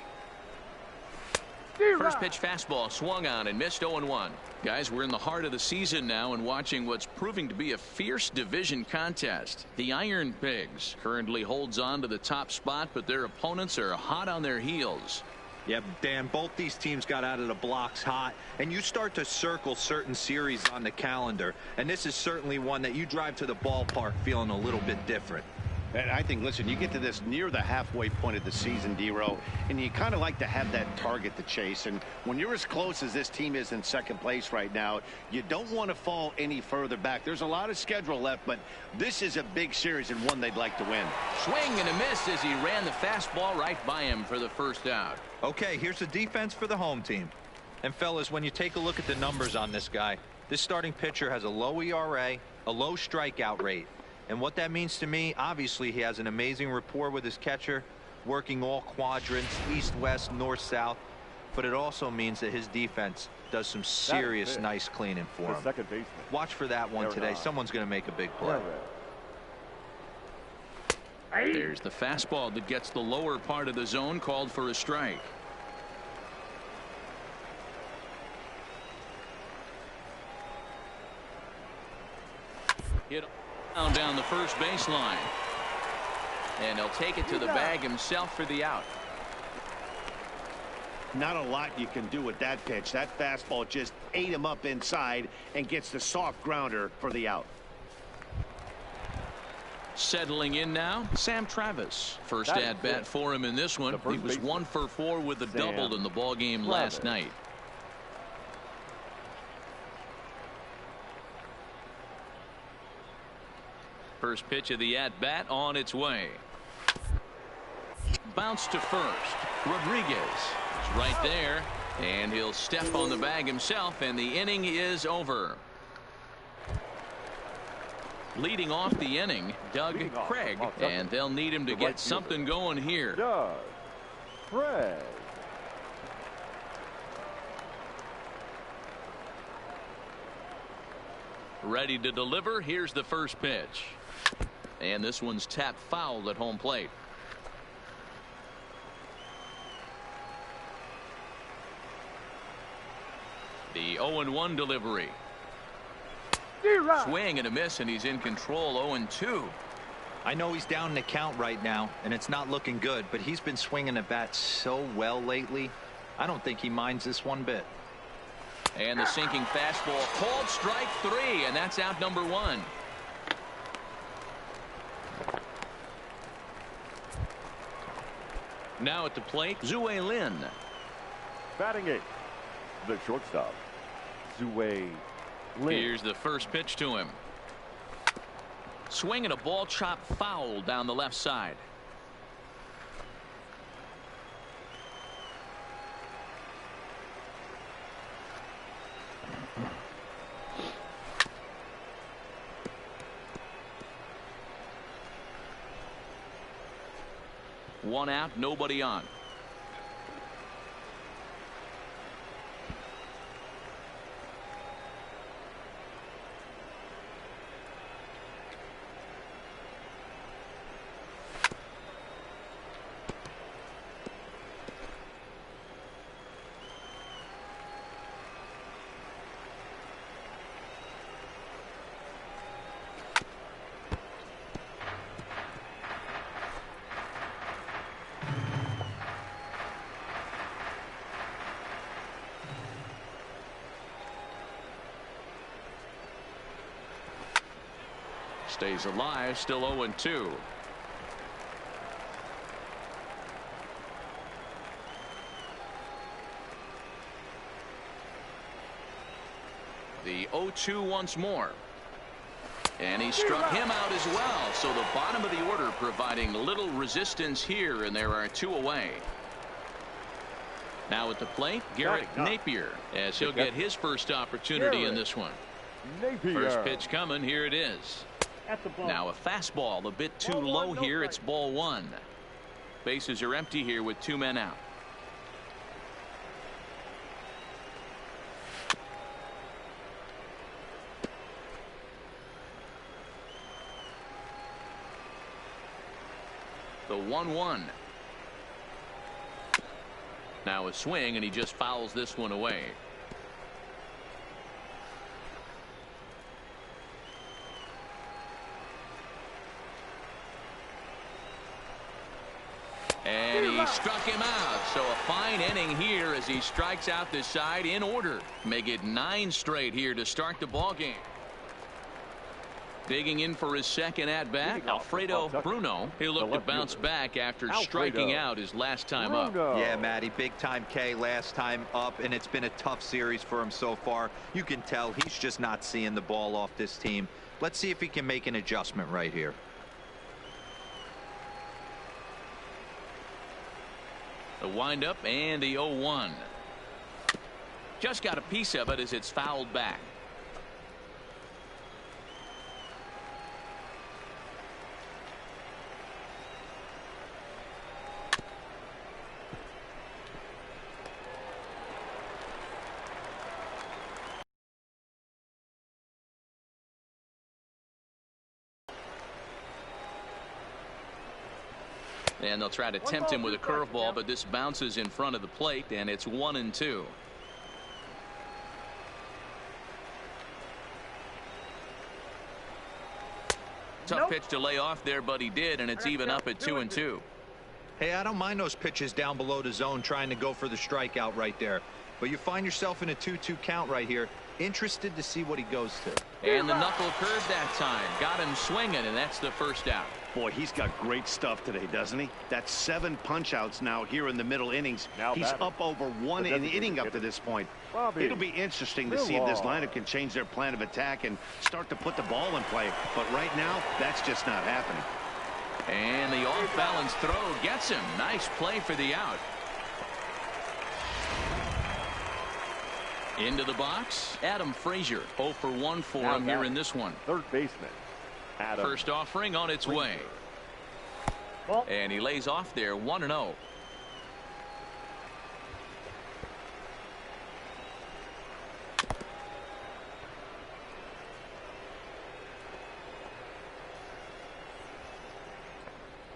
First pitch fastball swung on and missed. 0-1. Guys, we're in the heart of the season now and watching what's proving to be a fierce division contest. The Iron Pigs currently holds on to the top spot, but their opponents are hot on their heels. Yeah, Dan, both these teams got out of the blocks hot, and you start to circle certain series on the calendar, and this is certainly one that you drive to the ballpark feeling a little bit different. And I think, listen, you get to this near the halfway point of the season, D-Row, and you kind of like to have that target to chase. And when you're as close as this team is in second place right now, you don't want to fall any further back. There's a lot of schedule left, but this is a big series and one they'd like to win. Swing and a miss as he ran the fastball right by him for the first out. Okay, here's the defense for the home team. And, fellas, when you take a look at the numbers on this guy, this starting pitcher has a low ERA, a low strikeout rate. And what that means to me, obviously he has an amazing rapport with his catcher, working all quadrants, east, west, north, south. But it also means that his defense does some serious nice cleaning for him. Second baseman. Watch for that one today. Someone's going to make a big play. There's the fastball that gets the lower part of the zone, called for a strike. Hit down the first baseline, and he'll take it to the bag himself for the out. Not a lot you can do with that pitch. That fastball just ate him up inside and gets the soft grounder for the out. Settling in now, Sam Travis. First at bat for him in this one. He was 1 for 4 with a double in the ball game last night. First pitch of the at-bat on its way. Bounce to first. Rodriguez is right there, and he'll step on the bag himself, and the inning is over. Leading off the inning, Doug Craig, and they'll need him to get something going here. Doug Craig. Ready to deliver. Here's the first pitch. And this one's tapped foul at home plate. The 0-1 delivery. Swing and a miss, and he's in control. 0-2. I know he's down in the count right now, and it's not looking good, but he's been swinging the bat so well lately. I don't think he minds this one bit. And the sinking fastball, called strike 3, and that's out number 1. Now at the plate, Zue Lin. Batting 8th, the shortstop, Zue Lin. Here's the first pitch to him. Swing and a ball chopped foul down the left side. One out, nobody on. Stays alive, still 0-2. The 0-2 once more. And he struck him out as well. So the bottom of the order providing little resistance here, and there are 2 away. Now at the plate, Garrett Napier, as he'll get his first opportunity in this one. First pitch coming. Here it is. Now a fastball a bit too low here. It's ball 1. Bases are empty here with 2 men out. The 1-1. Now a swing, and he just fouls this one away. And he struck him out. So a fine inning here as he strikes out this side in order. Make it 9 straight here to start the ball game. Digging in for his second at-bat, Alfredo Bruno. He'll look to bounce back after striking out his last time up. Yeah, Matty, big-time K last time up, and it's been a tough series for him so far. You can tell he's just not seeing the ball off this team. Let's see if he can make an adjustment right here. The windup and the 0-1. Just got a piece of it as it's fouled back. And they'll try to tempt him with a curveball, but this bounces in front of the plate, and it's 1-2. Tough pitch to lay off there, but he did, and it's even up at 2-2. Hey, I don't mind those pitches down below the zone trying to go for the strikeout right there. But you find yourself in a 2-2 count right here. Interested to see what he goes to. And the knuckle curve that time. Got him swinging, and that's the first out. Boy, he's got great stuff today, doesn't he? That's 7 punch-outs now here in the middle innings. He's up over 1 an inning up to this point. It'll be interesting to see if this lineup can change their plan of attack and start to put the ball in play. But right now, that's just not happening. And the off-balance throw gets him. Nice play for the out. Into the box, Adam Frazier. 0 for 1 for him here in this one. Third baseman, Adam. First offering on its way. And he lays off there, 1-0.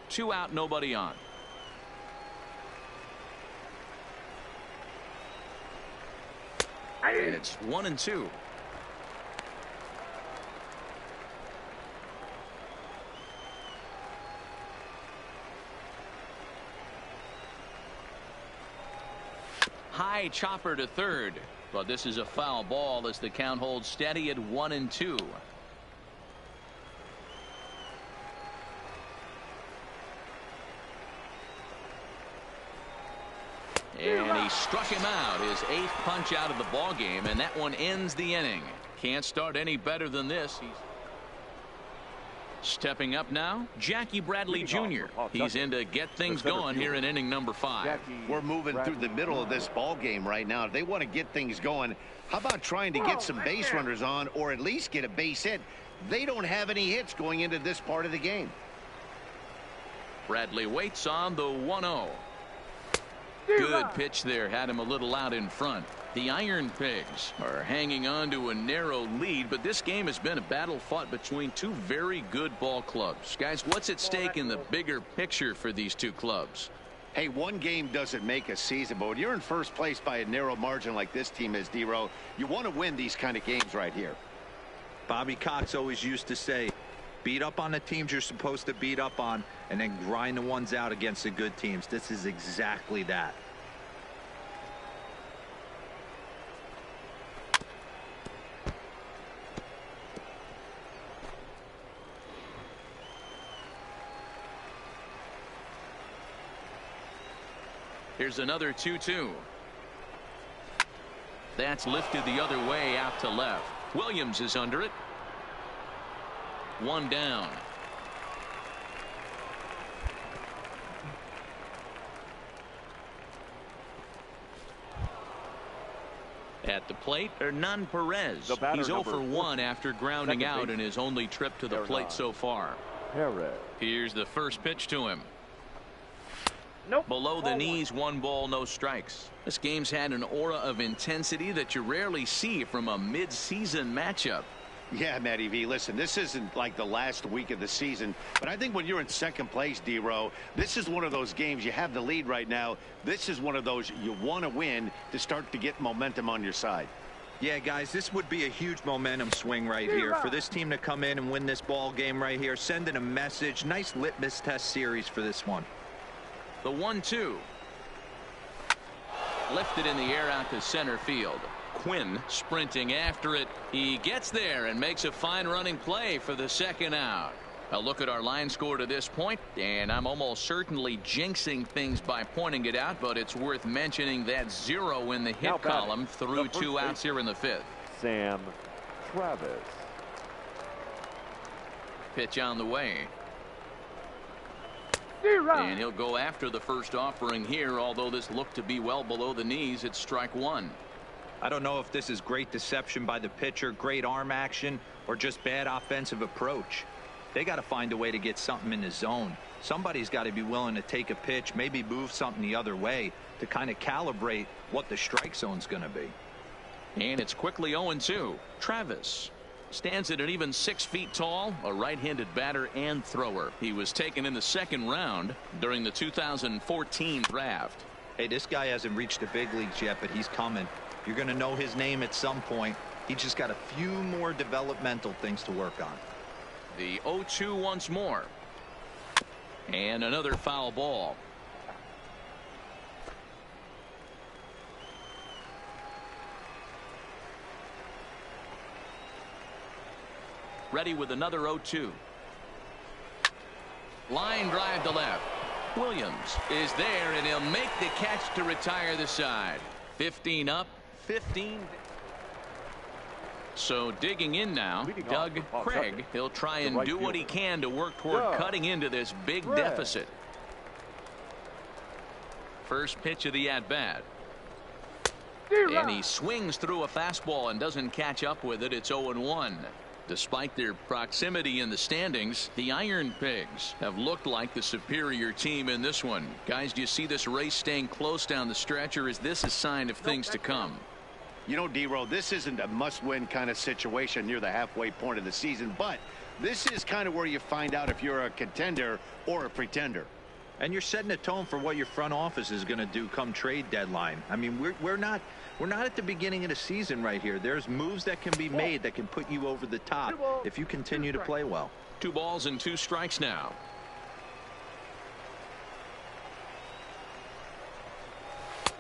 Two out, nobody on. And it's 1-2. High chopper to third, but this is a foul ball as the count holds steady at 1-2. And he struck him out, his 8th punch out of the ball game, and that one ends the inning. Can't start any better than this. He's stepping up now, Jackie Bradley Jr. He's in to get things going here in inning number 5. We're moving through the middle of this ball game right now. If they want to get things going, how about trying to get some base runners on or at least get a base hit? They don't have any hits going into this part of the game. Bradley waits on the 1-0. Good pitch there, had him a little out in front. The Iron Pigs are hanging on to a narrow lead, but this game has been a battle fought between two very good ball clubs. Guys, what's at stake in the bigger picture for these two clubs? Hey, one game doesn't make a season, but when you're in first place by a narrow margin like this team is, D-Row, you want to win these kind of games right here. Bobby Cox always used to say, beat up on the teams you're supposed to beat up on and then grind the ones out against the good teams. This is exactly that. Here's another 2-2. That's lifted the other way out to left. Williams is under it. One down. At the plate, Hernan Perez. He's 0 for 1 after grounding out in his only trip to the plate so far. Here's the first pitch to him. Nope. Below the knees, 1 ball, no strikes. This game's had an aura of intensity that you rarely see from a mid-season matchup. Yeah, Matty V, listen, this isn't like the last week of the season, but I think when you're in second place, D-Row, this is one of those games. You have the lead right now. This is one of those you want to win to start to get momentum on your side. Yeah, guys, this would be a huge momentum swing right here for this team to come in and win this ball game right here, sending a message. Nice litmus test series for this one. The 1-2. Lifted in the air out to center field. Quinn sprinting after it. He gets there and makes a fine running play for the second out. A look at our line score to this point, and I'm almost certainly jinxing things by pointing it out, but it's worth mentioning that 0 in the hit column through 2 outs here in the 5th. Sam Travis. Pitch on the way. And he'll go after the first offering here, although this looked to be well below the knees. It's strike 1. I don't know if this is great deception by the pitcher, great arm action, or just bad offensive approach. They got to find a way to get something in the zone. Somebody's got to be willing to take a pitch, maybe move something the other way to kind of calibrate what the strike zone's going to be. And it's quickly 0-2. Travis stands at an even 6 feet tall, a right-handed batter and thrower. He was taken in the 2nd round during the 2014 draft. Hey, this guy hasn't reached the big leagues yet, but he's coming. You're going to know his name at some point. He just got a few more developmental things to work on. The 0-2 once more. And another foul ball. Ready with another 0-2. Line drive to left. Williams is there, and he'll make the catch to retire the side. 15 up, 15. So digging in now, Doug Craig. He'll try and do what he can to work toward cutting into this big deficit. First pitch of the at-bat. And he swings through a fastball and doesn't catch up with it. It's 0-1. Despite their proximity in the standings, the Iron Pigs have looked like the superior team in this one. Guys, do you see this race staying close down the stretch, or is this a sign of things to come? You know, D-Row, this isn't a must-win kind of situation near the halfway point of the season, but this is kind of where you find out if you're a contender or a pretender. And you're setting a tone for what your front office is going to do come trade deadline. I mean, we're not at the beginning of the season right here. There's moves that can be made that can put you over the top if you continue to play well. 2 balls and 2 strikes now.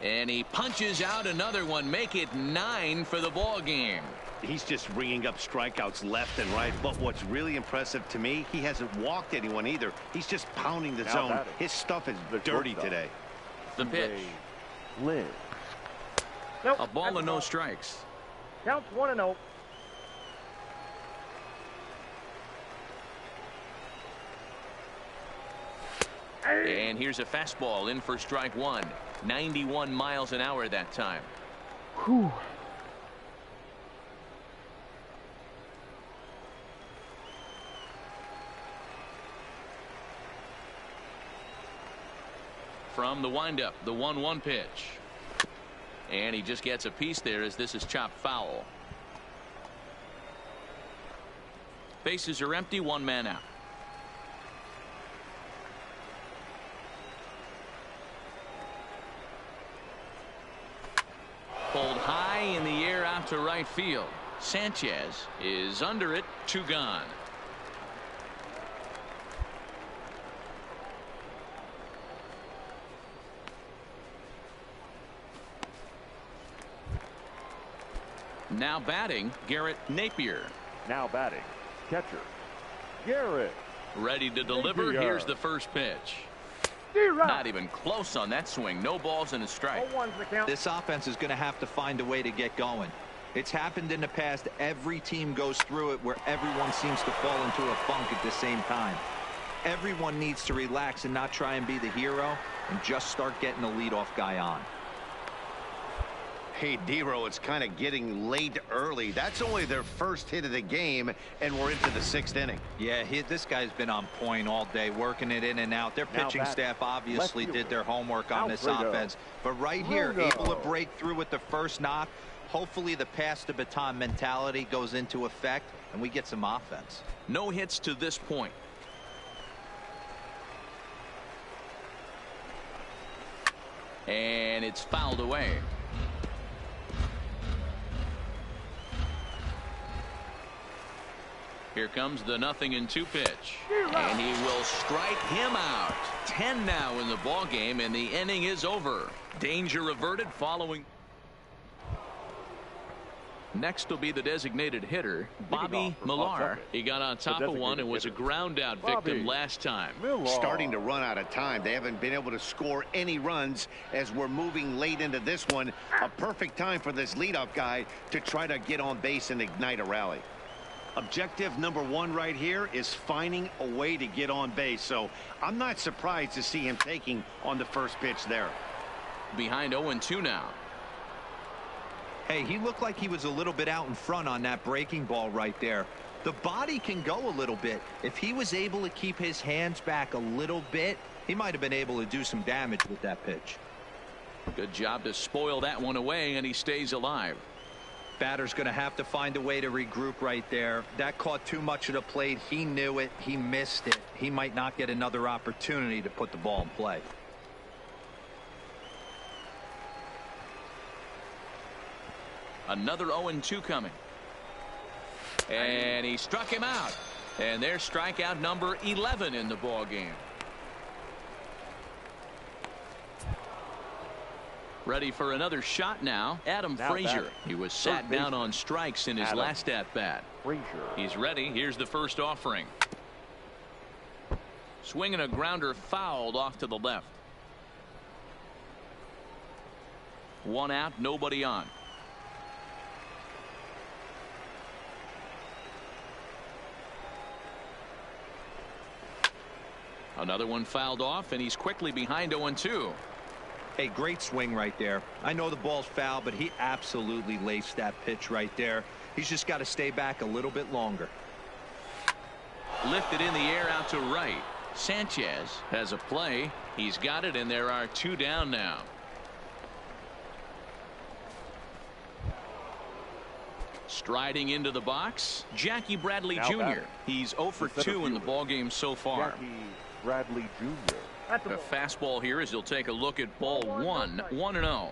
And he punches out another one. Make it 9 for the ball game. He's just ringing up strikeouts left and right. But what's really impressive to me, he hasn't walked anyone either. He's just pounding the zone. His stuff is dirty today. The pitch. Lynn. A ball and no strikes. Counts 1-0. And here's a fastball in for strike 1. 91 miles an hour that time. Whew. From the windup, the 1-1 pitch. And he just gets a piece there as this is chopped foul. Bases are empty, 1 man out. Pulled high in the air out to right field. Sanchez is under it, 2 gone. Now batting, Garrett Napier. Now batting, catcher, Garrett. Ready to deliver. Napier. Here's the first pitch. Not even close on that swing. No balls and a strike. The count. This offense is going to have to find a way to get going. It's happened in the past. Every team goes through it where everyone seems to fall into a funk at the same time. Everyone needs to relax and not try and be the hero and just start getting the leadoff guy on. Hey, Dero, it's kind of getting late early. That's only their first hit of the game, and we're into the 6th inning. Yeah, this guy's been on point all day, working it in and out. Their pitching staff obviously did their homework on this offense. But right here, able to break through with the first knock. Hopefully the pass to baton mentality goes into effect, and we get some offense. No hits to this point. And it's fouled away. Here comes the 0-2 pitch. And he will strike him out. 10 now in the ball game, and the inning is over. Danger averted following. Next will be the designated hitter, Bobby Millar. He got on top of one and was a ground out victim last time. Starting to run out of time. They haven't been able to score any runs as we're moving late into this one. A perfect time for this leadoff guy to try to get on base and ignite a rally. Objective number 1 right here is finding a way to get on base. So I'm not surprised to see him taking on the first pitch there. Behind 0-2 now. Hey, he looked like he was a little bit out in front on that breaking ball right there. The body can go a little bit. If he was able to keep his hands back a little bit, he might have been able to do some damage with that pitch. Good job to spoil that one away, and he stays alive. Batter's going to have to find a way to regroup right there. That caught too much of the plate. He knew it. He missed it. He might not get another opportunity to put the ball in play. Another 0-2 coming. And he struck him out. And there's strikeout number 11 in the ball game. Ready for another shot now. Adam Frazier. He was sat down on strikes in his last at-bat. He's ready. Here's the first offering. Swinging a grounder fouled off to the left. 1 out, nobody on. Another one fouled off, and he's quickly behind 0-2. Hey, great swing right there. I know the ball's foul, but he absolutely laced that pitch right there. He's just got to stay back a little bit longer. Lifted in the air out to right. Sanchez has a play. He's got it, and there are 2 down now. Striding into the box, Jackie Bradley Jr. He's 0 for 2 in the ballgame so far. Jackie Bradley Jr. A fastball here as he'll take a look at ball 1, 1-0.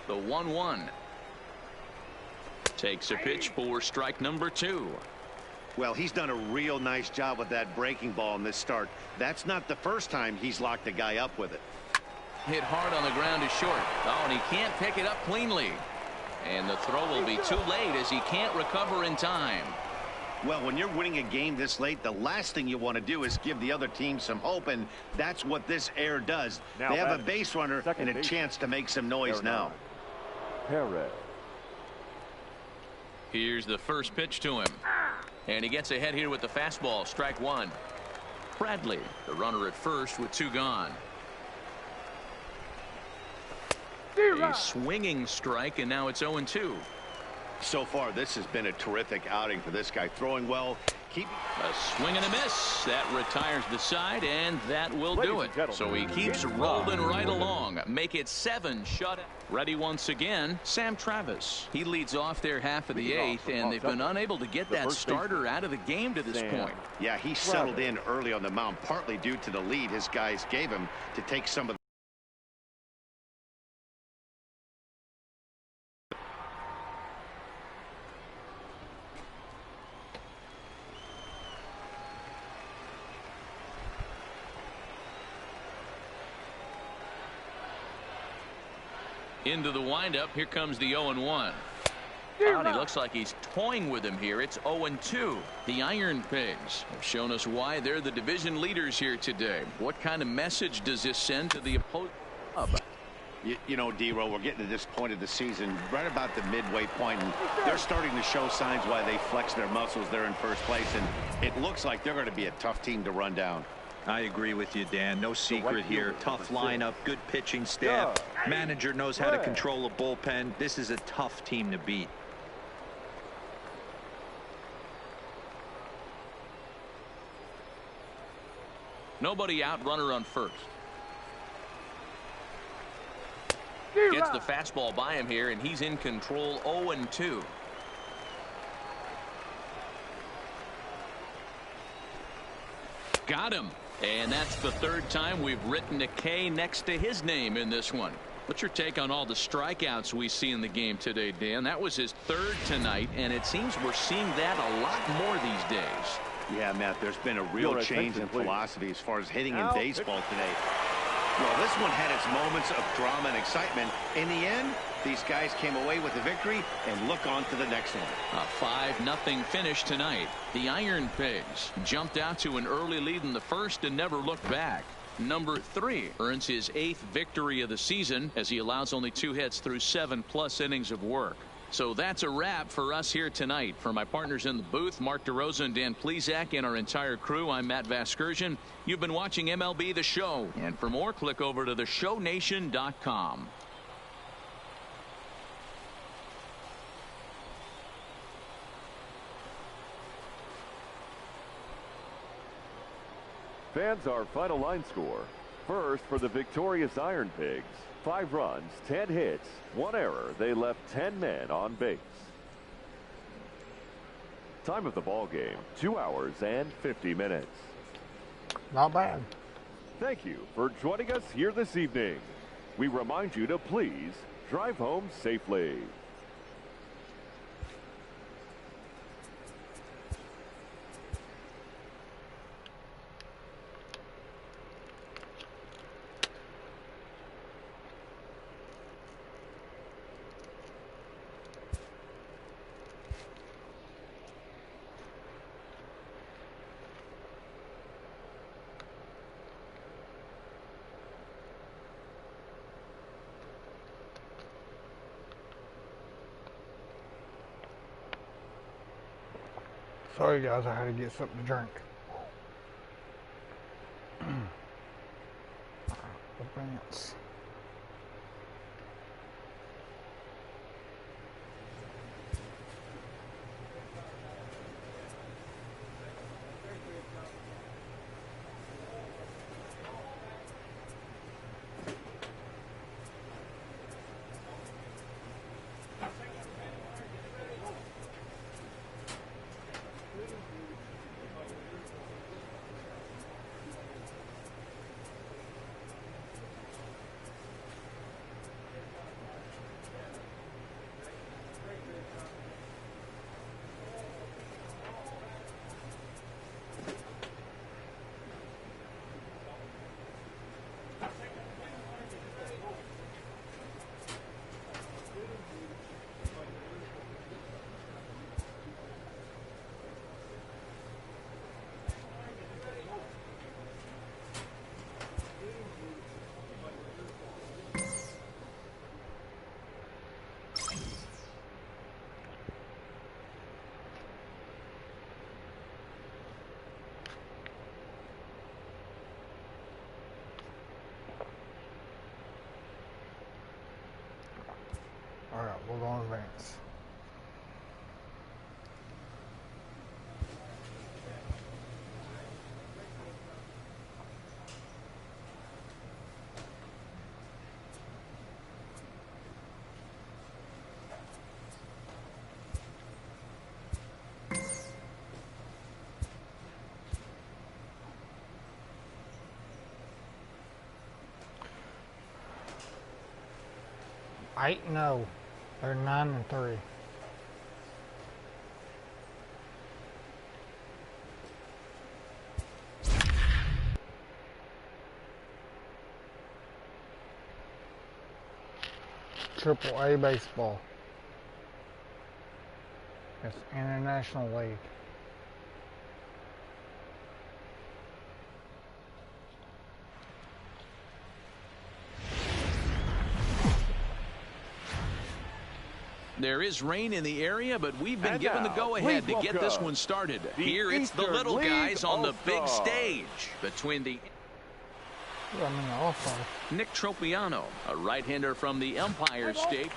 The 1-1. Takes a pitch for strike number 2. Well, he's done a real nice job with that breaking ball in this start. That's not the first time he's locked a guy up with it. Hit hard on the ground is short. Oh, and he can't pick it up cleanly. And the throw will be too late as he can't recover in time. Well, when you're winning a game this late, the last thing you want to do is give the other team some hope, and that's what this error does. They have a base runner and a chance to make some noise now. Perez. Here's the first pitch to him. And he gets ahead here with the fastball. Strike 1. Bradley, the runner at first with 2 gone. A swinging strike, and now it's 0-2. So far, this has been a terrific outing for this guy. Throwing well. A swing and a miss. That retires the side, and that will do it. So he keeps rolling right along. Make it 7 shutout. Ready once again, Sam Travis. He leads off their half of the 8th, and they've been unable to get that starter out of the game to this point. Yeah, he settled in early on the mound, partly due to the lead his guys gave him to take some of the Into the windup. Here comes the 0-1. And he looks like he's toying with him here. It's 0-2. The Iron Pigs have shown us why they're the division leaders here today. What kind of message does this send to the opposing club? You know, D-Row, we're getting to this point of the season, right about the midway point, and they're starting to show signs why they flex their muscles. They're in first place, and it looks like they're going to be a tough team to run down. I agree with you, Dan. No secret here. Tough lineup, good pitching staff. Manager knows how to control a bullpen. This is a tough team to beat. Nobody out, runner on first. Gets the fastball by him here, and he's in control. 0-2. Got him. And that's the third time we've written a K next to his name in this one. What's your take on all the strikeouts we see in the game today, Dan? That was his third tonight, and it seems we're seeing that a lot more these days. Yeah, Matt, there's been a real change in philosophy as far as hitting in baseball today. Well, this one had its moments of drama and excitement. In the end, these guys came away with a victory and look on to the next one. A 5-0 finish tonight. The Iron Pigs jumped out to an early lead in the first and never looked back. Number 3 earns his 8th victory of the season as he allows only 2 hits through 7+ innings of work. So that's a wrap for us here tonight. For my partners in the booth, Mark DeRosa and Dan Plesac, and our entire crew, I'm Matt Vasgersian. You've been watching MLB The Show. And for more, click over to theshownation.com. Fans, our final line score. First, for the victorious Iron Pigs, 5 runs, 10 hits, 1 error. They left 10 men on base. Time of the ball game, 2 hours and 50 minutes. Not bad. Thank you for joining us here this evening. We remind you to please drive home safely. Sorry guys, I had to get something to drink. Advance. Alright, we're going to advance. No, they're 9-3. AAA baseball. It's International League. There is rain in the area, but we've been given the go-ahead to get this one started. Here it's the little guys on the big stage between the... Nick Tropiano, a right-hander from the Empire State.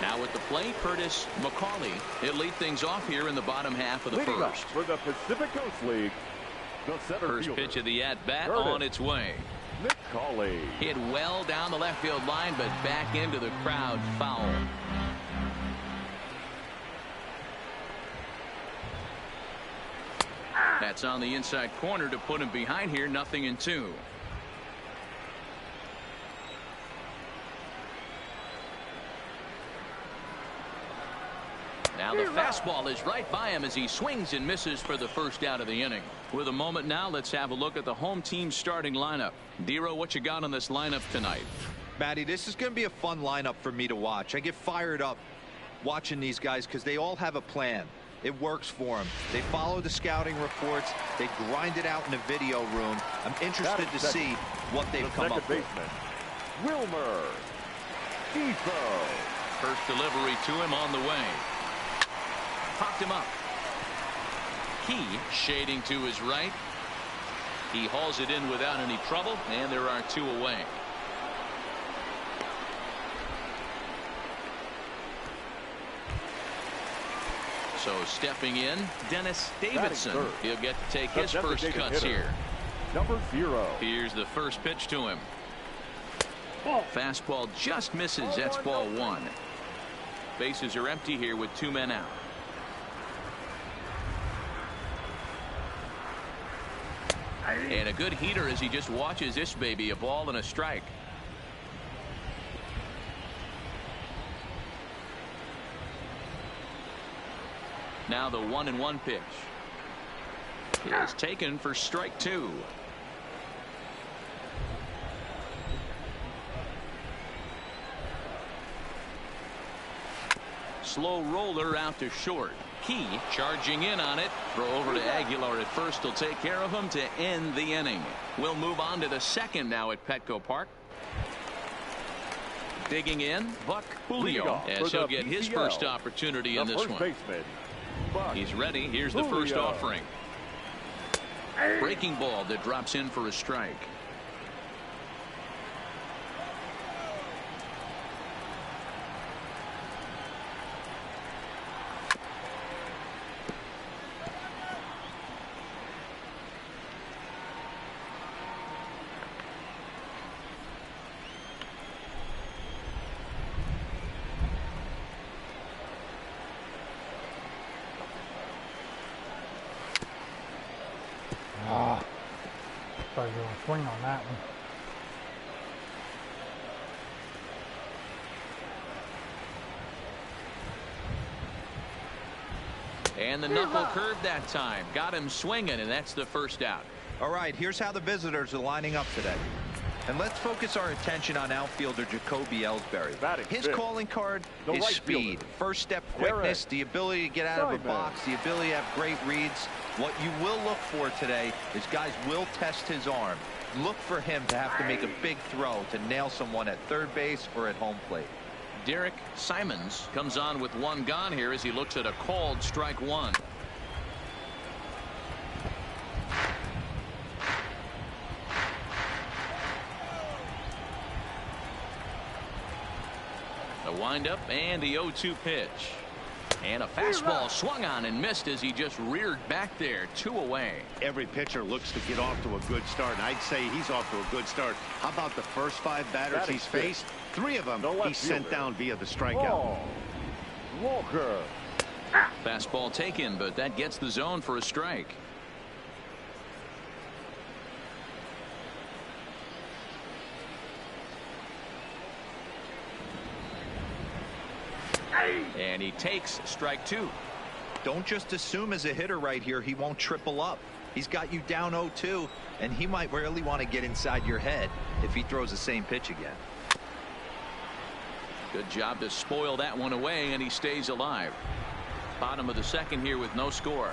Now at the plate, Curtis McCauley. He'll lead things off here in the bottom half of the first. For the Pacific Coast League, the center first fielder, pitch of the at-bat on its way. McCauley. Hit well down the left field line, but back into the crowd, foul. That's on the inside corner to put him behind here, 0-2. Now the fastball is right by him as he swings and misses for the first out of the inning. With a moment now, let's have a look at the home team starting lineup. Dero, what you got on this lineup tonight? Matty, this is going to be a fun lineup for me to watch. I get fired up watching these guys because they all have a plan. It works for them. They follow the scouting reports. They grind it out in the video room. I'm interested to see what they've come up with. Wilmer Defoe. First delivery to him on the way. Popped him up. Key shading to his right. He hauls it in without any trouble, and there are two away. So stepping in, Dennis Davidson. He'll get to take his first cuts here. Number 0. Here's the first pitch to him. Fastball just misses. That's ball 1. Bases are empty here with 2 men out. And a good heater as he just watches this baby, a ball and a strike. Now the 1-1 pitch is taken for strike 2. Slow roller out to short. Key charging in on it. Throw over to Aguilar at first. He'll take care of him to end the inning. We'll move on to the second now at Petco Park. Digging in, Buck Julio, as he'll get his first opportunity in this one. He's ready. Here's the first offering. Breaking ball that drops in for a strike. Thought you were going to swing on that one. And the knuckle curve that time. Got him swinging, and that's the first out. All right, here's how the visitors are lining up today. And let's focus our attention on outfielder Jacoby Ellsbury. His calling card is speed. First step quickness, the ability to get out of a box, the ability to have great reads. What you will look for today is guys will test his arm. Look for him to have to make a big throw to nail someone at third base or at home plate. Derek Simons comes on with 1 gone here as he looks at a called strike 1. The windup and the 0-2 pitch. And a fastball swung on and missed as he just reared back there. 2 away. Every pitcher looks to get off to a good start, and I'd say he's off to a good start. How about the first 5 batters he's faced? 3 of them he's sent down via the strikeout. Walker. Fastball taken, but that gets the zone for a strike. And he takes strike 2. Don't just assume as a hitter right here he won't triple up. He's got you down 0-2, and he might really want to get inside your head if he throws the same pitch again. Good job to spoil that one away, and he stays alive. Bottom of the second here with no score.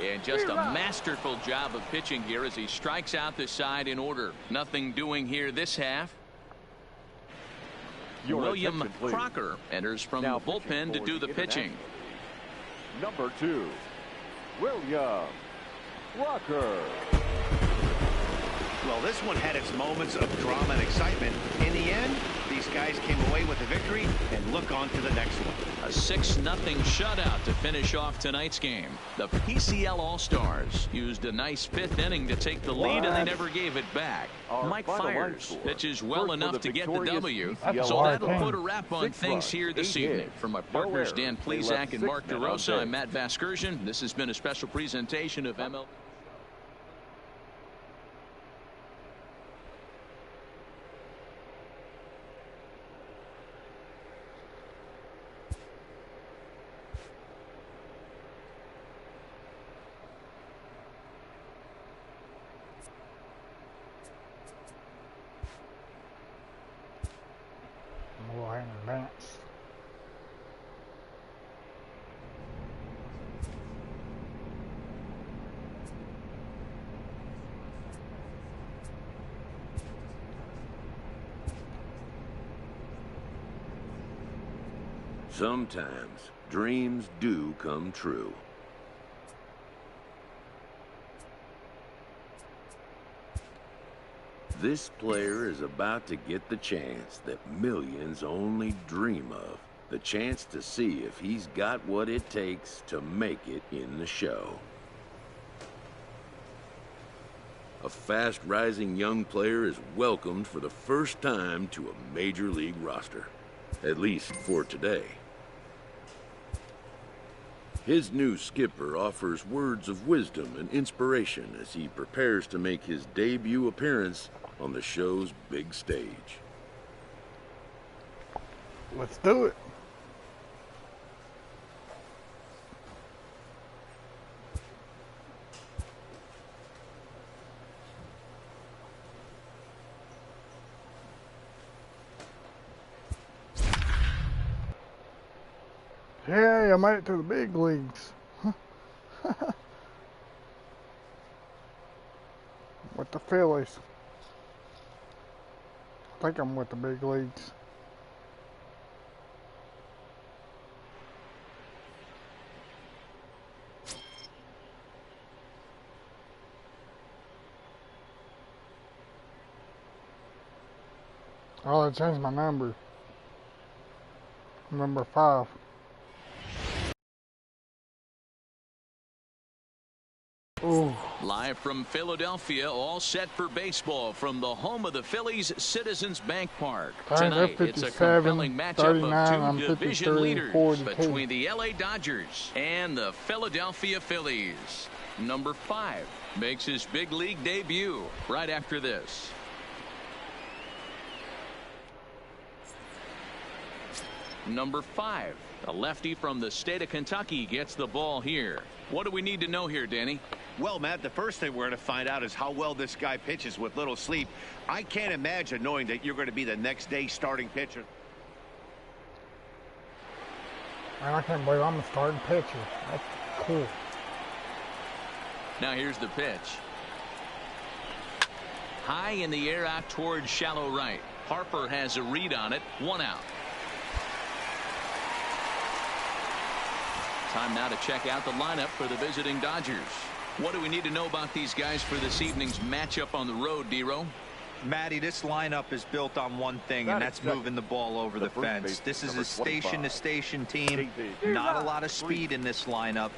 And just a masterful job of pitching here as he strikes out the side in order. Nothing doing here this half. William Crocker enters from the bullpen to do the pitching. Number 2, William Crocker. Well, this one had its moments of drama and excitement. In the end, these guys came away with a victory and look on to the next one. A 6-0 shutout to finish off tonight's game. The PCL All-Stars used a nice 5th inning to take the lead, and they never gave it back. Mike Fiers pitches well enough to get the W, so that'll put a wrap on things here this evening. For my partners Dan Plesac and Mark DeRosa, I'm Matt Vasgersian. This has been a special presentation of ML. Advance. Sometimes dreams do come true. This player is about to get the chance that millions only dream of. The chance to see if he's got what it takes to make it in the show. A fast-rising young player is welcomed for the first time to a major league roster. At least for today. His new skipper offers words of wisdom and inspiration as he prepares to make his debut appearance on the show's big stage. Let's do it. Yeah, I made it to the big leagues. With the Phillies. I think I'm with the big leagues. Oh, I changed my number. Number 5. Ooh. Live from Philadelphia, all set for baseball from the home of the Phillies, Citizens Bank Park. Tonight, it's a compelling matchup of two division leaders between the LA Dodgers and the Philadelphia Phillies. Number 5 makes his big league debut right after this. Number 5, a lefty from the state of Kentucky, gets the ball here. What do we need to know here, Danny? Well, Matt, the first thing we're going to find out is how well this guy pitches with little sleep. I can't imagine knowing that you're going to be the next day starting pitcher. Man, I can't believe I'm a starting pitcher. That's cool. Now here's the pitch. High in the air out towards shallow right. Harper has a read on it. 1 out. Time now to check out the lineup for the visiting Dodgers. What do we need to know about these guys for this evening's matchup on the road, D-Row? Matty, this lineup is built on one thing, and that's moving the ball over the fence. This is a station-to-station team. Not a lot of speed in this lineup,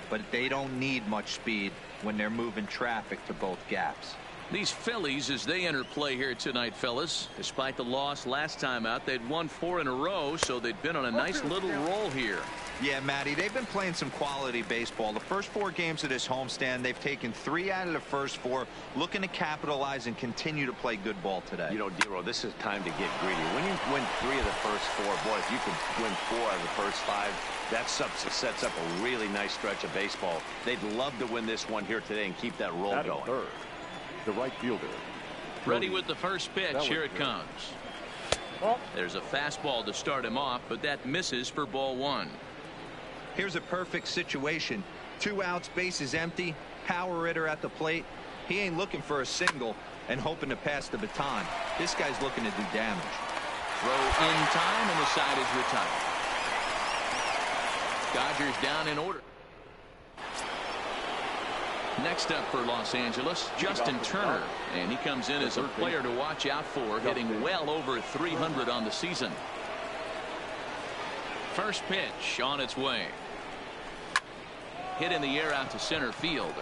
but they don't need much speed when they're moving traffic to both gaps. These Phillies, as they enter play here tonight, fellas, despite the loss last time out, they'd won 4 in a row, so they'd been on a nice little roll here. Yeah, Matty, they've been playing some quality baseball. The first 4 games of this homestand, they've taken 3 out of the first 4, looking to capitalize and continue to play good ball today. You know, Dero, this is time to get greedy. When you win 3 of the first 4, boy, if you can win 4 out of the first 5, that sets up a really nice stretch of baseball. They'd love to win this one here today and keep that roll going. Third, the right fielder. Ready with the first pitch. Here it comes. There's a fastball to start him off, but that misses for ball 1. Here's a perfect situation. 2 outs, bases empty, power hitter at the plate. He ain't looking for a single and hoping to pass the baton. This guy's looking to do damage. Throw in time, and the side is retired. Dodgers down in order. Next up for Los Angeles, Justin Turner, and he comes in as a player to watch out for, hitting well over 300 on the season. First pitch on its way. Hit in the air out to center field.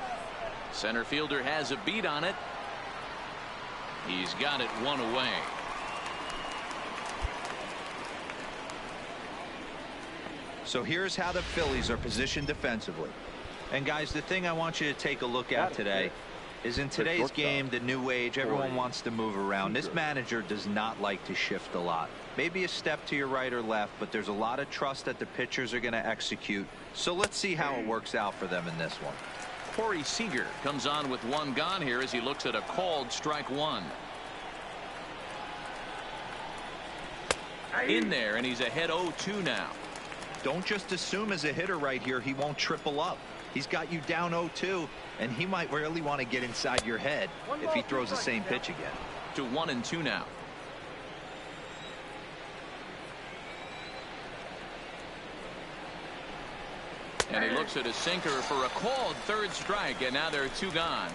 Center fielder has a beat on it. He's got it 1 away. So here's how the Phillies are positioned defensively. And guys, the thing I want you to take a look at today is in today's game, the new age, everyone wants to move around. This manager does not like to shift a lot. Maybe a step to your right or left, but there's a lot of trust that the pitchers are going to execute. So let's see how it works out for them in this one. Corey Seager comes on with 1 gone here as he looks at a called strike 1. In there, and he's ahead 0-2 now. Don't just assume as a hitter right here he won't triple up. He's got you down 0-2, and he might really want to get inside your head if he throws the same pitch again. To 1-2 now. And he looks at a sinker for a called 3rd strike, and now there are 2 gone.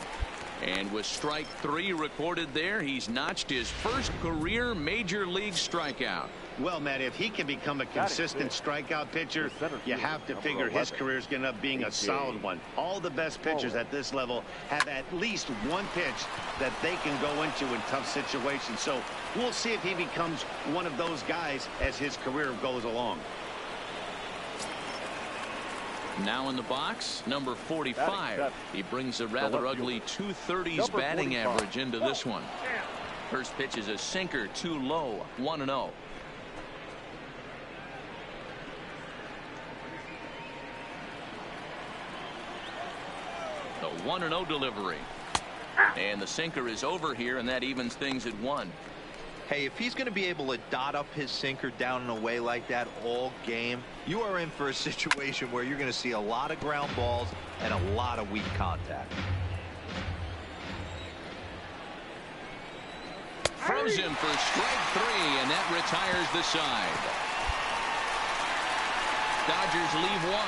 And with strike 3 recorded there, he's notched his first career major league strikeout. Well, Matt, if he can become a consistent strikeout pitcher, you have to figure his career is going to be being a solid one. All the best pitchers at this level have at least 1 pitch that they can go into in tough situations. So we'll see if he becomes one of those guys as his career goes along. Now in the box, number 45. He brings a rather ugly 230s batting average into this one. First pitch is a sinker, too low, 1-0. The 1-0 delivery. And the sinker is over here, and that evens things at 1. Hey, if he's going to be able to dot up his sinker down and away like that all game, you are in for a situation where you're going to see a lot of ground balls and a lot of weak contact. Throws him for strike 3, and that retires the side. Dodgers leave 1.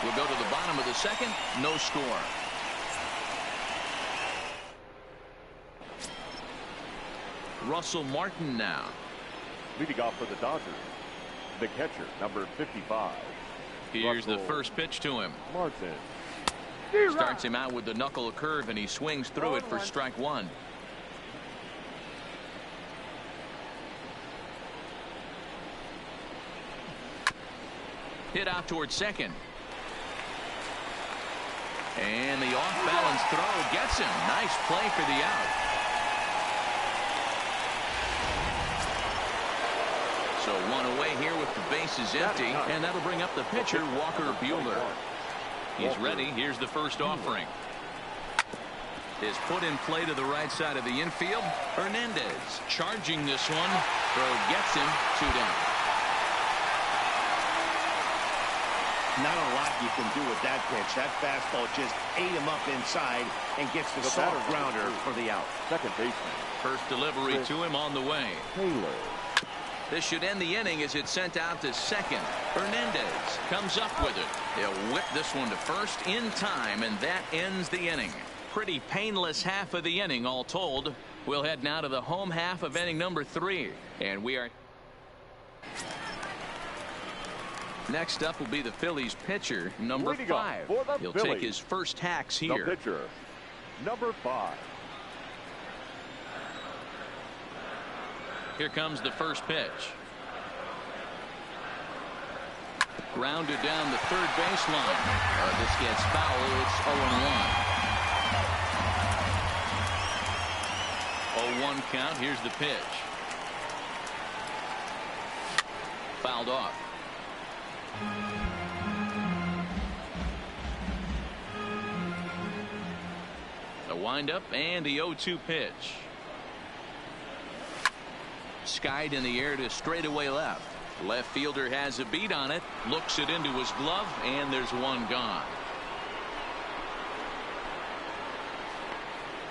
We'll go to the bottom of the 2nd. No score. Russell Martin now. Leading off for the Dodgers, the catcher, number 55. Here's the first pitch to him. Martin. Starts him out with the knuckle curve, and he swings through it for strike 1. Hit out towards second. And the off-balance throw gets him. Nice play for the out. So 1 away here with the bases empty, and that'll bring up the pitcher, Walker Buehler. He's ready. Here's the first offering. Is put in play to the right side of the infield. Hernandez charging this one. Throw gets him 2 down. Not a lot you can do with that pitch. That fastball just ate him up inside and gets the soft grounder for the out. Second baseman. First delivery to him on the way. Taylor. This should end the inning as it's sent out to second. Hernandez comes up with it. They'll whip this one to first in time, and that ends the inning. Pretty painless half of the inning all told. We'll head now to the home half of inning number 3, and we are next up will be the Phillies pitcher, number 5. He'll take his first hacks here. The pitcher, number 5. Here comes the first pitch. Grounded down the third baseline. This gets foul. It's 0-1. 0-1 count. Here's the pitch. Fouled off. The windup and the 0-2 pitch. Skied in the air to straightaway left. Left fielder has a beat on it, looks it into his glove, and there's one gone.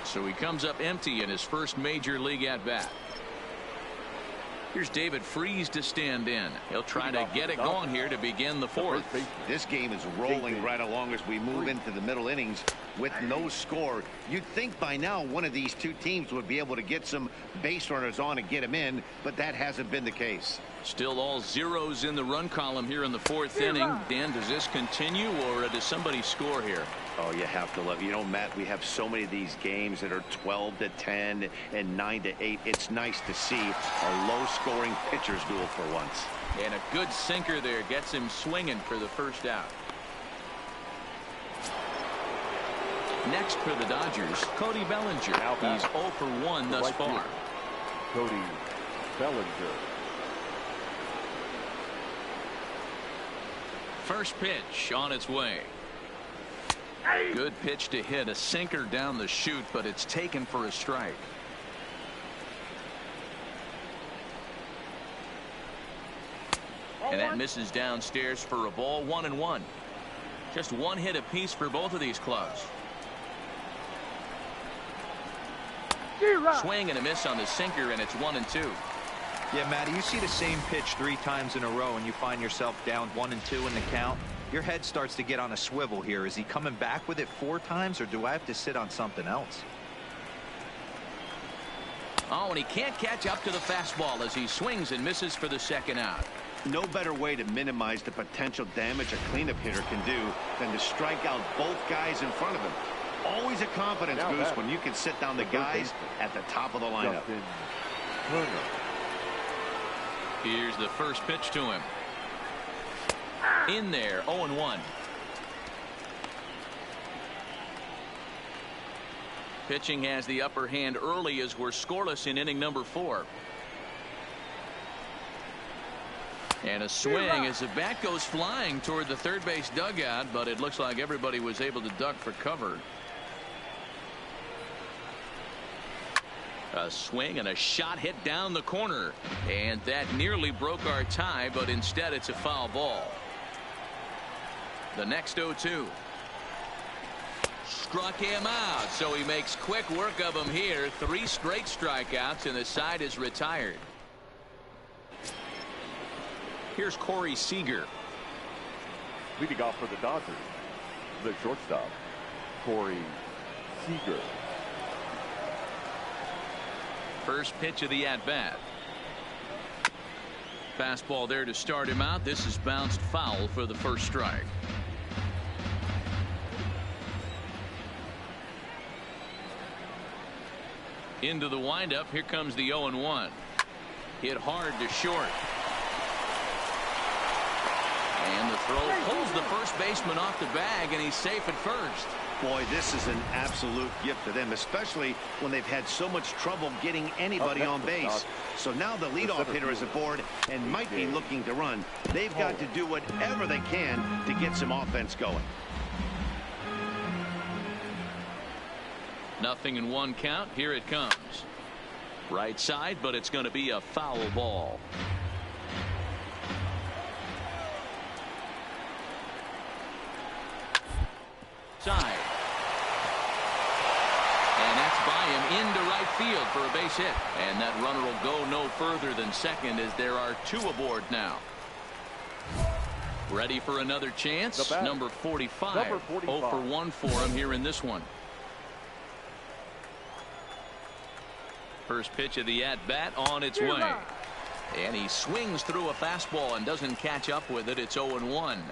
So he comes up empty in his first major league at bat. Here's David Freese to stand in. He'll try to get it going here to begin the fourth. This game is rolling right along as we move into the middle innings with no score. You'd think by now one of these two teams would be able to get some base runners on and get them in, but that hasn't been the case. Still all zeros in the run column here in the fourth inning. Dan, does this continue or does somebody score here? Oh, you have to love, you know, Matt, we have so many of these games that are 12-10 and 9-8. It's nice to see a low-scoring pitcher's duel for once. And a good sinker there gets him swinging for the first out. Next for the Dodgers, Cody Bellinger. He's 0 for 1 thus far. Cody Bellinger. First pitch on its way. Good pitch to hit, a sinker down the chute, but it's taken for a strike. And that misses downstairs for a ball. 1-1. Just one hit apiece for both of these clubs. Swing and a miss on the sinker, and it's 1-2. Yeah, Matty, you see the same pitch 3 times in a row and you find yourself down 1-2 in the count. Your head starts to get on a swivel here. Is he coming back with it 4 times, or do I have to sit on something else? Oh, and he can't catch up to the fastball as he swings and misses for the second out. No better way to minimize the potential damage a cleanup hitter can do than to strike out both guys in front of him. Always a confidence boost when you can sit down the guys at the top of the lineup. Here's the first pitch to him. In there, 0-1. Pitching has the upper hand early as we're scoreless in inning number 4. And a swing as the bat goes flying toward the third base dugout, but it looks like everybody was able to duck for cover. A swing and a shot hit down the corner, and that nearly broke our tie, but instead it's a foul ball. The next 0-2. Struck him out, so he makes quick work of him here. 3 straight strikeouts, and the side is retired. Here's Corey Seager. Leading off for the Dodgers, the shortstop, Corey Seager. First pitch of the at-bat. Fastball there to start him out. This is bounced foul for the first strike. Into the windup. Here comes the 0-1. Hit hard to short. And the throw pulls the first baseman off the bag, and he's safe at first. Boy, this is an absolute gift to them, especially when they've had so much trouble getting anybody on base. So now the leadoff hitter is aboard and might be looking to run. They've got to do whatever they can to get some offense going. 0-1 count. Here it comes. Right side, but it's going to be a foul ball. Side. And that's by him into right field for a base hit. And that runner will go no further than second as there are 2 aboard now. Ready for another chance. Number 45. 0 for 1 for him here in this one. First pitch of the at-bat on its way. And he swings through a fastball and doesn't catch up with it. It's 0-1.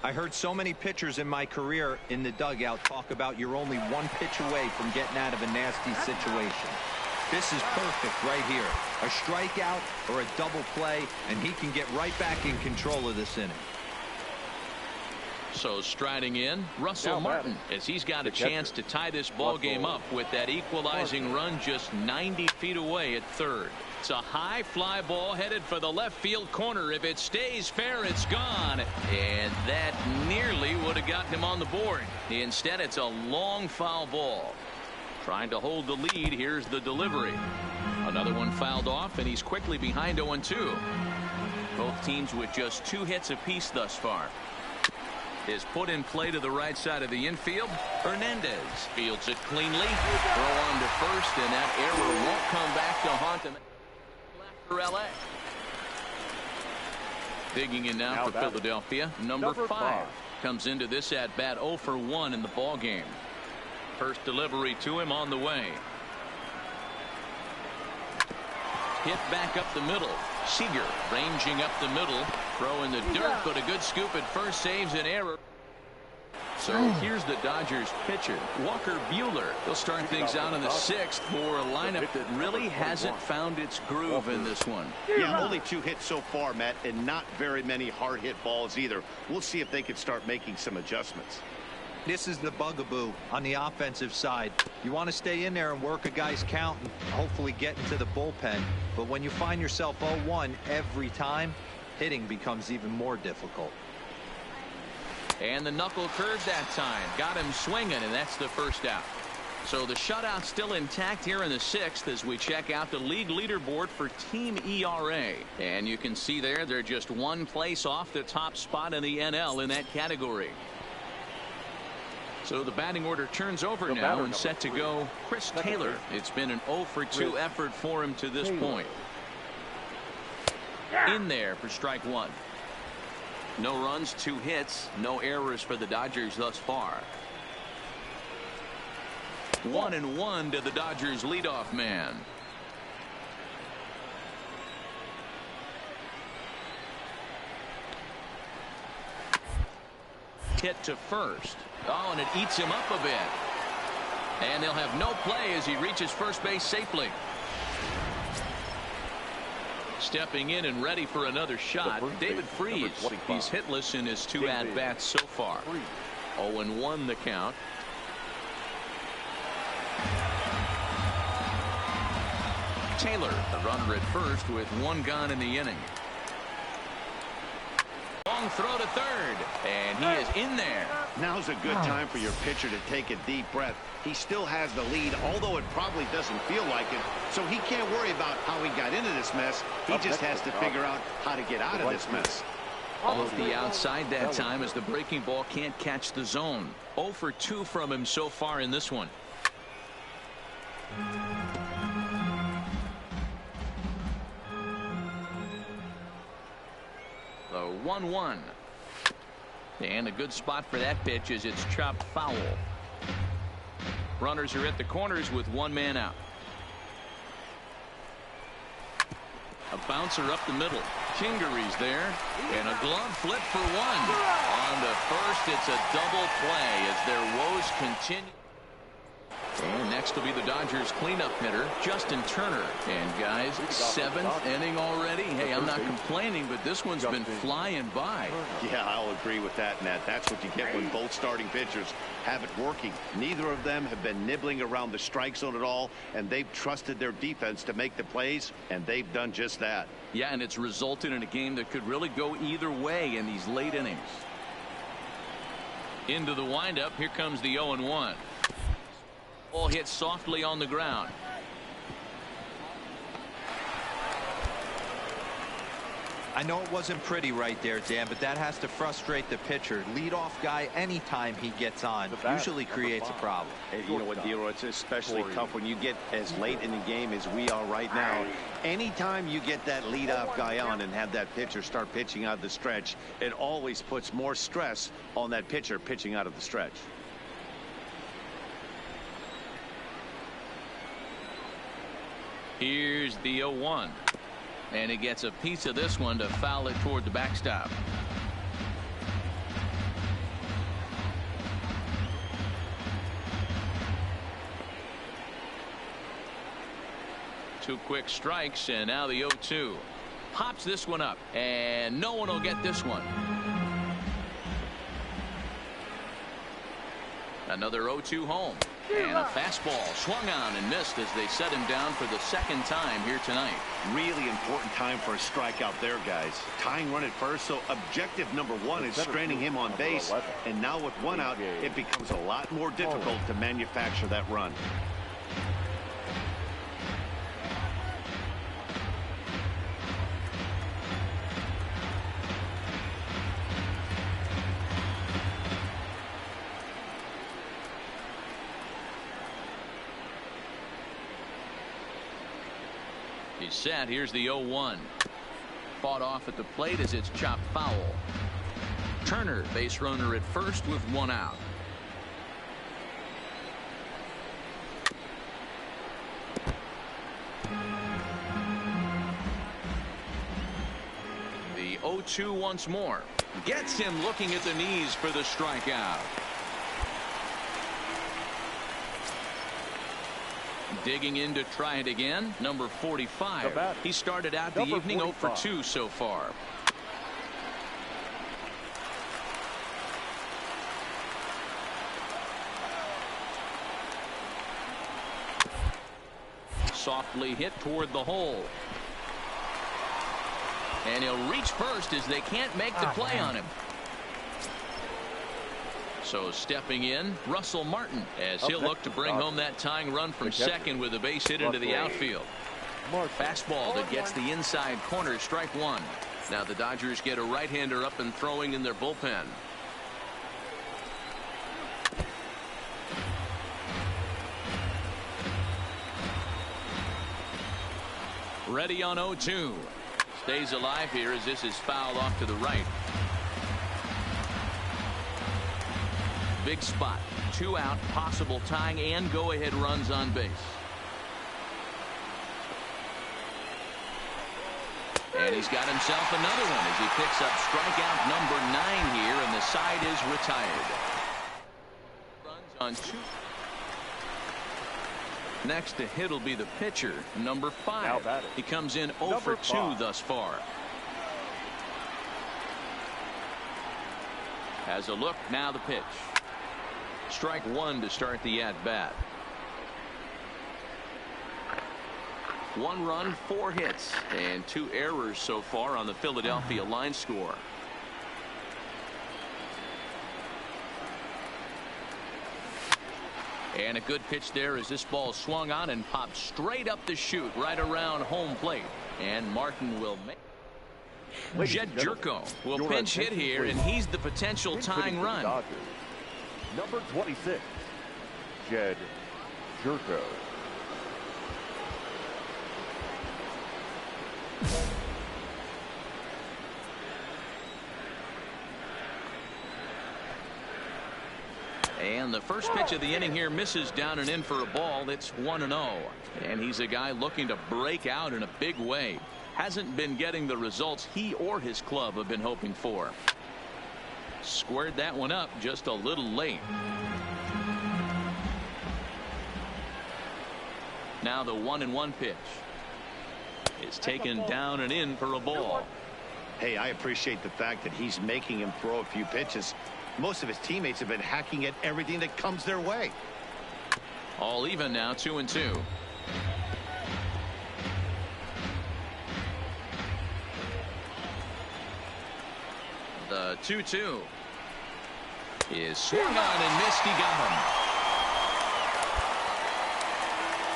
I heard so many pitchers in my career in the dugout talk about you're only 1 pitch away from getting out of a nasty situation. This is perfect right here. A strikeout or a double play, and he can get right back in control of this inning. So striding in, Russell Martin, as he's got a chance to tie this ball game up with that equalizing run just 90 feet away at third. It's a high fly ball headed for the left field corner. If it stays fair, it's gone. And that nearly would have gotten him on the board. Instead, it's a long foul ball. Trying to hold the lead. Here's the delivery. Another one fouled off, and he's quickly behind 0-2. Both teams with just 2 hits apiece thus far. Is put in play to the right side of the infield. Hernandez fields it cleanly. Throw on to first, and that error won't come back to haunt him after L.A. Digging in now for Philadelphia. Number 5 comes into this at bat 0 for 1 in the ball game. First delivery to him on the way. Hit back up the middle. Seager ranging up the middle. Throw in the dirt, but a good scoop at first, saves an error. So here's the Dodgers pitcher, Walker Buehler. They'll start things out in the 6th for a lineup that really hasn't found its groove in this one. Yeah, only 2 hits so far, Matt, and not very many hard hit balls either. We'll see if they can start making some adjustments. This is the bugaboo on the offensive side. You want to stay in there and work a guy's count and hopefully get into the bullpen. But when you find yourself 0-1 every time, hitting becomes even more difficult. And the knuckle curve that time. Got him swinging, and that's the first out. So the shutout still intact here in the 6th as we check out the league leaderboard for team ERA. And you can see there they're just 1 place off the top spot in the NL in that category. So the batting order turns over now and set to go Chris Taylor. It's been an 0 for 2 effort for him to this point. In there for strike 1. No runs, 2 hits, no errors for the Dodgers thus far. 1-1 to the Dodgers leadoff man. Hit to first. Oh, and it eats him up a bit. And they'll have no play as he reaches first base safely. Stepping in and ready for another shot, David Freese. He's hitless in his 2 at-bats so far. 0-1 the count. Taylor, the runner at first with 1 gone in the inning. Long throw to third, and he is in there. Now's a good time for your pitcher to take a deep breath. He still has the lead, although it probably doesn't feel like it. So he can't worry about how he got into this mess. He just has to figure out how to get out of this mess. Off the outside that time as the breaking ball can't catch the zone. 0 for 2 from him so far in this one. The 1-1. And a good spot for that pitch as it's chopped foul. Runners are at the corners with 1 man out. A bouncer up the middle. Kingery's there. And a glove flip for 1. On to first, it's a double play as their woes continue. And next will be the Dodgers cleanup hitter, Justin Turner. And guys, 7th inning already. Hey, I'm not complaining, but this one's been flying by. Yeah, I'll agree with that, Nat. That's what you get when both starting pitchers have it working. Neither of them have been nibbling around the strike zone at all, and they've trusted their defense to make the plays, and they've done just that. Yeah, and it's resulted in a game that could really go either way in these late innings. Into the windup, here comes the 0-1. Ball hit softly on the ground. I know it wasn't pretty right there, Dan, but that has to frustrate the pitcher. Leadoff guy, anytime he gets on, usually creates a problem. And you know what, D'Lo, it's especially tough when you get as late in the game as we are right now. Anytime you get that leadoff guy on and have that pitcher start pitching out of the stretch, it always puts more stress on that pitcher pitching out of the stretch. Here's the 0-1. And he gets a piece of this one to foul it toward the backstop. Two quick strikes, and now the 0-2. Pops this one up, and no one will get this one. Another 0-2 home. And a fastball swung on and missed as they set him down for the second time here tonight. Really important time for a strikeout there, guys. Tying run at first, so objective number one is stranding him on base. And now with one out, it becomes a lot more difficult to manufacture that run. He's set. Here's the 0-1. Fought off at the plate as it's chopped foul. Turner, base runner at first with one out. The 0-2 once more. Gets him looking at the knees for the strikeout. Digging in to try it again, number 45. He started out the evening 0 for 2 so far. Softly hit toward the hole. And he'll reach first as they can't make the play on him. So stepping in, Russell Martin, as he'll look to bring home that tying run from second with a base hit into the outfield. Fastball that gets the inside corner, strike one. Now the Dodgers get a right-hander up and throwing in their bullpen. Ready on 0-2. Stays alive here as this is fouled off to the right. Big spot. 2 out, possible tying and go-ahead runs on base. And he's got himself another one as he picks up strikeout number 9 here, and the side is retired. Runs on 2. Next to hit will be the pitcher, number 5. He comes in 0 for 2 thus far. Has a look, now the pitch. Strike one to start the at-bat. 1 run, 4 hits, and 2 errors so far on the Philadelphia line score. And a good pitch there as this ball swung on and popped straight up the chute right around home plate. And Martin will make. Jed Jerko will pinch hit here, and he's the potential tying run. Number 26, Jed Jerko. And the first pitch of the inning here misses down and in for a ball. It's 1-0. And he's a guy looking to break out in a big way. Hasn't been getting the results he or his club have been hoping for. Squared that one up just a little late. Now the 1-1 pitch is taken down and in for a ball. Hey, I appreciate the fact that he's making him throw a few pitches. Most of his teammates have been hacking at everything that comes their way. All even now, 2-2. The 2-2 is swung on and missed. He got him.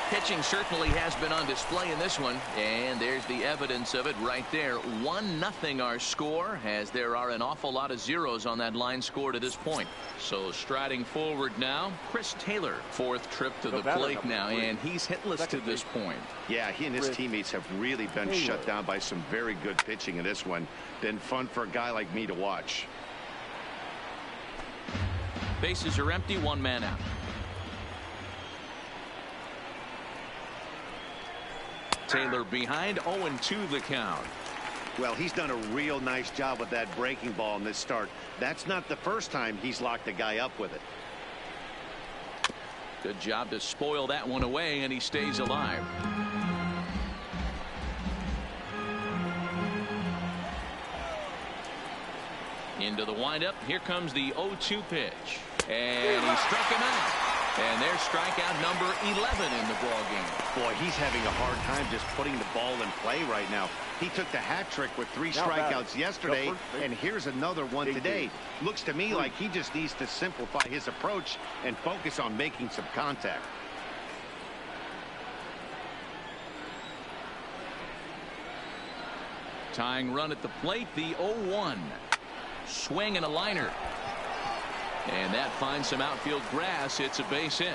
Pitching certainly has been on display in this one, and there's the evidence of it right there. 1-0 our score, as there are an awful lot of zeros on that line score to this point. So striding forward now, Chris Taylor, 4th trip to the plate now, and he's hitless to this point. Yeah, he and his teammates have really been shut down by some very good pitching in this one. Been fun for a guy like me to watch. Bases are empty, 1 man out. Taylor behind, 0-2 the count. Well, he's done a real nice job with that breaking ball in this start. That's not the first time he's locked a guy up with it. Good job to spoil that one away, and he stays alive. Into the windup. Here comes the 0-2 pitch. And he struck him out. And there's strikeout number 11 in the ball game. Boy, he's having a hard time just putting the ball in play right now. He took the hat trick with 3 strikeouts yesterday, and here's another one today. Looks to me like he just needs to simplify his approach and focus on making some contact. Tying run at the plate, the 0-1. Swing and a liner. And that finds some outfield grass. It's a base hit.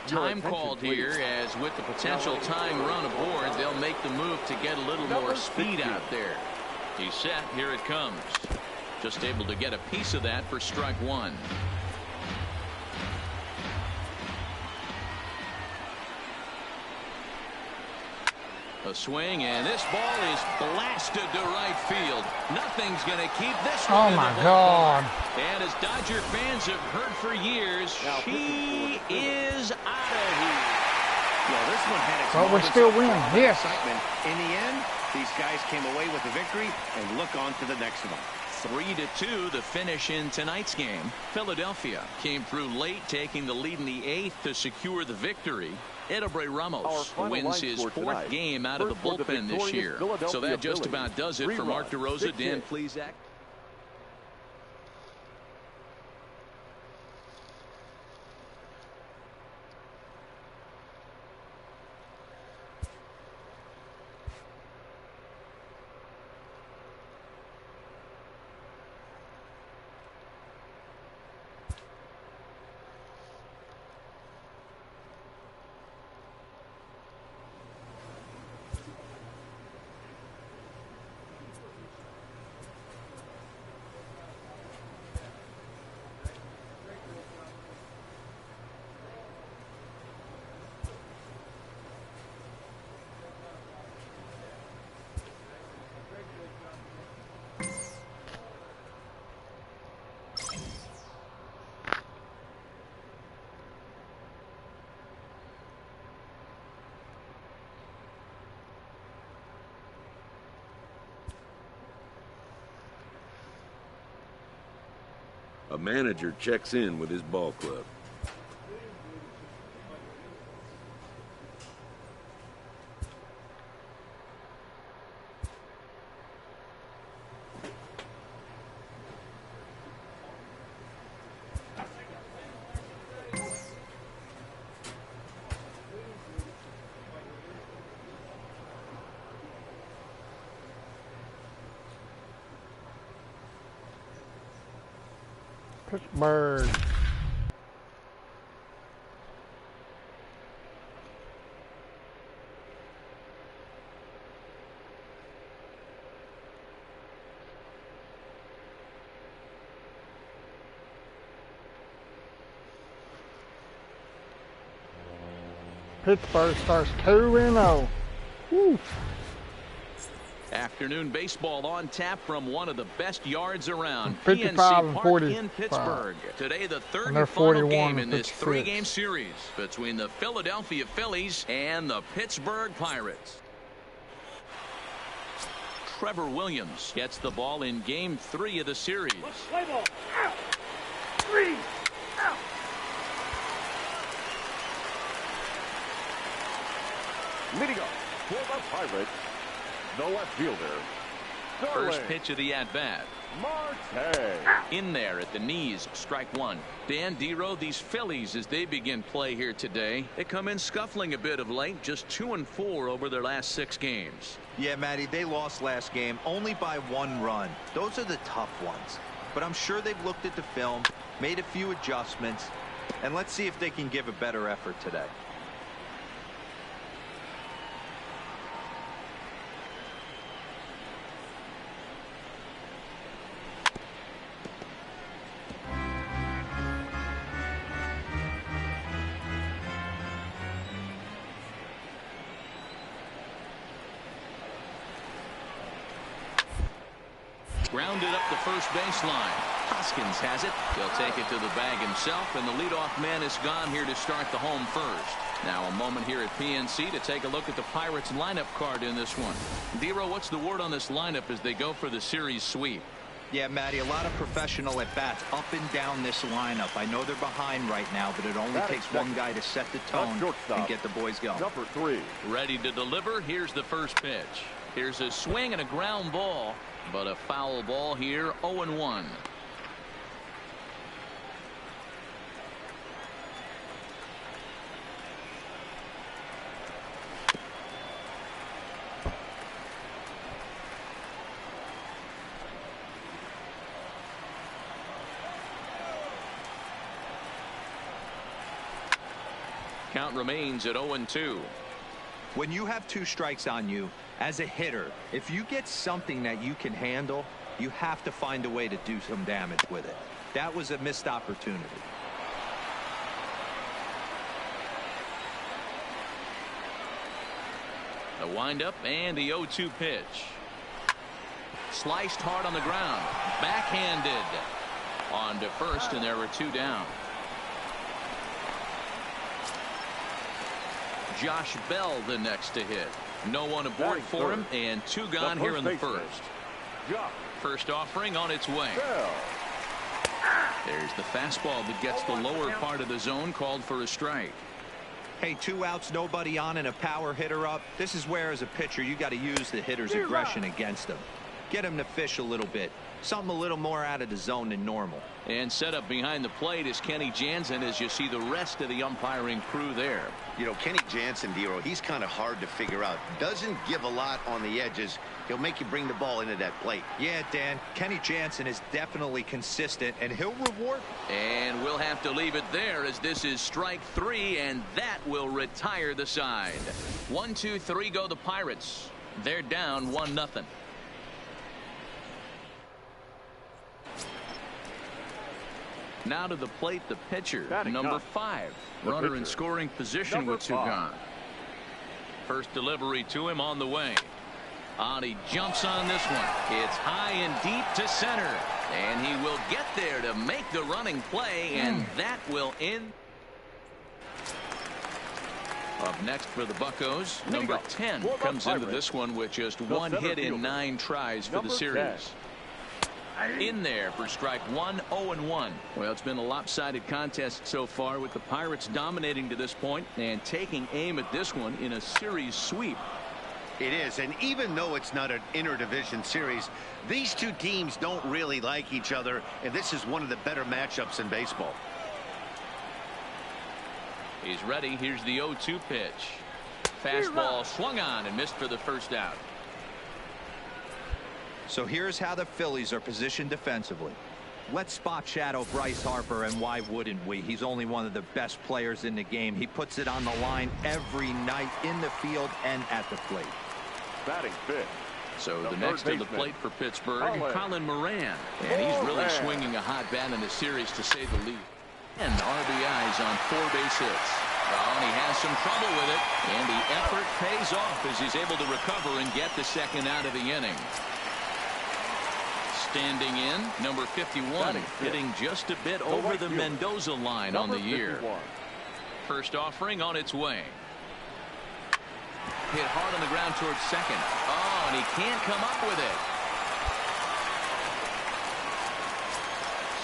Time called here, as with the potential tying run aboard, they'll make the move to get a little more speed out there. He's set. Here it comes. Just able to get a piece of that for strike 1. A swing, and this ball is blasted to right field. Nothing's going to keep this one. Oh, my God. And as Dodger fans have heard for years, she is out of here. Well, this one had its But we still win. Yes. Excitement. In the end, these guys came away with a victory and look on to the next one. 3-2 the finish in tonight's game. Philadelphia came through late, taking the lead in the 8th to secure the victory. Edobre Ramos wins his 4th game out of the bullpen this year. So that just about does it for Mark DeRosa. Dan Plesac. A manager checks in with his ball club. Pittsburgh. Pittsburgh starts 2-0. Woo. Afternoon baseball on tap from one of the best yards around, 55 PNC and Park 40 in Pittsburgh. Today, the third and and final 41 game in and this 3-game series between the Philadelphia Phillies and the Pittsburgh Pirates. Trevor Williams gets the ball in Game 3 of the series. Play ball. Out. 3. Out. Leading up for the Pirates, the left fielder, First pitch of the at-bat. Marte. In there at the knees, strike 1. Dan Dero, these Phillies, as they begin play here today, they come in scuffling a bit of late, just 2-4 over their last 6 games. Yeah, Matty, they lost last game only by 1 run. Those are the tough ones. But I'm sure they've looked at the film, made a few adjustments, and let's see if they can give a better effort today. Grounded up the first baseline. Hoskins has it. He'll take it to the bag himself, and the leadoff man is gone here to start the home first. Now a moment here at PNC to take a look at the Pirates lineup card in this one. Dero, what's the word on this lineup as they go for the series sweep? Yeah, Matty, a lot of professional at-bats up and down this lineup. I know they're behind right now, but it only takes one guy to set the tone and get the boys going. Number 3. Ready to deliver. Here's the first pitch. Here's a swing and a ground ball, but a foul ball here, 0-1. Count remains at 0-2. When you have 2 strikes on you, as a hitter, if you get something that you can handle, you have to find a way to do some damage with it. That was a missed opportunity. The windup and the 0-2 pitch. Sliced hard on the ground. Backhanded. On to first, and there were 2 down. Josh Bell the next to hit. No one aboard for him, and 2 gone here in the first. First offering on its way. There's the fastball that gets the lower part of the zone, called for a strike. Hey, 2 outs, nobody on, and a power hitter up. This is where, as a pitcher, you got to use the hitter's aggression against him. Get him to fish a little bit. Something a little more out of the zone than normal. And set up behind the plate is Kenny Jansen, as you see the rest of the umpiring crew there. You know, Kenny Jansen, Dero, he's kind of hard to figure out. Doesn't give a lot on the edges. He'll make you bring the ball into that plate. Yeah, Dan, Kenny Jansen is definitely consistent, and he'll reward. And we'll have to leave it there, as this is strike 3, and that will retire the side. 1, 2, 3 go the Pirates. They're down 1-0. Now to the plate, the pitcher, number 5. Runner in scoring position with 2 gone. First delivery to him on the way. He jumps on this one. It's high and deep to center. And he will get there to make the running play, and that will end. Up next for the Buccos, number 10 comes into this one with just 1 hit in 9 tries for the series. In there for strike 1, 0-1. Well, it's been a lopsided contest so far, with the Pirates dominating to this point and taking aim at this one in a series sweep. It is, and even though it's not an interdivision series, these 2 teams don't really like each other, and this is one of the better matchups in baseball. He's ready. Here's the 0-2 pitch. Fastball swung on and missed for the first out. So here's how the Phillies are positioned defensively. Let's spot shadow Bryce Harper, and why wouldn't we? He's only one of the best players in the game. He puts it on the line every night in the field and at the plate. Batting 5th. So the next to the plate for Pittsburgh, Colin Moran. And he's really swinging a hot bat in the series, to say the least. And RBIs on 4 base hits. Well, and he has some trouble with it, and the effort pays off as he's able to recover and get the second out of the inning. Standing in, number 51, hitting just a bit over the Mendoza line on the year. First offering on its way. Hit hard on the ground towards second. Oh, and he can't come up with it.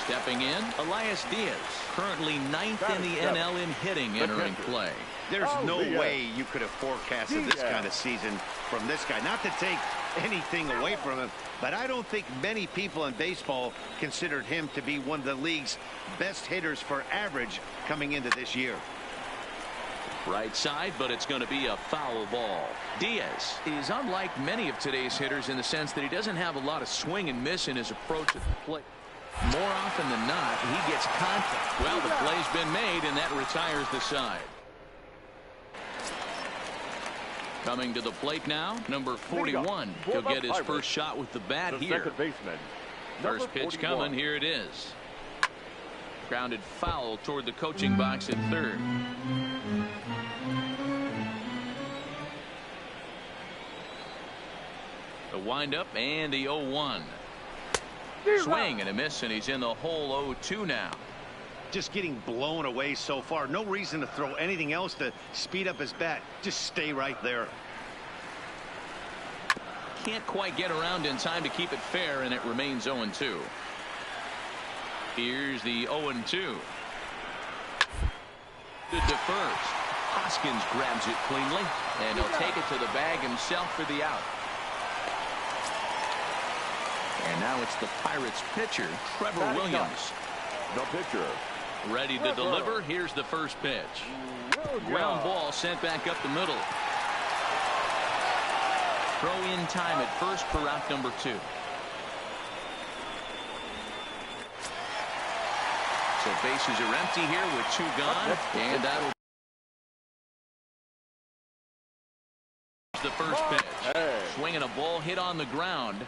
Stepping in, Elias Diaz, currently 9th in the NL in hitting, entering play. There's no way you could have forecasted this kind of season from this guy. Not to take anything away from him, but I don't think many people in baseball considered him to be one of the league's best hitters for average coming into this year. Right side, but it's going to be a foul ball. Diaz is unlike many of today's hitters in the sense that he doesn't have a lot of swing and miss in his approach at the plate. More often than not, he gets contact. Well, the play's been made, and that retires the side. Coming to the plate now, number 41. He'll get his first shot with the bat here. First pitch coming. Here it is. Grounded foul toward the coaching box at third. The windup and the 0-1. Swing and a miss, and he's in the hole. 0-2 now. Just getting blown away so far. No reason to throw anything else to speed up his bat. Just stay right there. can't quite get around in time to keep it fair, and it remains 0-2. Here's the 0-2. To first. Hoskins grabs it cleanly, and he'll take it to the bag himself for the out. And now it's the Pirates pitcher, Trevor Williams. The pitcher. Ready to deliver. Here's the first pitch. Ground ball sent back up the middle. Throw in time at first for out number 2. So bases are empty here with 2 gone, and that'll the first pitch. Swinging a ball hit on the ground.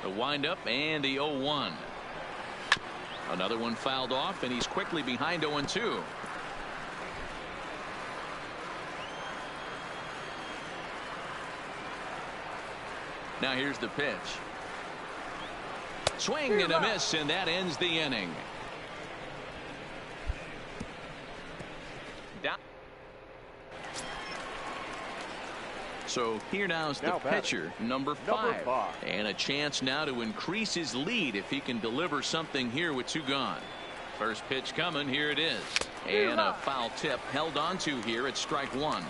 The windup and the 0-1. Another one fouled off, and he's quickly behind 0-2. Now here's the pitch. Swing and a miss, and that ends the inning. Down. So here now is the pitcher, number 5. And a chance now to increase his lead if he can deliver something here with 2 gone. First pitch coming. Here it is. And a foul tip held on to here at strike 1.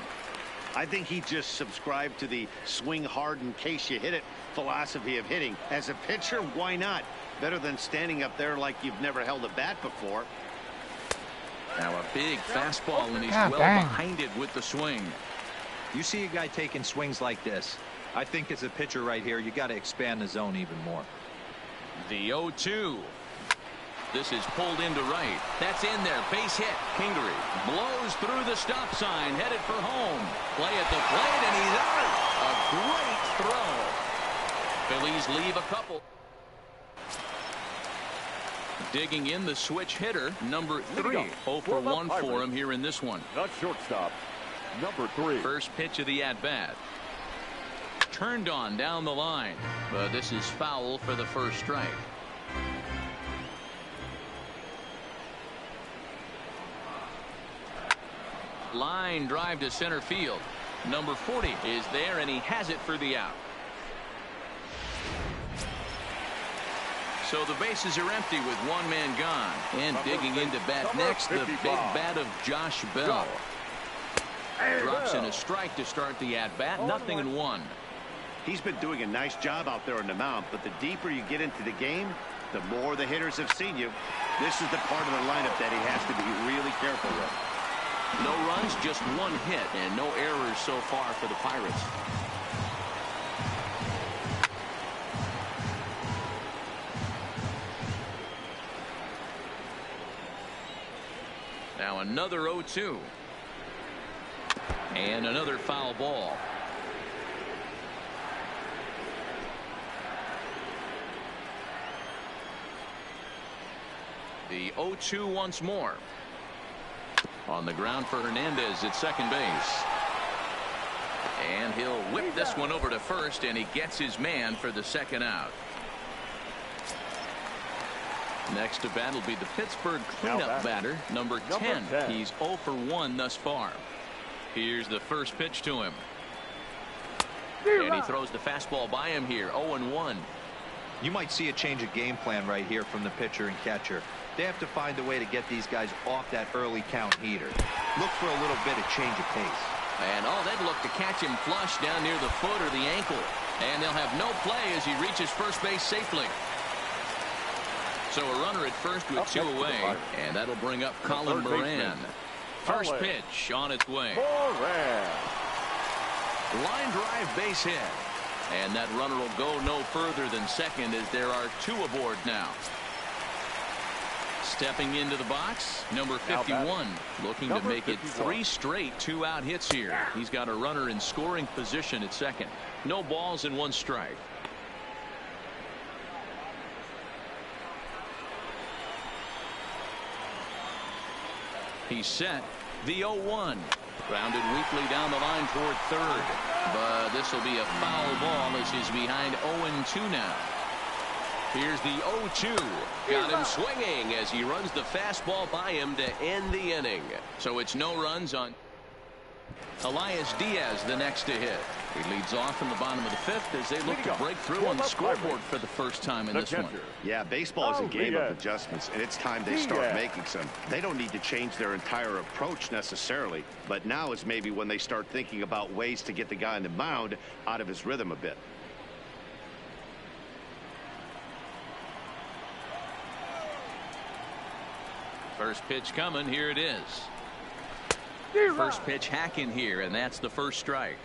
I think he just subscribed to the swing hard in case you hit it philosophy of hitting. As a pitcher, why not? Better than standing up there like you've never held a bat before. Now a big fastball, and he's well behind it with the swing. You see a guy taking swings like this. I think as a pitcher right here, you got to expand the zone even more. The 0-2. This is pulled into right. That's in there. Base hit. Kingery blows through the stop sign, headed for home. Play at the plate, and he's out. A great throw. Phillies leave a couple. Digging in the switch hitter, number 3. 0 for 1 for him here in this one. Not shortstop, number 3. First pitch of the at-bat. Turned on down the line, but this is foul for the first strike. Line drive to center field. Number 40 is there, and he has it for the out. So the bases are empty with 1 man gone. And digging into bat next, the big bat of Josh Bell. Drops in a strike to start the at-bat. 0-1. He's been doing a nice job out there on the mound, but the deeper you get into the game, the more the hitters have seen you. This is the part of the lineup that he has to be really careful with. No runs, just 1 hit, and no errors so far for the Pirates. Now another 0-2. And another foul ball. The 0-2 once more. On the ground for Hernandez at second base. And he'll whip this one over to first, and he gets his man for the second out. Next to bat will be the Pittsburgh cleanup batter, number 10. He's 0 for 1 thus far. Here's the first pitch to him. And he throws the fastball by him here. 0-1. You might see a change of game plan right here from the pitcher and catcher. They have to find a way to get these guys off that early count heater. Look for a little bit of change of pace. And they'd look to catch him flush down near the foot or the ankle. And they'll have no play as he reaches first base safely. So a runner at first with 2 away, and that'll bring up Colin Moran. First pitch on its way. Line drive, base hit. And that runner will go no further than second as there are 2 aboard now. Stepping into the box, number 51, looking to make it 3 straight 2-out hits here. He's got a runner in scoring position at second. No balls and 1 strike. He's set. The 0-1. Grounded weakly down the line toward third. But this will be a foul ball as he's behind 0-2 now. Here's the 0-2. Got him swinging as he runs the fastball by him to end the inning. So it's no runs on. Elias Diaz the next to hit. He leads off in the bottom of the fifth as they look to break through on the scoreboard for the first time in this one. Yeah, baseball is a game of adjustments, and it's time they start making some. They don't need to change their entire approach necessarily, but now is maybe when they start thinking about ways to get the guy on the mound out of his rhythm a bit. First pitch coming. Here it is. First pitch hacking here, and that's the first strike.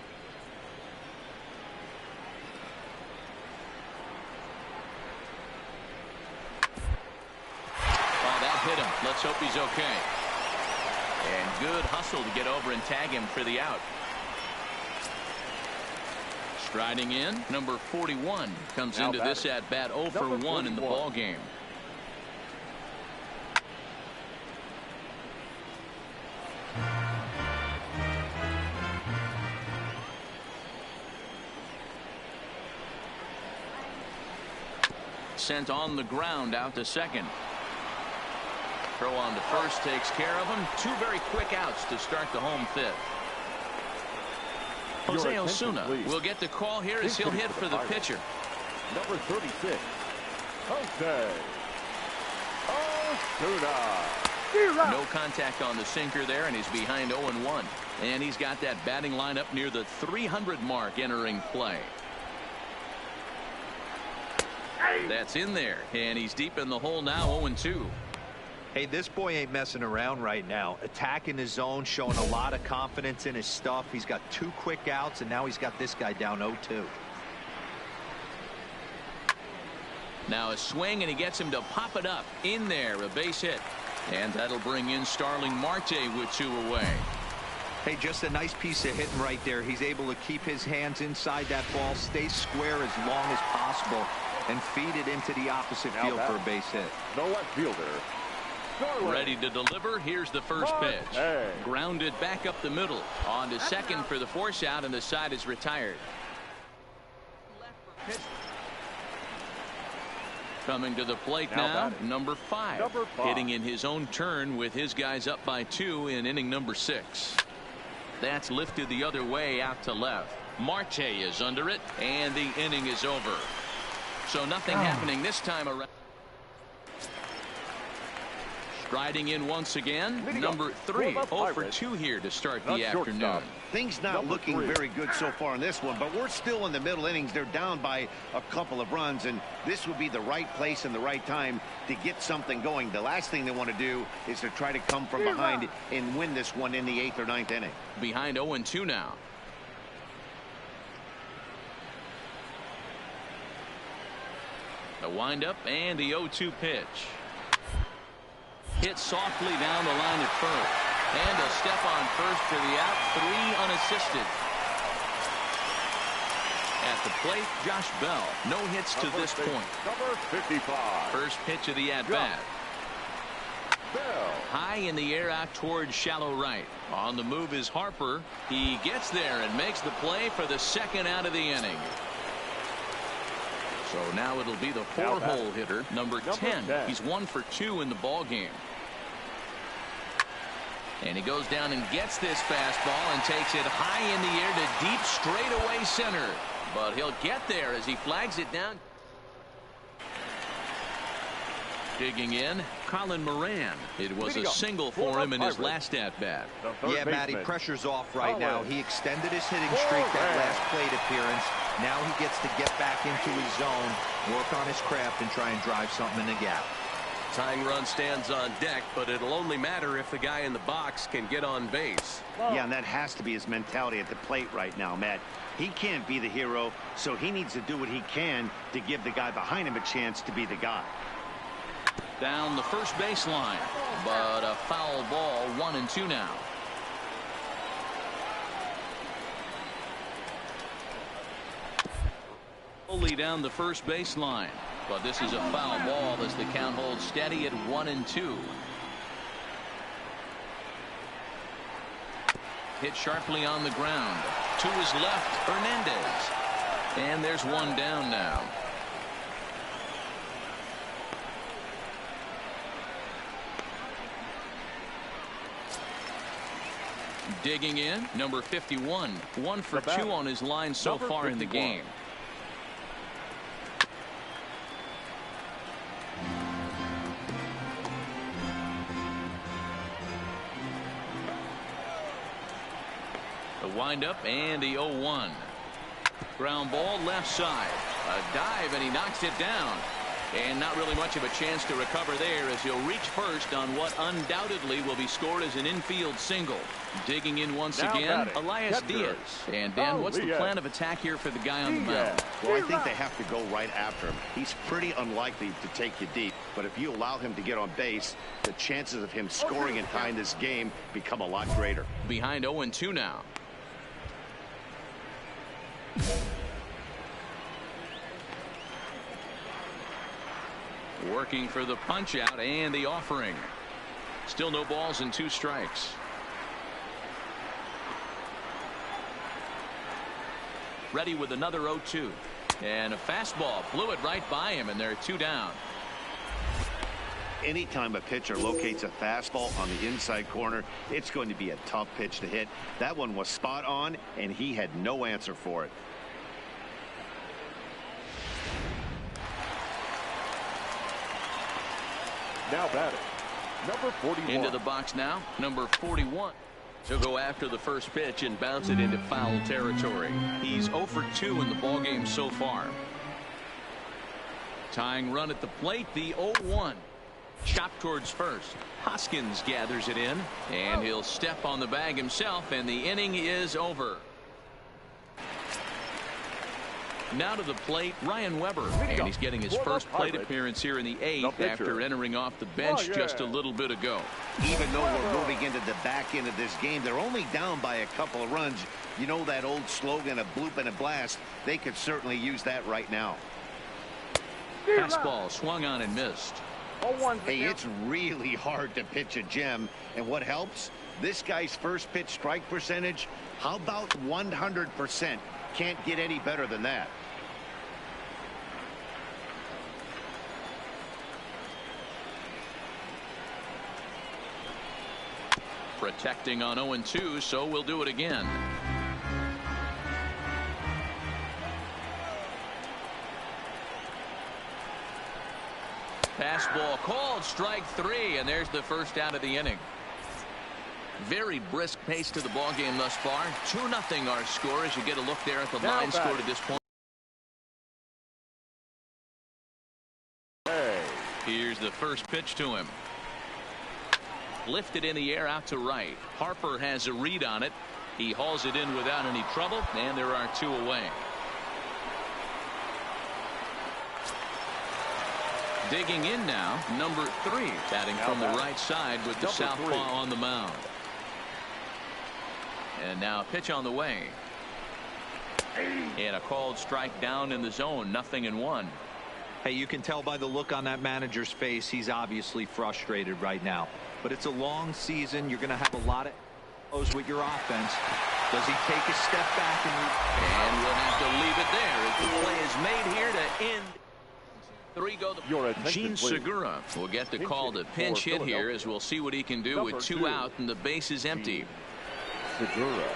Oh, that hit him. Let's hope he's okay. And good hustle to get over and tag him for the out. Striding in, number 41 comes into this at bat 0 for 1 in the ball game. Sent on the ground out to second. Throw on to first takes care of him. Two very quick outs to start the home fifth. Jose Osuna will get the call here as he'll hit for the pitcher. Number 36, Jose Osuna. No contact on the sinker there, and he's behind 0-1. And he's got that batting lineup near the 300 mark entering play. That's in there, and he's deep in the hole now, 0-2. Hey, this boy ain't messing around right now. Attacking his zone, showing a lot of confidence in his stuff. He's got two quick outs, and now he's got this guy down 0-2. Now a swing, and he gets him to pop it up. In there, a base hit. And that'll bring in Starling Marte with two away. Hey, just a nice piece of hitting right there. He's able to keep his hands inside that ball, stay square as long as possible, and feed it into the opposite field for a base hit. The left fielder. Ready to deliver. Here's the first pitch. Grounded back up the middle. On to second for the force out, and the side is retired. Coming to the plate now, number 5. Hitting in his own turn with his guys up by 2 in inning number 6. That's lifted the other way out to left. Marte is under it, and the inning is over. So nothing happening this time around. Striding in once again, number 3, 0 for 2 here to start the afternoon. Things not looking very good so far in this one, but we're still in the middle innings. They're down by a couple of runs, and this would be the right place and the right time to get something going. The last thing they want to do is to try to come from behind and win this one in the 8th or 9th inning. Behind 0-2 now. The windup and the 0-2 pitch. Hit softly down the line at first. And a step on first for the out. 3 unassisted. At the plate, Josh Bell. No hits to this point. Number 55. First pitch of the at-bat. Bell. High in the air out towards shallow right. On the move is Harper. He gets there and makes the play for the second out of the inning. So now it'll be the 4-hole hitter, number 10. He's 1 for 2 in the ball game. And he goes down and gets this fastball and takes it high in the air to deep straightaway center. But he'll get there as he flags it down. Digging in, Colin Moran. It was a single for him in his last at-bat. Yeah, Matty, pressure's off right now. He extended his hitting streak that last plate appearance. Now he gets to get back into his zone, work on his craft, and try and drive something in the gap. Tying run stands on deck, but it'll only matter if the guy in the box can get on base. Yeah, and that has to be his mentality at the plate right now, Matt. He can't be the hero, so he needs to do what he can to give the guy behind him a chance to be the guy. Down the first baseline, but a foul ball, 1-2 now. Slowly down the first baseline, but this is a foul ball as the count holds steady at 1-2. Hit sharply on the ground. To his left, Hernandez. And there's one down now. Digging in, number 51. 1 for 2 on his line so far in the game. The windup and the 0-1. Ground ball left side. A dive and he knocks it down. And not really much of a chance to recover there as he'll reach first on what undoubtedly will be scored as an infield single. Digging in once again, Elias Diaz. And Dan, what's the plan of attack here for the guy on the mound? Well, I think they have to go right after him. He's pretty unlikely to take you deep, but if you allow him to get on base, the chances of him scoring and tying this game become a lot greater. Behind 0-2 now. Working for the punch out and the offering. Still no balls and 2 strikes. Ready with another 0-2. And a fastball flew it right by him, and they're 2 down. Anytime a pitcher locates a fastball on the inside corner, it's going to be a tough pitch to hit. That one was spot on, and he had no answer for it. Now batting, number 41. Into the box now, number 41. He'll go after the first pitch and bounce it into foul territory. He's 0 for 2 in the ballgame so far. Tying run at the plate, the 0-1. Chopped towards first. Hoskins gathers it in, and he'll step on the bag himself, and the inning is over. Now to the plate, Ryan Weber, and he's getting his first plate appearance here in the 8th after entering off the bench just a little bit ago. Even though we're moving into the back end of this game, they're only down by a couple of runs. You know that old slogan, a bloop and a blast. They could certainly use that right now. Fastball swung on and missed. Hey, it's really hard to pitch a gem, and what helps? This guy's first pitch strike percentage, how about 100%? Can't get any better than that. Protecting on 0-2, so we'll do it again. Fastball called, strike 3, and there's the first out of the inning. Very brisk pace to the ball game thus far. 2-0 our score as you get a look there at the line score to this point. Here's the first pitch to him. Lifted in the air out to right. Harper has a read on it. He hauls it in without any trouble, and there are 2 away. Digging in now, number 3, batting from the right side with the southpaw on the mound. And now a pitch on the way. And a called strike down in the zone, 0-1. Hey, you can tell by the look on that manager's face, he's obviously frustrated right now. But it's a long season. You're going to have a lot of those with your offense. Does he take a step back? And we'll have to leave it there as the play is made here to end. 3 go. Gene Segura will get the call to pinch hit here as we'll see what he can do with 2 out and the base is empty. Segura.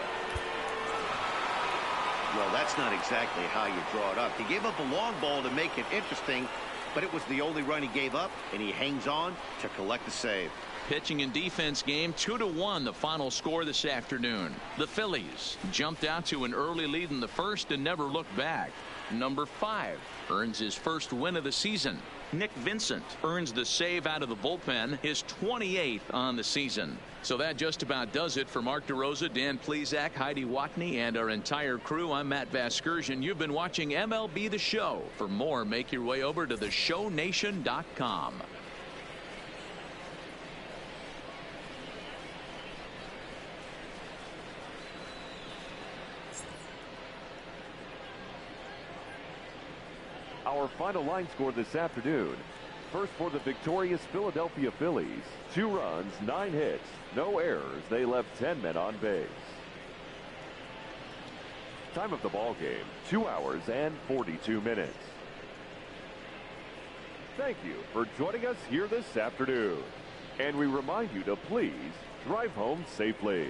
Well, that's not exactly how you draw it up. He gave up a long ball to make it interesting, but it was the only run he gave up, and he hangs on to collect the save. Pitching and defense game, 2-1 the final score this afternoon. The Phillies jumped out to an early lead in the first and never looked back. Number 5 earns his first win of the season. Nick Vincent earns the save out of the bullpen, his 28th on the season. So that just about does it for Mark DeRosa, Dan Plesac, Heidi Watney, and our entire crew. I'm Matt Vasgersian. You've been watching MLB The Show. For more, make your way over to theshownation.com. Our final line score this afternoon. First for the victorious Philadelphia Phillies. 2 runs, 9 hits, no errors. They left 10 men on base. Time of the ball game, 2 hours and 42 minutes. Thank you for joining us here this afternoon. And we remind you to please drive home safely.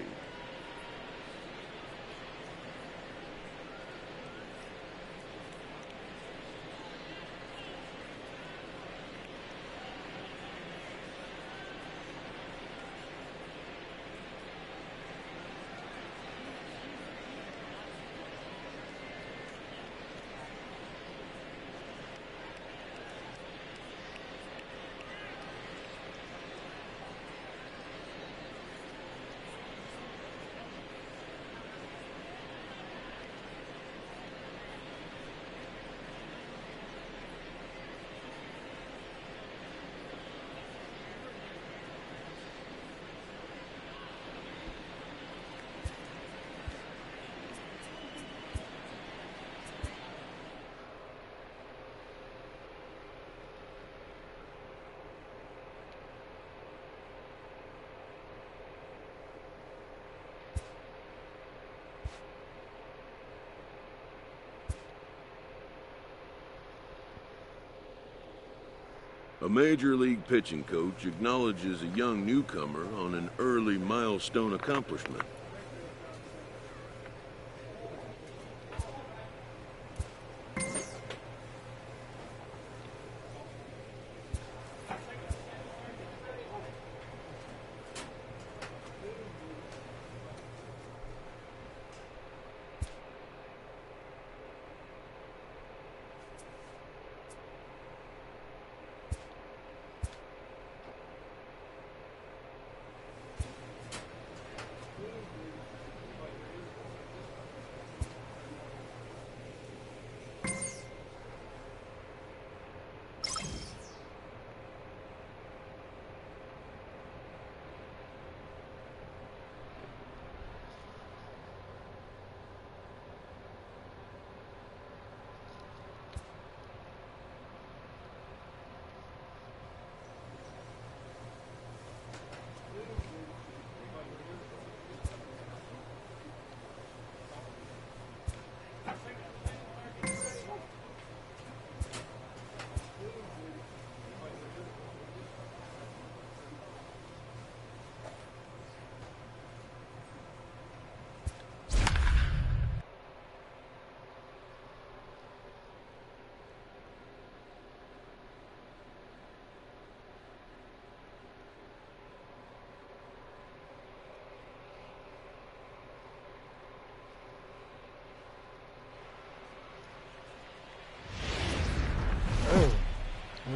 A major league pitching coach acknowledges a young newcomer on an early milestone accomplishment.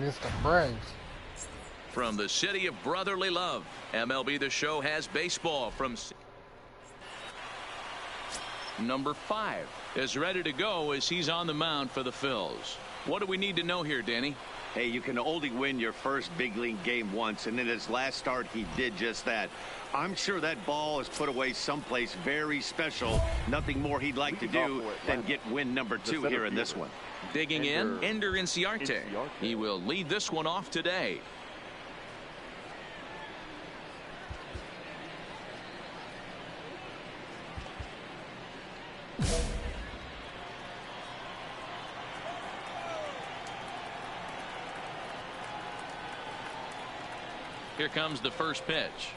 Missed the Braves. From the city of brotherly love, MLB The Show has baseball from number 5 is ready to go as he's on the mound for the Phils. What do we need to know here, Danny? Hey, you can only win your first big league game once, and in his last start, he did just that. I'm sure that ball is put away someplace very special. Nothing more he'd like to do than get win number 2 here in this one. Digging in, Ender Inciarte. He will lead this one off today. Here comes the first pitch.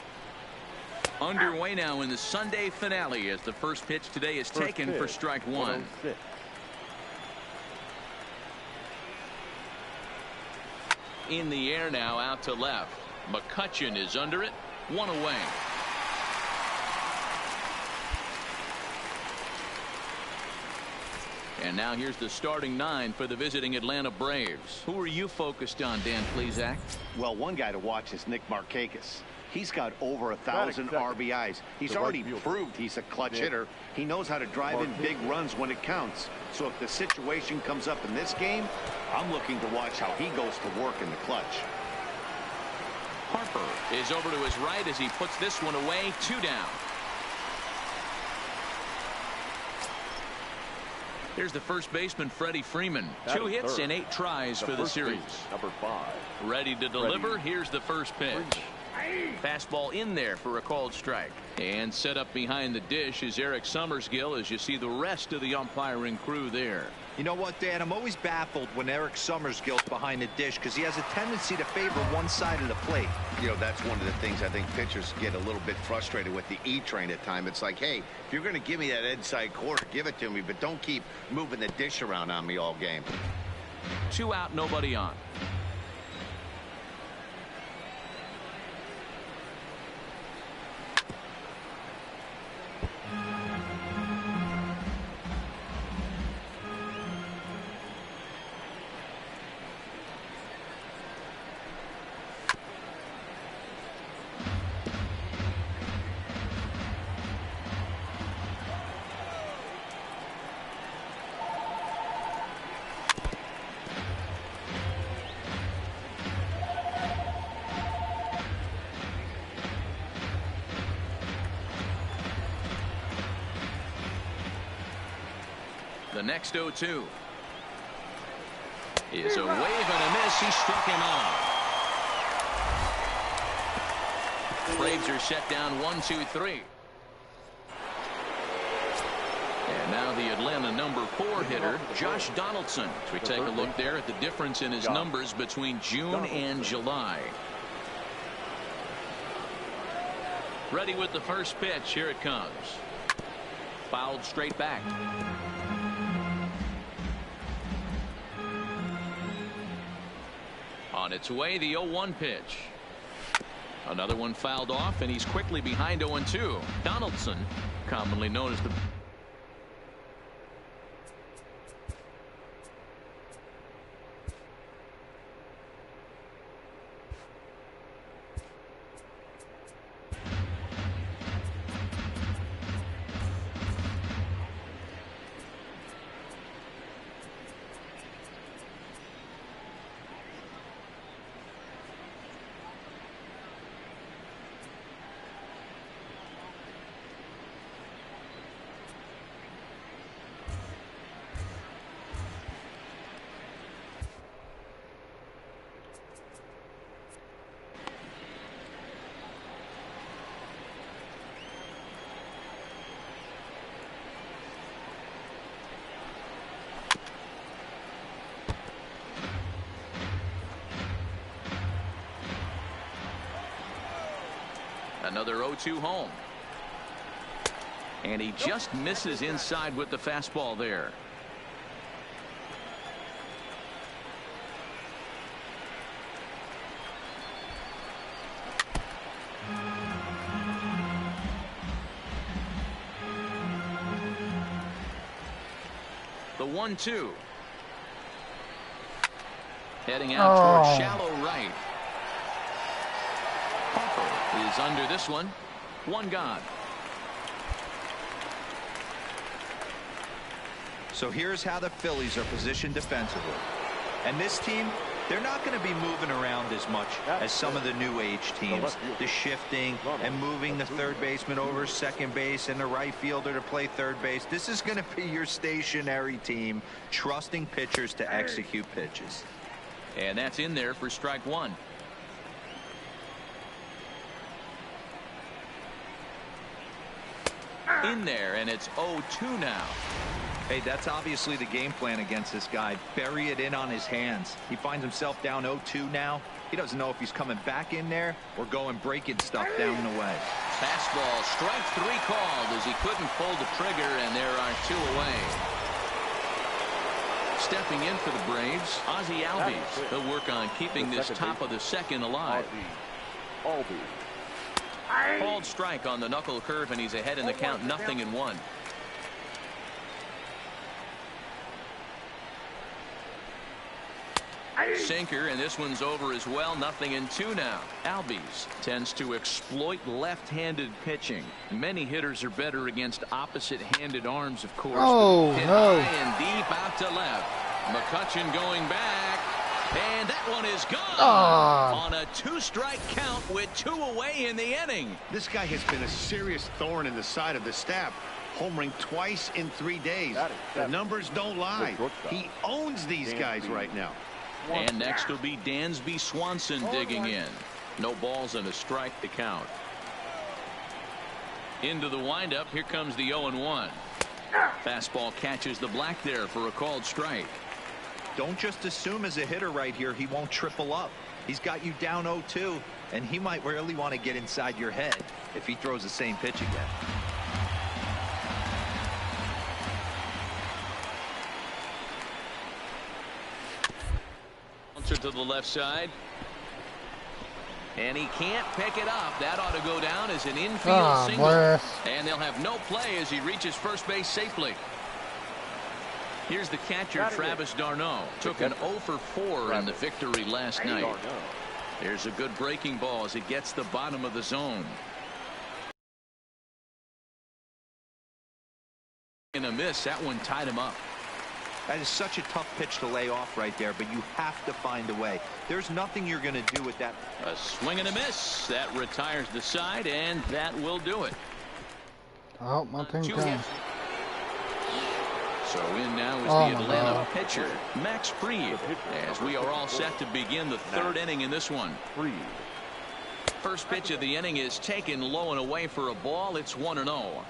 Underway now in the Sunday finale as the first pitch today is taken for strike 1. In the air now, out to left. McCutchen is under it. 1 away. And now here's the starting 9 for the visiting Atlanta Braves. Who are you focused on, Dan Plesac? Well, one guy to watch is Nick Markakis. He's got over 1,000 RBIs. He's already proved he's a clutch hitter. He knows how to drive in big runs when it counts. So if the situation comes up in this game, I'm looking to watch how he goes to work in the clutch. Harper is over to his right as he puts this one away. 2 down. Here's the first baseman, Freddie Freeman. 2 hits and 8 tries for the series. Number 5. Ready to deliver. Here's the first pitch. Fastball in there for a called strike. And set up behind the dish is Eric Summersgill as you see the rest of the umpiring crew there. You know what, Dan? I'm always baffled when Eric Summersgill's behind the dish because he has a tendency to favor one side of the plate. You know, that's one of the things I think pitchers get a little bit frustrated with the E-train at times. It's like, hey, if you're going to give me that inside corner, give it to me, but don't keep moving the dish around on me all game. 2 out, nobody on. The next 0-2 is a wave and a miss. He struck him out. Braves are set down 1-2-3. And now the Atlanta #4 hitter, Josh Donaldson. As we take a look there at the difference in his numbers between June and July. Ready with the first pitch. Here it comes. Fouled straight back. On its way, the 0-1 pitch. Another one fouled off, and he's quickly behind 0-2. Donaldson, commonly known as the another 0-2 home. And he just misses inside with the fastball there. The 1-2. Heading out towards shallow right. Is under this one. One gone. So here's how the Phillies are positioned defensively. And this team, they're not going to be moving around as much as some of the new age teams. The shifting and moving the third baseman over second base and the right fielder to play third base. This is going to be your stationary team, trusting pitchers to execute pitches. And that's in there for strike one. In there, and it's 0-2 now. Hey, that's obviously the game plan against this guy. Bury it in on his hands. He finds himself down 0-2 now. He doesn't know if he's coming back in there or going breaking stuff down the way. Fastball, strike three called as he couldn't pull the trigger, and there are two away. Stepping in for the Braves, Ozzie Albies. He'll work on keeping this top of the second alive. Called strike on the knuckle curve, and he's ahead in the count, 0-1. Sinker, and this one's over as well, 0-2 now. Albies tends to exploit left-handed pitching. Many hitters are better against opposite-handed arms, of course. Oh, hit no. high and deep out to left. McCutchen going back. And that one is gone on a two-strike count with two away in the inning. This guy has been a serious thorn in the side of the staff, homering twice in 3 days. The numbers don't lie. He owns these guys right now. And next will be Dansby Swanson digging in. No balls and a strike to count. Into the windup. Here comes the 0-1. Fastball catches the black there for a called strike. Don't just assume as a hitter right here he won't triple up. He's got you down 0-2, and he might really want to get inside your head if he throws the same pitch again. To the left side. And he can't pick it up. That ought to go down as an infield single. Bless. And they'll have no play as he reaches first base safely. Here's the catcher, Travis d'Arnaud. Took an 0-for-4 in the victory last night. There's a good breaking ball as it gets the bottom of the zone. And a miss. That one tied him up. That is such a tough pitch to lay off right there, but you have to find a way. There's nothing you're going to do with that. A swing and a miss. That retires the side, and that will do it. Oh, my team comes. So in now is the Atlanta pitcher, Max Fried, as we are all set to begin the third inning in this one. First pitch of the inning is taken low and away for a ball. It's 1-0.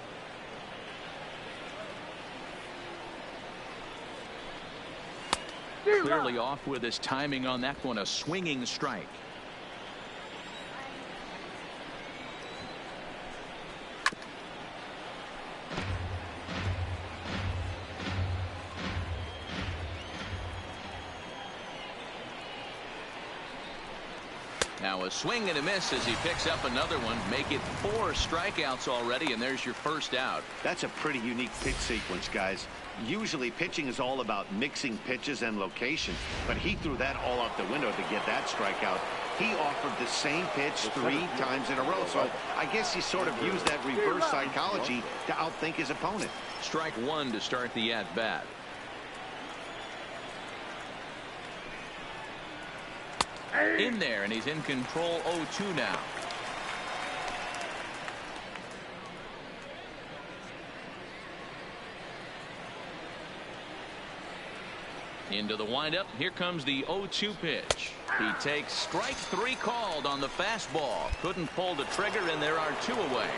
Clearly off with his timing on that one, a swinging strike. Now a swing and a miss as he picks up another one. Make it 4 strikeouts already, and there's your first out. That's a pretty unique pitch sequence, guys. Usually pitching is all about mixing pitches and location, but he threw that all out the window to get that strikeout. He offered the same pitch 3 times in a row, so I guess he sort of used that reverse psychology to outthink his opponent. Strike 1 to start the at-bat. In there, and he's in control. 0-2 now. Into the windup. Here comes the 0-2 pitch. He takes strike 3 called on the fastball. Couldn't pull the trigger, and there are 2 away.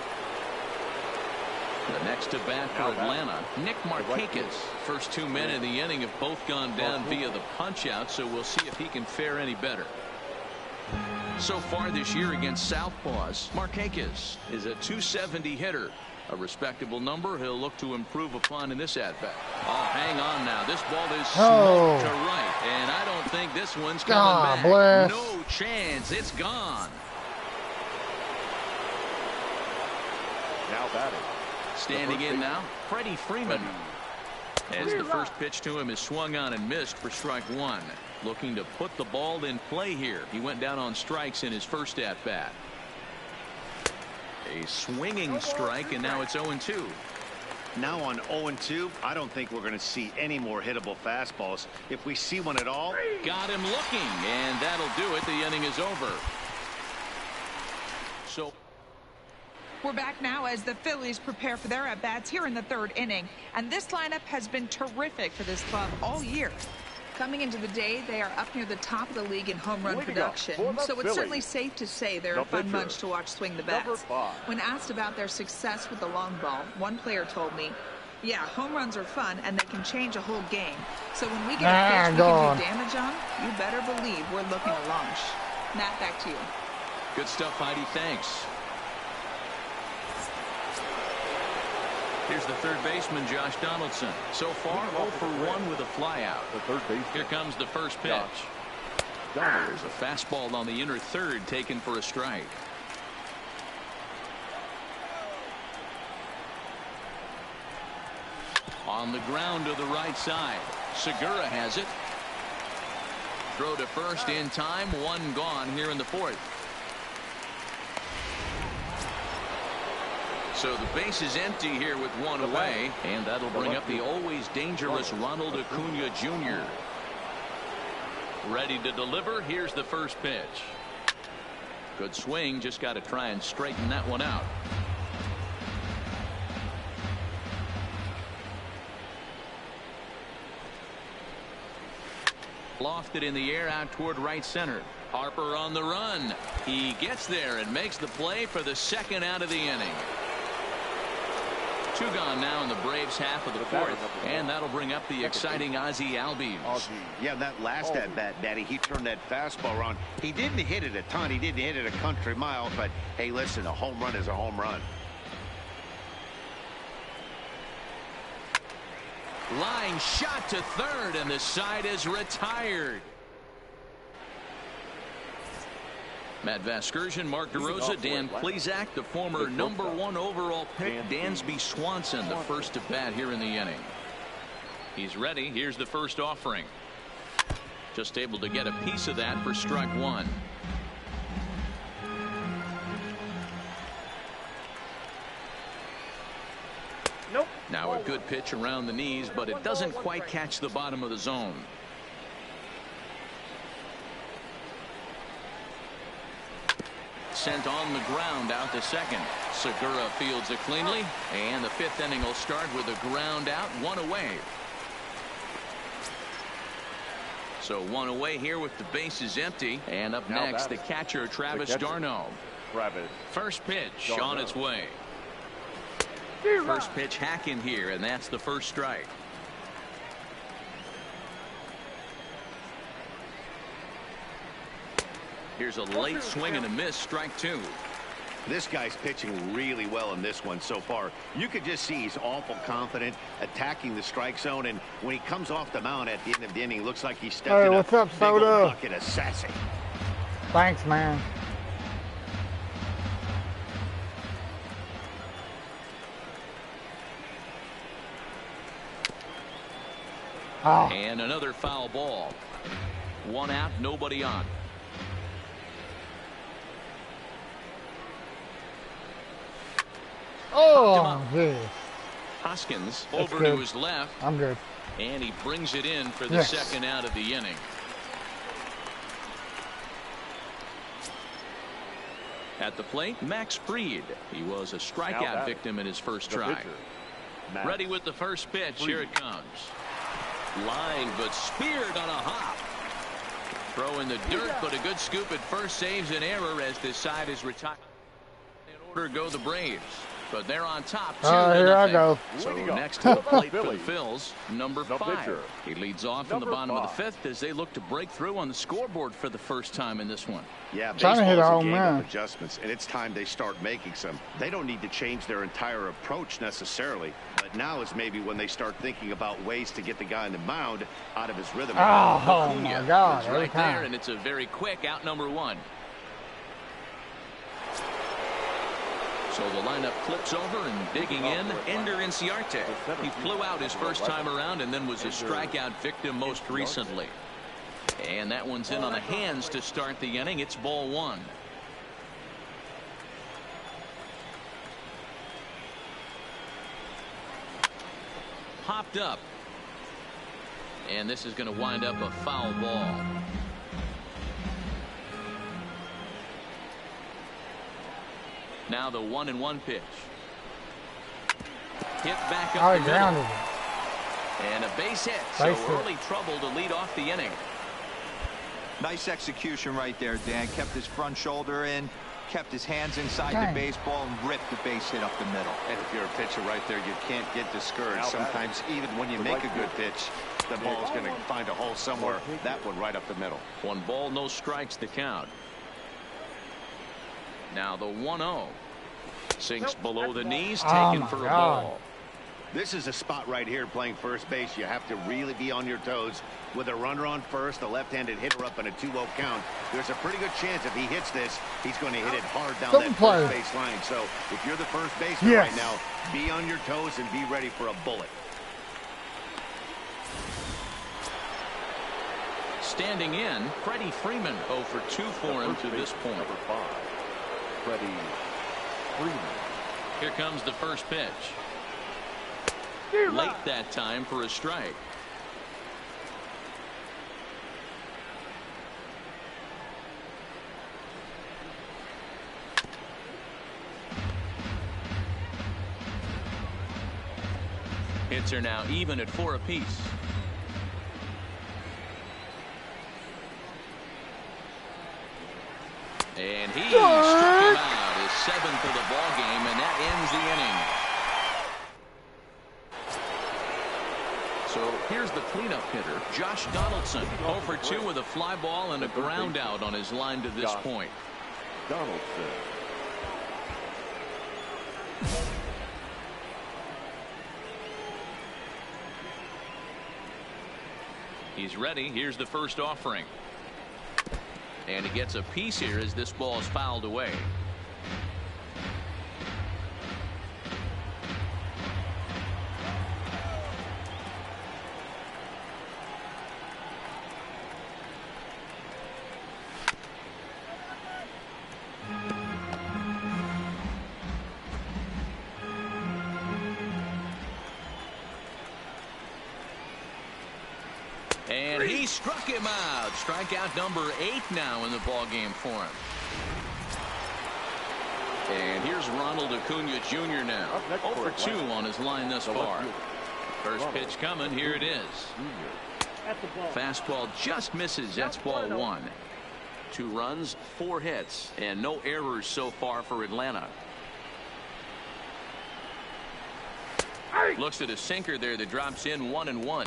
The next to bat for Atlanta, Nick Markakis. First 2 men in the inning have both gone down via the punch-out, so we'll see if he can fare any better. So far this year against Southpaws, Markakis is a .270 hitter. A respectable number he'll look to improve upon in this at-bat. Oh, hang on now. This ball is smoked to right, and I don't think this one's coming back. Bless. No chance. It's gone. Now batting. Standing in now, Freddie Freeman. As the first pitch to him is swung on and missed for strike 1. Looking to put the ball in play here. He went down on strikes in his first at-bat. A swinging strike, and now it's 0-2. Now on 0-2, I don't think we're going to see any more hittable fastballs. If we see one at all. Got him looking, and that'll do it. The inning is over. So we're back now as the Phillies prepare for their at-bats here in the 3rd inning. And this lineup has been terrific for this club all year. Coming into the day, they are up near the top of the league in home run production. So it's certainly safe to say they're a fun bunch to watch swing the bats. When asked about their success with the long ball, one player told me, yeah, home runs are fun and they can change a whole game. So when we get a pitch we can do damage on, you better believe we're looking to launch. Matt, back to you. Good stuff, Heidi. Thanks. Here's the third baseman, Josh Donaldson. So far, 0 for 1 with a flyout. Here comes the first pitch. There's a fastball on the inner third taken for a strike. On the ground to the right side. Segura has it. Throw to first in time. 1 gone here in the 4th. So the base is empty here with 1 away, and that'll bring up the always dangerous Ronald Acuna Jr. Ready to deliver. Here's the first pitch. Good swing. Just got to try and straighten that one out. Lofted in the air out toward right center. Harper on the run. He gets there and makes the play for the 2nd out of the inning. 2 gone now in the Braves half of the 4th, and that'll bring up the exciting Ozzie Albies. Yeah, that last at-bat, Daddy, he turned that fastball around. He didn't hit it a ton. He didn't hit it a country mile, but hey, listen, a home run is a home run. Line shot to third, and the side is retired. Matt Vasgersian, Mark DeRosa, Dan Plesac, the former #1 overall pick, Dansby Swanson, the first to bat here in the inning. He's ready. Here's the first offering. Just able to get a piece of that for strike 1. Nope. Now a good pitch around the knees, but it doesn't quite catch the bottom of the zone. Sent on the ground out to second. Segura fields it cleanly, and the 5th inning will start with a ground out, 1 away. So 1 away here with the bases empty, and up next the catcher Travis d'Arnaud. First pitch on its way. First pitch hack in here, and that's the first strike. Here's a late swing and a miss, strike 2. This guy's pitching really well in this one so far. You could just see he's awful confident, attacking the strike zone, and when he comes off the mound at the end of the inning, looks like he's stepping what's up, big old Soda? bucket of sassy. Thanks, man. Oh. And another foul ball. 1 out, nobody on. Oh, geez. Hoskins That's over good. to his left. I'm good. And he brings it in for the Yes. second out of the inning. At the plate, Max Fried. He was a strikeout victim in his first try. Ready with the first pitch. Here it comes. Line, but speared on a hop. Throw in the dirt, but a good scoop at first saves an error as this side is retired. In order go the Braves. But they're on top 2-0. Here I go. So next to the plate for the Phils, number 5. He leads off in the bottom of the 5th as they look to break through on the scoreboard for the first time in this one. Yeah, Trying to baseball hit is a home game run. of adjustments, and it's time they start making some. They don't need to change their entire approach necessarily, but now is maybe when they start thinking about ways to get the guy on the mound out of his rhythm. Oh, my God. Is Every right there, time. and it's a very quick out number 1. So the lineup flips over and digging in, Ender Inciarte. He flew out his first time around and then was a strikeout victim most recently. And that one's in on the hands to start the inning. It's ball 1. Popped up. And this is going to wind up a foul ball. Now the 1-1 pitch. Hit back up the middle. Grounded it. And a base hit. Base So hit. early trouble to lead off the inning. Nice execution right there, Dan. Kept his front shoulder in, kept his hands inside Dang. the baseball, and ripped the base hit up the middle. And if you're a pitcher right there, you can't get discouraged. Sometimes even when you make a good pitch, the ball's going to find a hole somewhere. That one right up the middle. 1 ball, no strikes to count. Now the 1-0. Sinks below the knees, Oh, taken my for a God. ball. This is a spot right here playing first base. You have to really be on your toes. With a runner on first, a left-handed hitter up in a 2-0 count, there's a pretty good chance if he hits this, he's going to hit it hard down that first base line. So if you're the first baseman Yes. right now, be on your toes and be ready for a bullet. Standing in, Freddie Freeman 0 for 2 for him to this point. Number 5, Freddie Freeman. Here comes the first pitch. Late that time for a strike. Hits are now even at 4 apiece. And he struck him out, his 7th of the ball game, and that ends the inning. So here's the cleanup hitter, Josh Donaldson, 0 for 2 with a fly ball and a ground out on his line to this point. Donaldson. He's ready. Here's the first offering. And he gets a piece here as this ball is fouled away. And he struck him out. Strikeout number 8 now in the ball game for him. And here's Ronald Acuna Jr. now. 0 for 2 on his line thus far. First pitch coming. Here it is. Fastball just misses. That's ball 1. 2 runs, 4 hits, and no errors so far for Atlanta. Looks at a sinker there that drops in 1-1.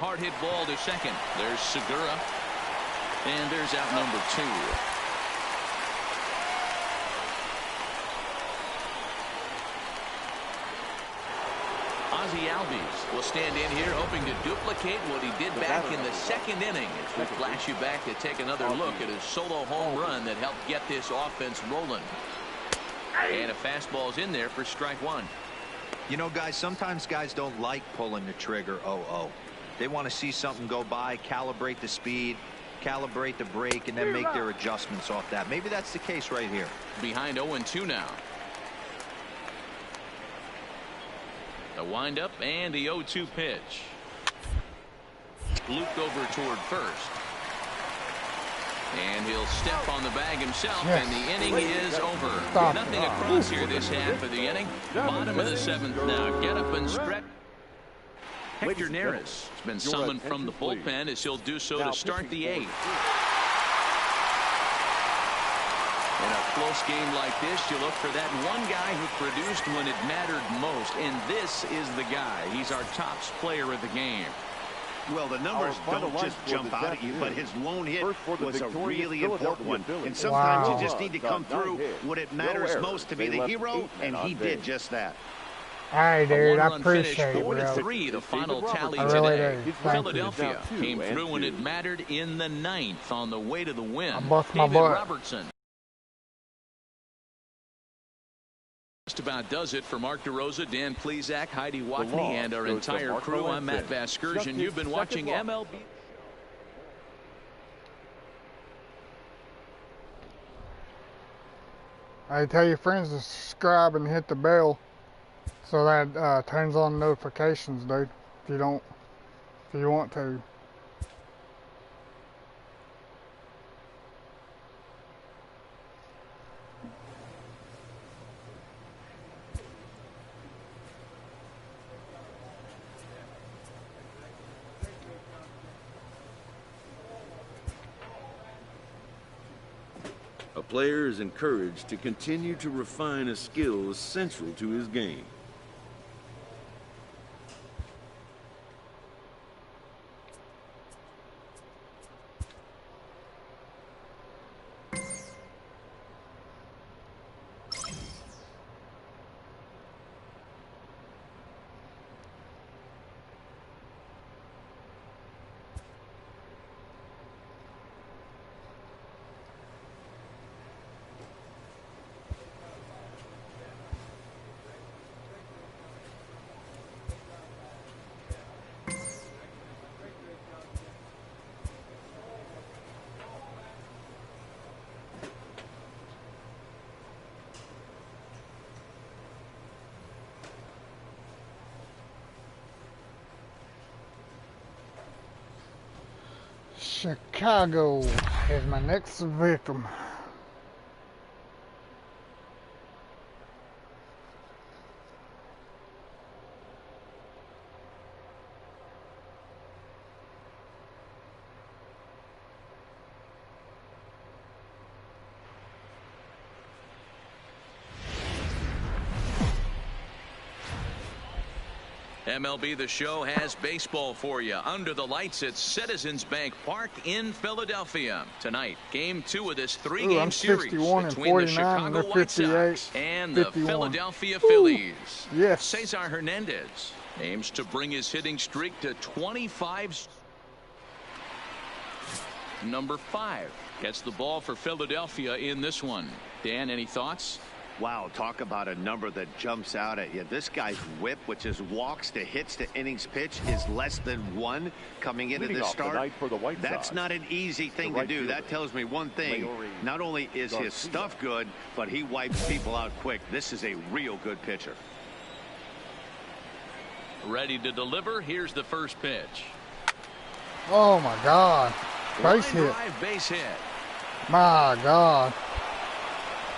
hard hit ball to second. There's Segura. And there's out number 2. Ozzie Albies will stand in here hoping to duplicate what he did back in the second inning. As we flash you back to take another look at his solo home run that helped get this offense rolling. And a fastball's in there for strike 1. You know, guys, sometimes guys don't like pulling the trigger 0-0. They want to see something go by, calibrate the speed, calibrate the brake, and then make their adjustments off that. Maybe that's the case right here. Behind 0-2 now. The windup and the 0-2 pitch. Looped over toward first. And he'll step on the bag himself, and the inning is over. Nothing across here this half of the inning. Bottom of the 7th now. Get up and spread. Hector Neris has been summoned from the bullpen as he'll do so to start the 8th. In a close game like this, you look for that one guy who produced when it mattered most, and this is the guy. He's our top player of the game. Well, the numbers don't just jump out at you, but his lone hit was a really important one. And sometimes you just need to come through when it matters most to be the hero, and he did just that. Hey, dude, I appreciate it, bro. 4-3, the final tally really today. do. Philadelphia came through when it mattered in the 9th on the way to the win. I bust my David butt. Robertson. Just about does it for Mark DeRosa, Dan Plesac, Heidi Watney, and our entire crew. I'm Matt Vasgersian. You've been watching MLB. Hey, tell your friends to subscribe and hit the bell so that turns on notifications, dude. If you want to. A player is encouraged to continue to refine a skill essential to his game. Chicago is my next victim. MLB The Show has baseball for you under the lights at Citizens Bank Park in Philadelphia. Tonight, Game 2 of this 3-game series between the Chicago White Sox and the Philadelphia Phillies. Yes. Cesar Hernandez aims to bring his hitting streak to 25. Number 5 gets the ball for Philadelphia in this one. Dan, any thoughts? Wow, talk about a number that jumps out at you. This guy's whip, which is walks to hits to innings pitch, is less than 1 coming into this start. That's not an easy thing to do. That tells me one thing. Not only is his stuff good, but he wipes people out quick. This is a real good pitcher. Ready to deliver. Here's the first pitch. Oh my God. Base hit. Base hit. My God.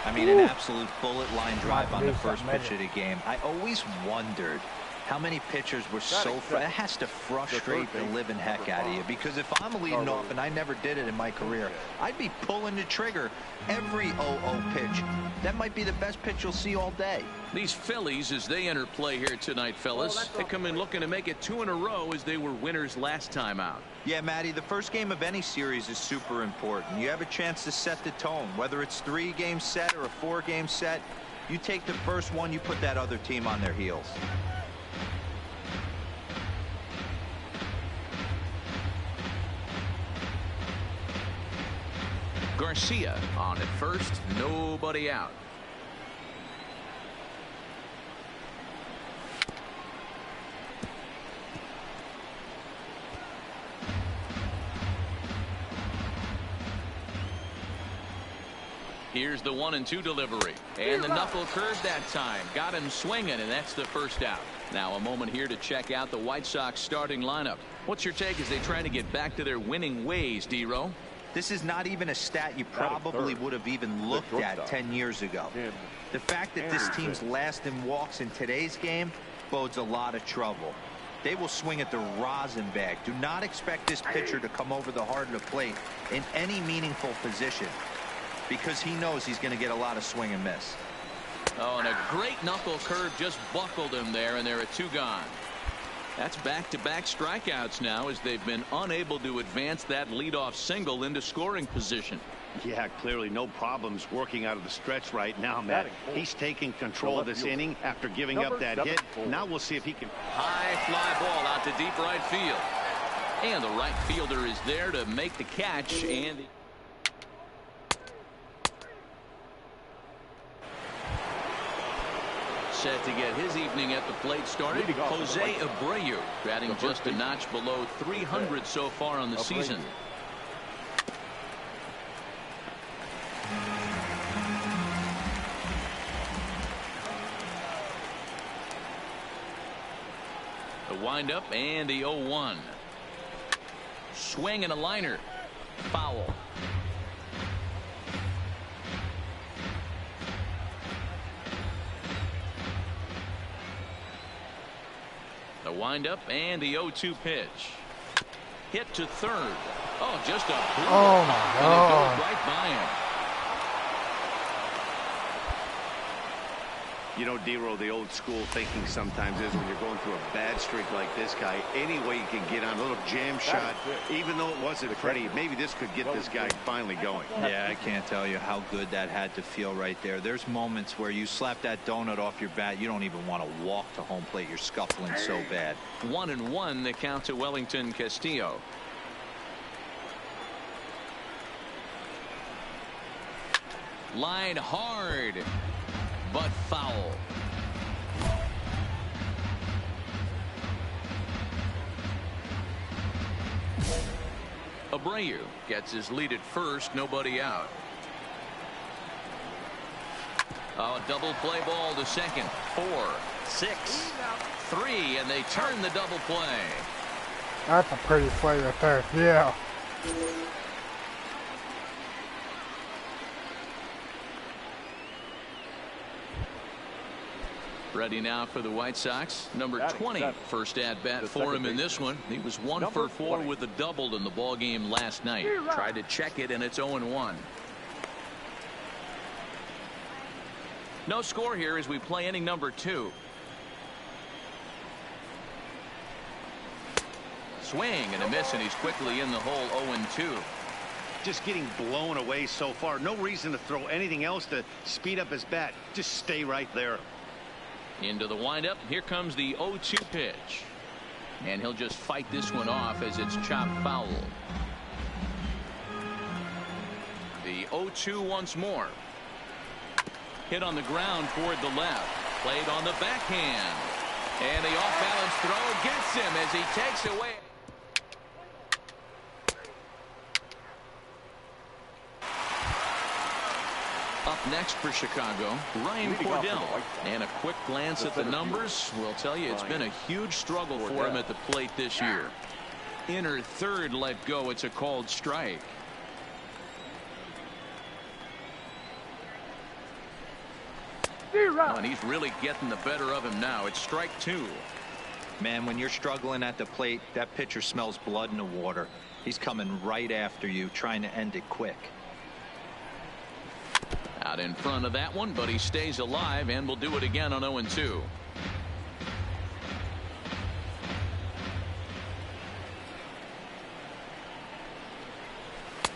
I mean, an absolute bullet line drive on the first pitch of the game. I always wondered How many pitchers were so that has to frustrate the living heck out of you, because if I'm leading off, and I never did it in my career, I'd be pulling the trigger every 0-0 pitch. That might be the best pitch you'll see all day. These Phillies, as they enter play here tonight, fellas, they come in looking to make it 2 in a row as they were winners last time out. Yeah, Matty, the first game of any series is super important. You have a chance to set the tone, whether it's 3-game set or a 4-game set. You take the first one, you put that other team on their heels. Garcia on at first, nobody out. Here's the 1-2 delivery, and the knuckle curve that time got him swinging, and that's the first out. Now a moment here to check out the White Sox starting lineup. What's your take as they try to get back to their winning ways, D-Row? This is not even a stat you probably would have even looked at 10 years ago. The fact that this team's last in walks in today's game bodes a lot of trouble. They will swing at the rosin bag. Do not expect this pitcher to come over the heart of the plate in any meaningful position, because he knows he's going to get a lot of swing and miss. Oh, and a great knuckle curve just buckled him there, and there are 2 gone. That's back-to-back strikeouts now, as they've been unable to advance that leadoff single into scoring position. Yeah, clearly no problems working out of the stretch right now, Matt. He's taking control of this inning after giving up that hit. Now we'll see if he can. High fly ball out to deep right field. And the right fielder is there to make the catch, and set to get his evening at the plate started. Jose Abreu batting just a notch below 300 so far on the season. The windup and the 0-1. Swing and a liner. Foul. The windup and the 0-2 pitch. Hit to third. Oh, just a boot. Oh my God. And it goes right by him. You know, D-Row, the old school thinking sometimes is when you're going through a bad streak like this guy, any way you can get on a little jam shot, even though it wasn't pretty, maybe this could get this guy finally going. Yeah, I can't tell you how good that had to feel right there. There's moments where you slap that donut off your bat, you don't even want to walk to home plate. You're scuffling so bad. 1-1 the count to Wellington Castillo. Line hard, but foul. Abreu gets his lead at first, nobody out. Oh, double play ball to second. 4, 6, 3, and they turn the double play. That's a pretty play right there. Yeah. Ready now for the White Sox. Number 20, first at bat for him in this one. He was 1 for 4 with a double in the ball game last night. Tried to check it, and it's 0-1. No score here as we play inning number 2. Swing and a miss, and he's quickly in the hole. 0-2. Just getting blown away so far. No reason to throw anything else to speed up his bat. Just stay right there. Into the windup. Here comes the 0-2 pitch. And he'll just fight this one off as it's chopped foul. The 0-2 once more. Hit on the ground toward the left. Played on the backhand. And the off-balance throw gets him as he takes away. Up next for Chicago, Ryan Cordell. And a quick glance at the numbers will tell you it's been a huge struggle for him at the plate this year. Inner third let go. It's a called strike. Oh, and he's really getting the better of him now. It's strike 2. Man, when you're struggling at the plate, that pitcher smells blood in the water. He's coming right after you, trying to end it quick. Out in front of that one, but he stays alive and will do it again on 0-2.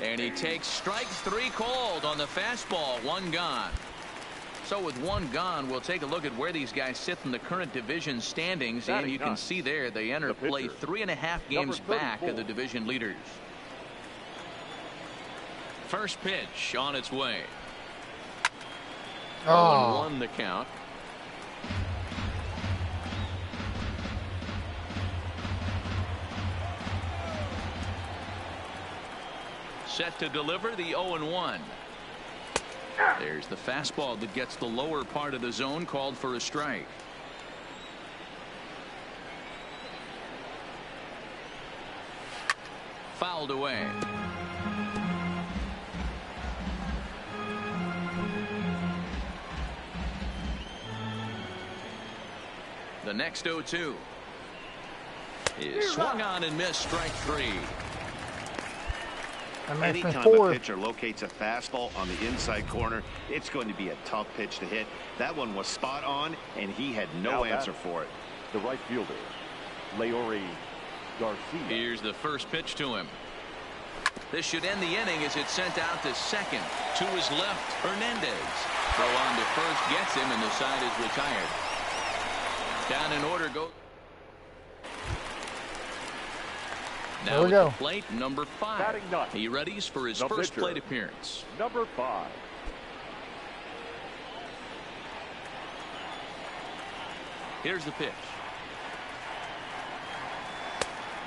And he takes strike 3 called on the fastball. 1 gone. So with 1 gone, we'll take a look at where these guys sit in the current division standings. And you can see there they enter play 3.5 games back of the division leaders. First pitch on its way. 0-1 the count. Set to deliver the 0-1. There's the fastball that gets the lower part of the zone, called for a strike. Fouled away. The next 0-2 is swung on and missed, strike 3. Anytime a pitcher locates a fastball on the inside corner, it's going to be a tough pitch to hit. That one was spot on, and he had no answer for it. The right fielder, Leori Garcia. Here's the first pitch to him. This should end the inning as it's sent out to second. To his left, Hernandez. Throw on to first gets him, and the side is retired. Down in order go. Now at the plate, number 5. He readies for his first plate appearance. Number 5. Here's the pitch.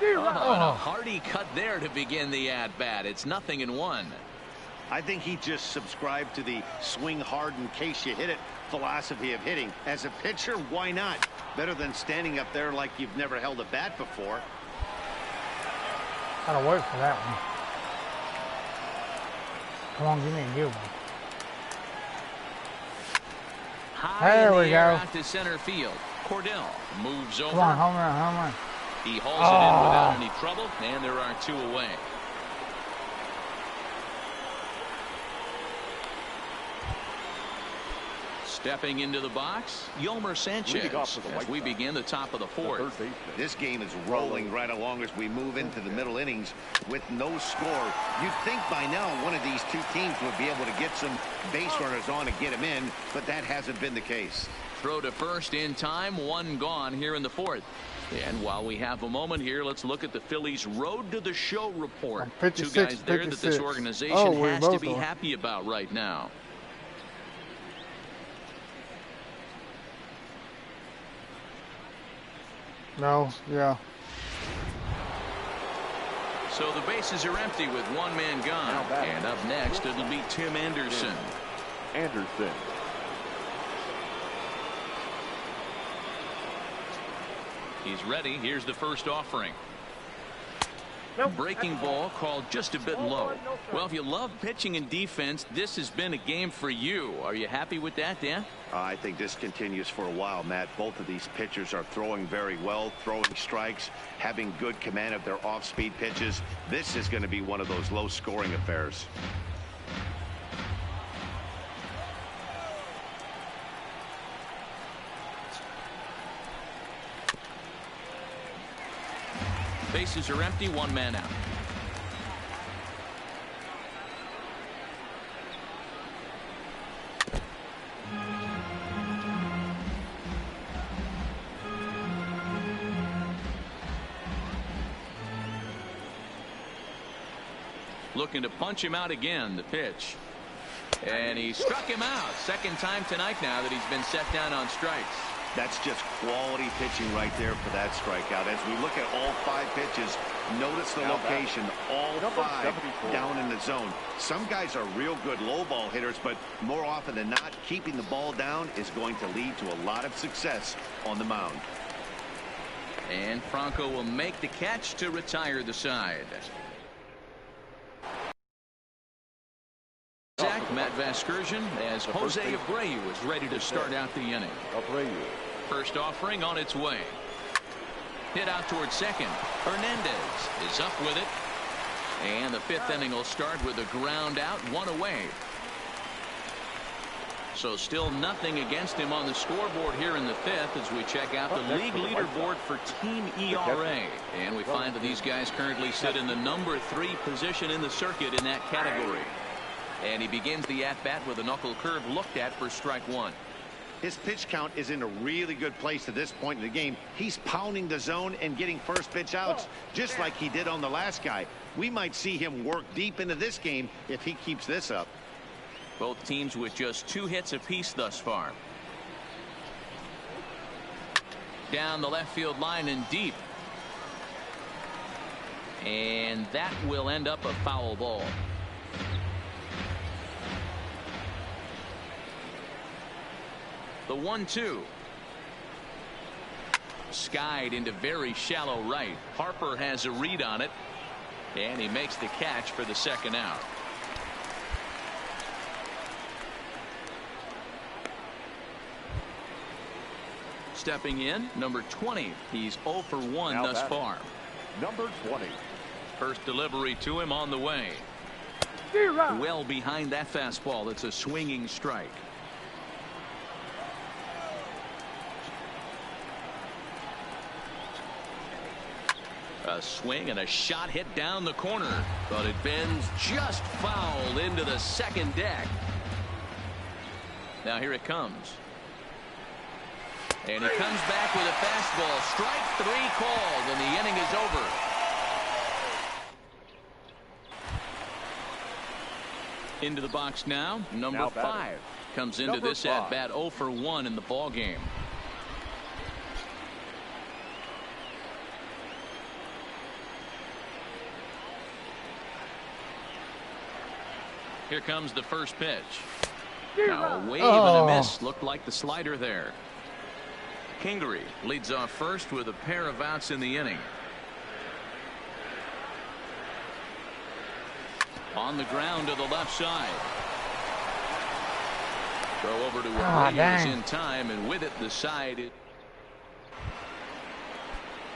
And a hearty cut there to begin the at-bat. It's 0-1. I think he just subscribed to the swing hard in case you hit it philosophy of hitting. As a pitcher, why not? Better than standing up there like you've never held a bat before. Gotta work for that one. Come on, give me a good one. There we go. Out to center field. Cordell moves over. Come on, home run, home run. He hauls it in without any trouble, and there are 2 away. Stepping into the box, Yolmer Sanchez as we begin the top of the 4th. This game is rolling right along as we move into the middle innings with no score. You'd think by now one of these 2 teams would be able to get some base runners on and get them in, but that hasn't been the case. Throw to first in time, 1 gone here in the 4th. And while we have a moment here, let's look at the Phillies' road to the show report. 2 guys there that this organization has to be happy about right now. No, yeah. So the bases are empty with 1 man gone. And up next, it'll be Tim Anderson. He's ready. Here's the first offering. Breaking ball called just a bit low. Well, if you love pitching and defense, this has been a game for you. Are you happy with that, Dan? I think this continues for a while, Matt. Both of these pitchers are throwing very well, throwing strikes, having good command of their off-speed pitches. This is going to be one of those low-scoring affairs. Bases are empty, 1 man out. Looking to punch him out again, the pitch. And he struck him out. 2nd time tonight now that he's been set down on strikes. That's just quality pitching right there for that strikeout. As we look at all 5 pitches, notice the location, all 5 down in the zone. Some guys are real good low ball hitters, but more often than not, keeping the ball down is going to lead to a lot of success on the mound. And Franco will make the catch to retire the side. Matt Vasgersian as Jose Abreu is ready to start out the inning. First offering on its way. Hit out towards second. Hernandez is up with it. And the 5th inning will start with a ground out, 1 away. So still nothing against him on the scoreboard here in the 5th as we check out the league leaderboard for team ERA. And we find that these guys currently sit in the number 3 position in the circuit in that category. And he begins the at-bat with a knuckle curve looked at for strike 1. His pitch count is in a really good place at this point in the game. He's pounding the zone and getting first pitch outs just like he did on the last guy. We might see him work deep into this game if he keeps this up. Both teams with just 2 hits apiece thus far. Down the left field line and deep. And that will end up a foul ball. The 1-2. Skied into very shallow right. Harper has a read on it. And he makes the catch for the second out. Stepping in, number 20. He's 0 for 1 thus far. Number 20. First delivery to him on the way. Well behind that fastball. It's a swinging strike. A swing and a shot hit down the corner, but it bends just foul into the second deck. Now here it comes. And he comes back with a fastball. Strike 3 called, and the inning is over. Into the box now. Number 5 comes into this at bat 0 for 1 in the ball game. Here comes the first pitch. Now a wave and a miss. Looked like the slider there. Kingery leads off first with a pair of outs in the inning. On the ground to the left side. Throw over to Rodriguez in time, and with it the side.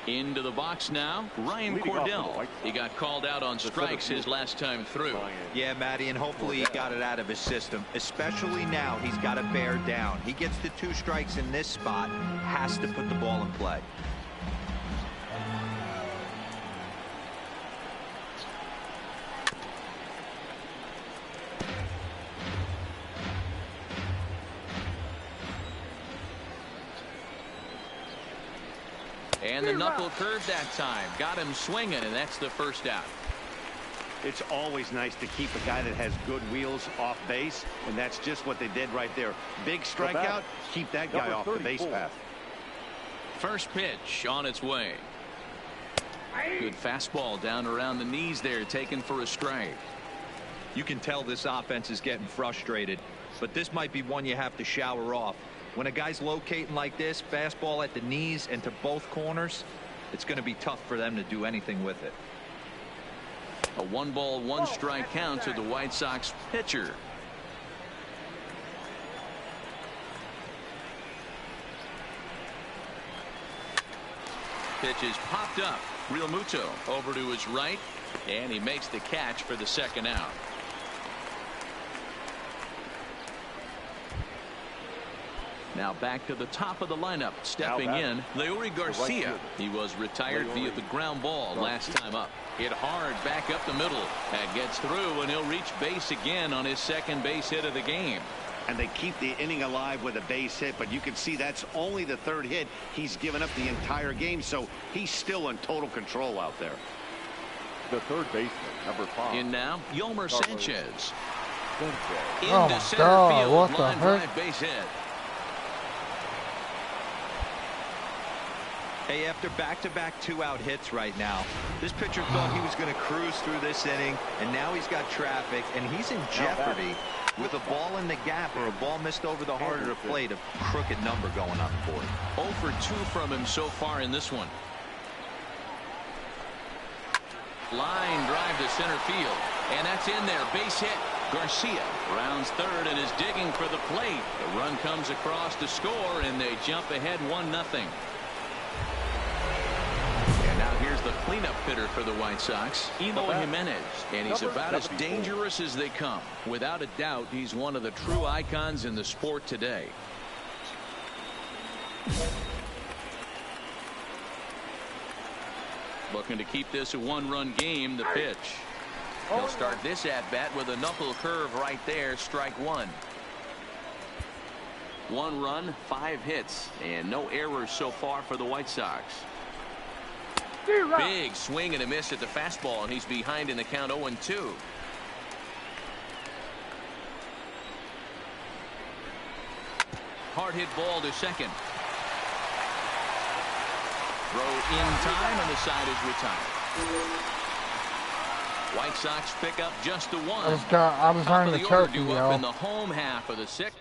Into the box now, Ryan Cordell. He got called out on strikes his last time through. Yeah, Matty, and hopefully he got it out of his system. Especially now, he's got to bear down. He gets the 2 strikes in this spot, has to put the ball in play. And the knuckle curve that time got him swinging, and that's the first out. It's always nice to keep a guy that has good wheels off base, and that's just what they did right there. Big strikeout, keep that guy off the base path. First pitch on its way. Good fastball down around the knees there, taken for a strike. You can tell this offense is getting frustrated, but this might be one you have to shower off. When a guy's locating like this, fastball at the knees and to both corners, it's going to be tough for them to do anything with it. A 1-ball, 1-strike count to the White Sox pitcher. Pitch is popped up. Real Muto over to his right, and he makes the catch for the second out. Now back to the top of the lineup. Stepping in, Leury Garcia. He was retired via the ground ball last time up. Hit hard back up the middle. That gets through, and he'll reach base again on his second base hit of the game. And they keep the inning alive with a base hit, but you can see that's only the 3rd hit. He's given up the entire game, so he's still in total control out there. The third baseman, number 5. In now, Yomer Sanchez. Into my center God, field. what the Line heck? drive base hit. Hey, after back-to-back 2-out hits right now, this pitcher thought he was going to cruise through this inning, and now he's got traffic, and he's in jeopardy with a ball in the gap or a ball missed over the heart of the plate, a crooked number going on the board. 0 for 2 from him so far in this one. Line drive to center field, and that's in there. Base hit. Garcia rounds third and is digging for the plate. The run comes across to score, and they jump ahead 1-0. Cleanup hitter for the White Sox, Eloy Jimenez, and he's about as dangerous as they come. Without a doubt, he's one of the true icons in the sport today. Looking to keep this a one-run game. The pitch. He'll start this at-bat with a knuckle curve right there. Strike one. 1 run, 5 hits, and no errors so far for the White Sox. Big swing and a miss at the fastball, and he's behind in the count 0-2. Hard hit ball to second. Throw in time, and the side is retired. White Sox pick up just the one. I was trying to choke you, up in the home half of the 6th.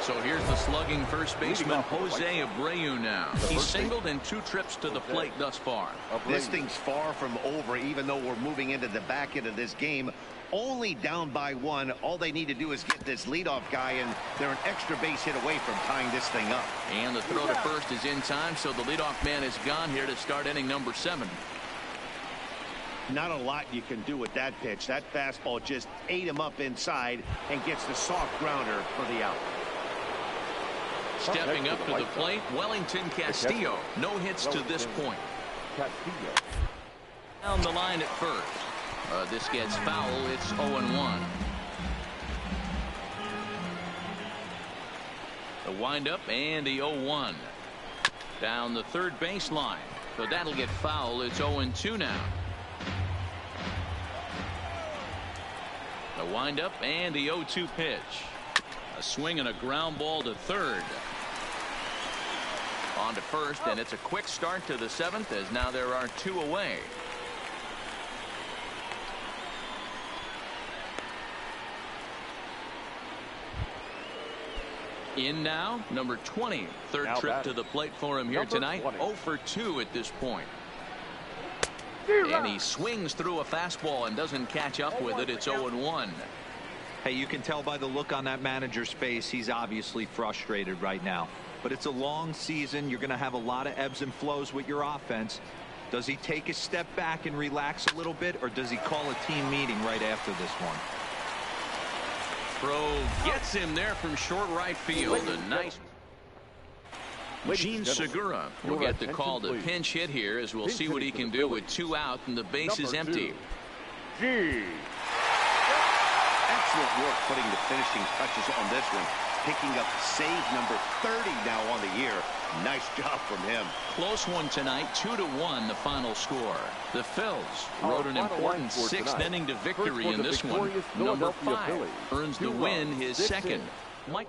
So here's the slugging first baseman Jose Abreu now. He's singled in 2 trips to the plate thus far. This thing's far from over, even though we're moving into the back end of this game. Only down by 1. All they need to do is get this leadoff guy, and they're an extra base hit away from tying this thing up. And the throw to first is in time, so the leadoff man is gone here to start inning number 7. Not a lot you can do with that pitch. That fastball just ate him up inside and gets the soft grounder for the out. Stepping up to the plate, Wellington Castillo. No hits to this point. Down the line at first. This gets foul. It's 0-1. The windup and the 0-1. Down the third baseline. So that'll get foul. It's 0-2 now. The windup and the 0-2 pitch. A swing and a ground ball to third. On to first, and it's a quick start to the 7th, as now there are 2 away. In now, number 20. Third trip to the plate for him here tonight. 0 for 2 at this point. And he swings through a fastball and doesn't catch up with it. It's 0-1. Hey, you can tell by the look on that manager's face, he's obviously frustrated right now. But it's a long season. You're going to have a lot of ebbs and flows with your offense. Does he take a step back and relax a little bit, or does he call a team meeting right after this one? Throw gets him there from short right field. A nice. Gene Segura will get the call to pinch hit here, as we'll see what he can do with 2 out and the base is empty. Excellent work putting the finishing touches on this one. Picking up save number 30 now on the year. Nice job from him. Close one tonight. 2-1 the final score. The Phils rode an important 6th inning to victory in this one. Number 5 earns the win, his 2nd. Mike.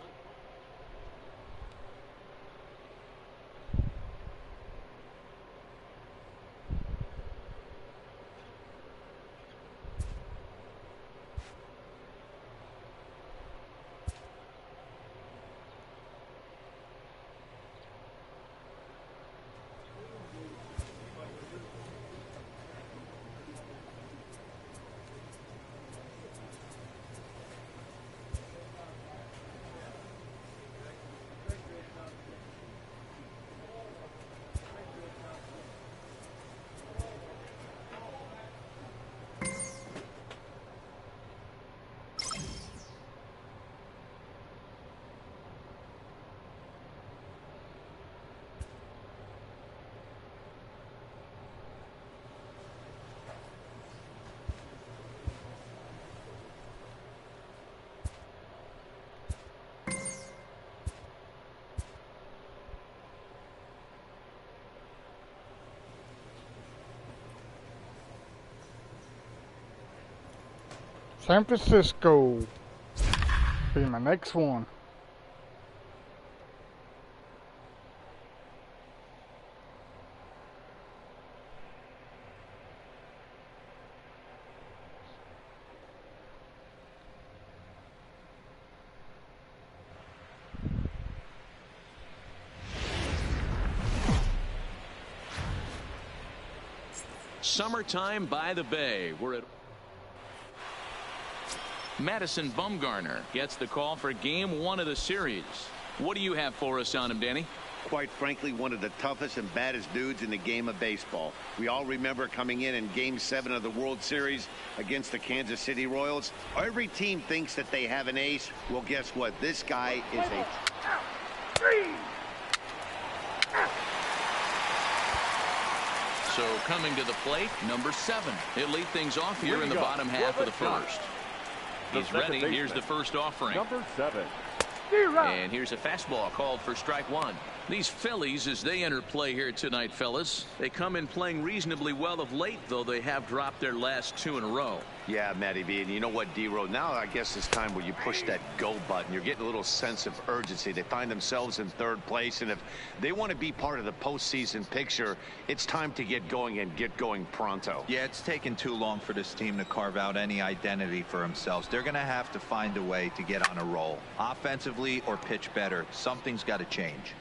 San Francisco be my next one. Summertime by the Bay. We're at Madison Bumgarner gets the call for game 1 of the series. What do you have for us on him, Danny? Quite frankly, one of the toughest and baddest dudes in the game of baseball. We all remember coming in Game 7 of the World Series against the Kansas City Royals. Every team thinks that they have an ace. Well, guess what? This guy is a... So coming to the plate, number 7. He'll lead things off here in the bottom half of the first. He's ready. Here's the first offering. Number 7. And here's a fastball called for strike 1. These Phillies, as they enter play here tonight, fellas, they come in playing reasonably well of late, though they have dropped their last 2 in a row. Yeah, Matty B. And you know what, D-Row? Now I guess it's time where you push that go button. You're getting a little sense of urgency. They find themselves in 3rd place, and if they want to be part of the postseason picture, it's time to get going and get going pronto. Yeah, it's taken too long for this team to carve out any identity for themselves. They're going to have to find a way to get on a roll, offensively or pitch better. Something's got to change.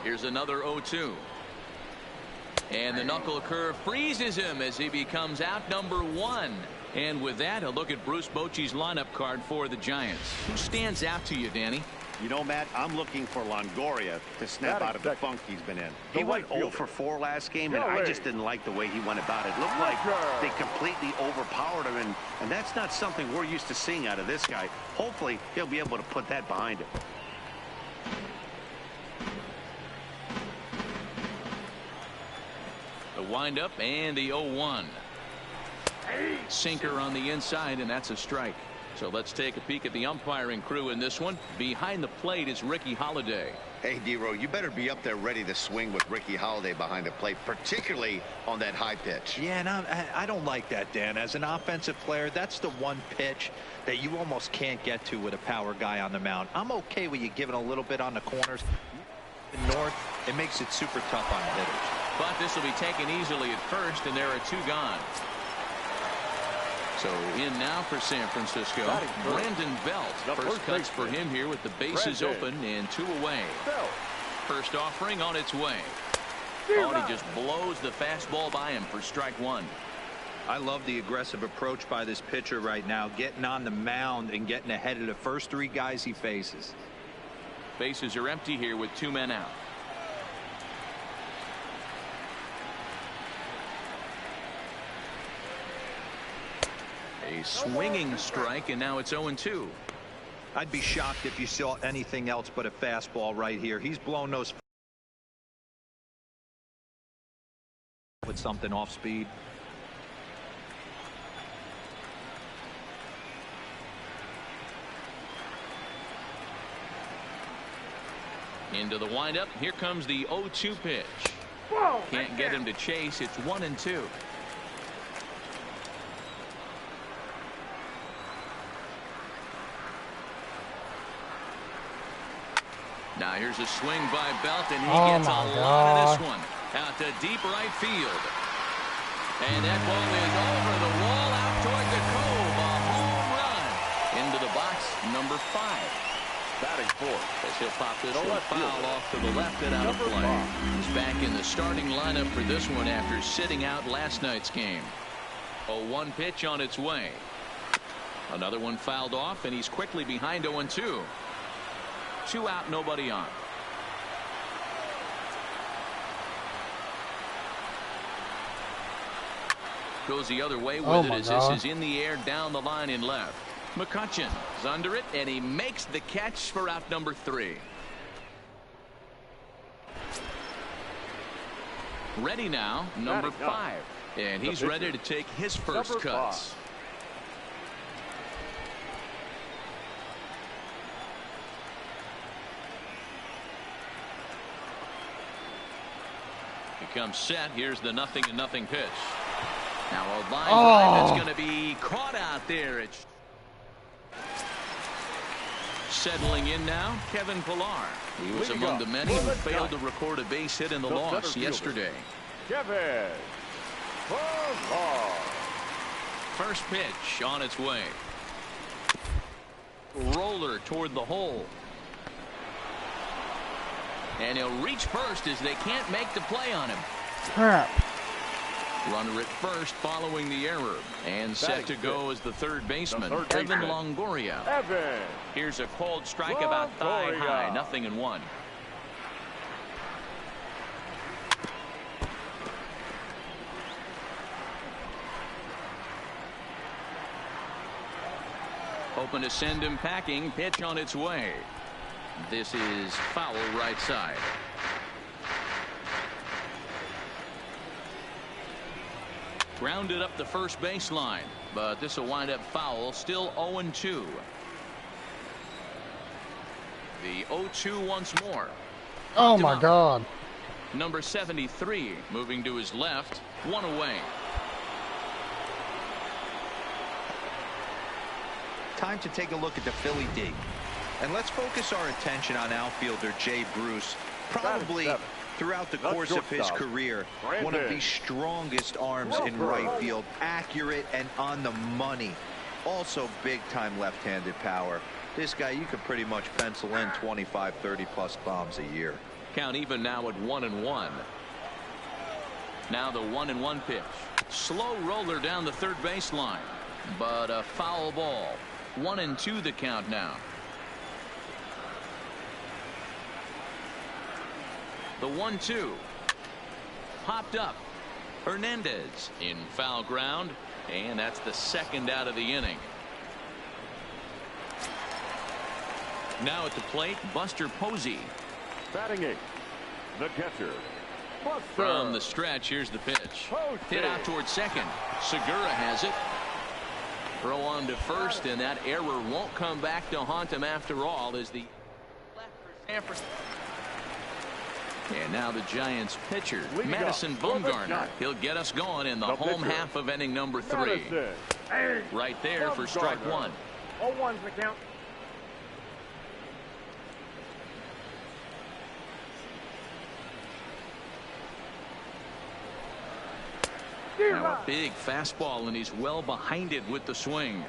Here's another 0-2. And the knuckle curve freezes him as he becomes out number 1. And with that, a look at Bruce Bochy's lineup card for the Giants. Who stands out to you, Danny? You know, Matt, I'm looking for Longoria to snap out of the funk he's been in. He went 0 for 4 last game, and I just didn't like the way he went about it. It looked like they completely overpowered him, and that's not something we're used to seeing out of this guy. Hopefully, he'll be able to put that behind him. The windup and the 0-1. Sinker on the inside, and that's a strike. So let's take a peek at the umpiring crew in this one. Behind the plate is Ricky Holiday. Hey, D-Row, you better be up there ready to swing with Ricky Holiday behind the plate, particularly on that high pitch. Yeah, and I don't like that, Dan. As an offensive player, that's the one pitch that you almost can't get to with a power guy on the mound. I'm okay with you giving a little bit on the corners. In North, it makes it super tough on hitters. But this will be taken easily at first, and there are 2 gone. So in now for San Francisco, Brandon Belt. First cuts for him here with the bases open and 2 away. First offering on its way. Oh, and he just blows the fastball by him for strike 1. I love the aggressive approach by this pitcher right now, getting on the mound and getting ahead of the first 3 guys he faces. Bases are empty here with 2 men out. A swinging strike, and now it's 0-2. I'd be shocked if you saw anything else but a fastball right here. He's blown those with something off speed. Into the windup. Here comes the 0-2 pitch. Can't get him to chase. It's 1-2. Now here's a swing by Belt, and he gets a lot of this one out to deep right field. And that ball is over the wall out toward the cove. A home run into the box, number 5. Batting 4th. As he'll pop this one foul off to the left and out of play. He's back in the starting lineup for this one after sitting out last night's game. A 1 pitch on its way. Another one fouled off, and he's quickly behind 0-2. 2 out, nobody on. Goes the other way with it as this is in the air down the line in left. McCutcheon's under it, and he makes the catch for out number 3. Ready now, number 5. And he's ready to take his first cuts. Comes set. Here's the 0-0 pitch. Now a line drive that's going to be caught out there. It's settling in now, Kevin Pillar. He was among the many who failed to record a base hit in the loss yesterday. Kevin Pillar. First pitch on its way. Roller toward the hole. And he'll reach first as they can't make the play on him. Crap. Runner at first following the error. And set to go as the third baseman, Evan Longoria. Here's a cold strike about thigh high, 0-1. Hoping to send him packing. Pitch on its way. This is foul right side. Grounded up the first baseline, but this will wind up foul. Still 0-2. The 0-2 once more. Oh my God. Number 73 moving to his left. One away. Time to take a look at the Philly D. And let's focus our attention on outfielder Jay Bruce. Probably throughout the course of his career, one of the strongest arms in right field. Accurate and on the money. Also big-time left-handed power. This guy, you could pretty much pencil in 25, 30-plus bombs a year. Count even now at 1-1. Now the 1-1 pitch. Slow roller down the third baseline, but a foul ball. 1-2 the count now. The 1-2 popped up. Hernandez in foul ground, and that's the second out of the inning. Now at the plate, Buster Posey. Batting eighth, the catcher, Buster. From the stretch, here's the pitch. Posey. Hit out towards second. Segura has it. Throw on to first, and that error won't come back to haunt him after all as the left for San Francisco. And now the Giants pitcher, Madison Bumgarner. He'll get us going in the home half of inning number 3. Right there for strike one. 0-1's the count. Now a big fastball, and he's well behind it with the swing.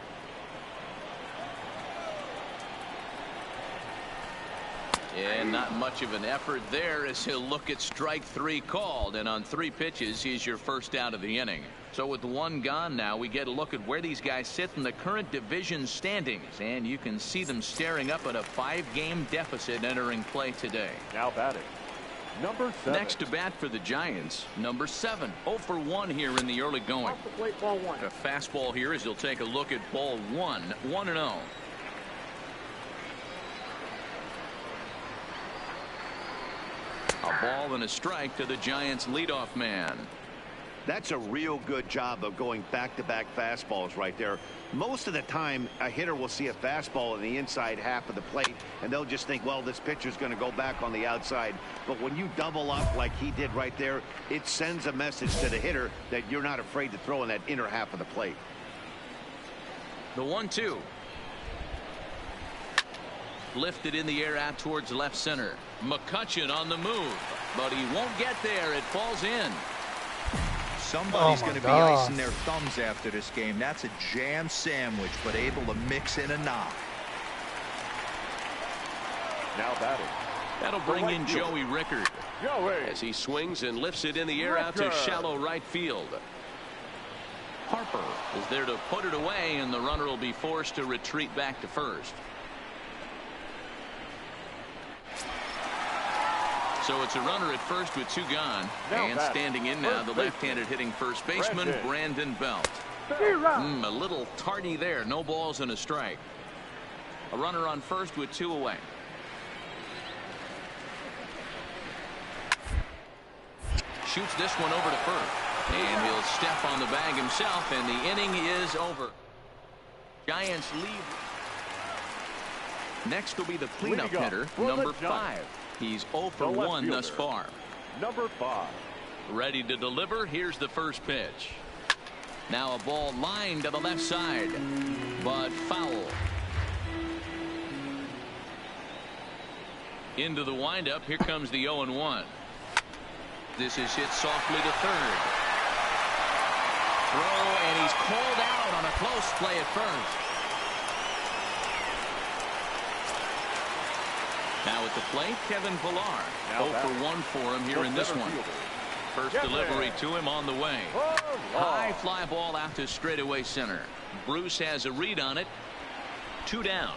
And not much of an effort there as he'll look at strike 3 called, and on 3 pitches he's your first out of the inning. So with 1 gone now, we get a look at where these guys sit in the current division standings, and you can see them staring up at a 5-game deficit entering play today. Now batting, number 7. Next to bat for the Giants, number 7. 0 for 1 here in the early going. Off the plate, ball 1. A fastball here as he'll take a look at ball 1. 1-0. A ball and a strike to the Giants leadoff man. That's a real good job of going back-to-back fastballs right there. Most of the time, a hitter will see a fastball in the inside half of the plate, and they'll just think, well, this pitcher's going to go back on the outside. But when you double up like he did right there, it sends a message to the hitter that you're not afraid to throw in that inner half of the plate. The 1-2. Lifted in the air out towards left center. McCutchen on the move, but he won't get there. It falls in. Somebody's going to be icing their thumbs after this game. That's a jam sandwich, but able to mix in a knock. Now batting. That'll bring in Joey Rickard as he swings and lifts it in the air out to shallow right field. Harper is there to put it away, and the runner will be forced to retreat back to first. So it's a runner at first with 2 gone. And standing in now, the left-handed hitting first baseman, Brandon Belt. A little tardy there. No balls and a strike. A runner on first with 2 away. Shoots this one over to first. And he'll step on the bag himself, and the inning is over. Giants lead. Next will be the cleanup hitter, number 5. He's 0 for 1 thus far. Number 5. Ready to deliver. Here's the first pitch. Now a ball lined to the left side, but foul. Into the windup. Here comes the 0-1. This is hit softly to third. Throw, and he's called out on a close play at first. Now at the plate, Kevin Pillar. 0 for 1 for him here in this one. First delivery to him on the way. High fly ball out to straightaway center. Bruce has a read on it. 2 down.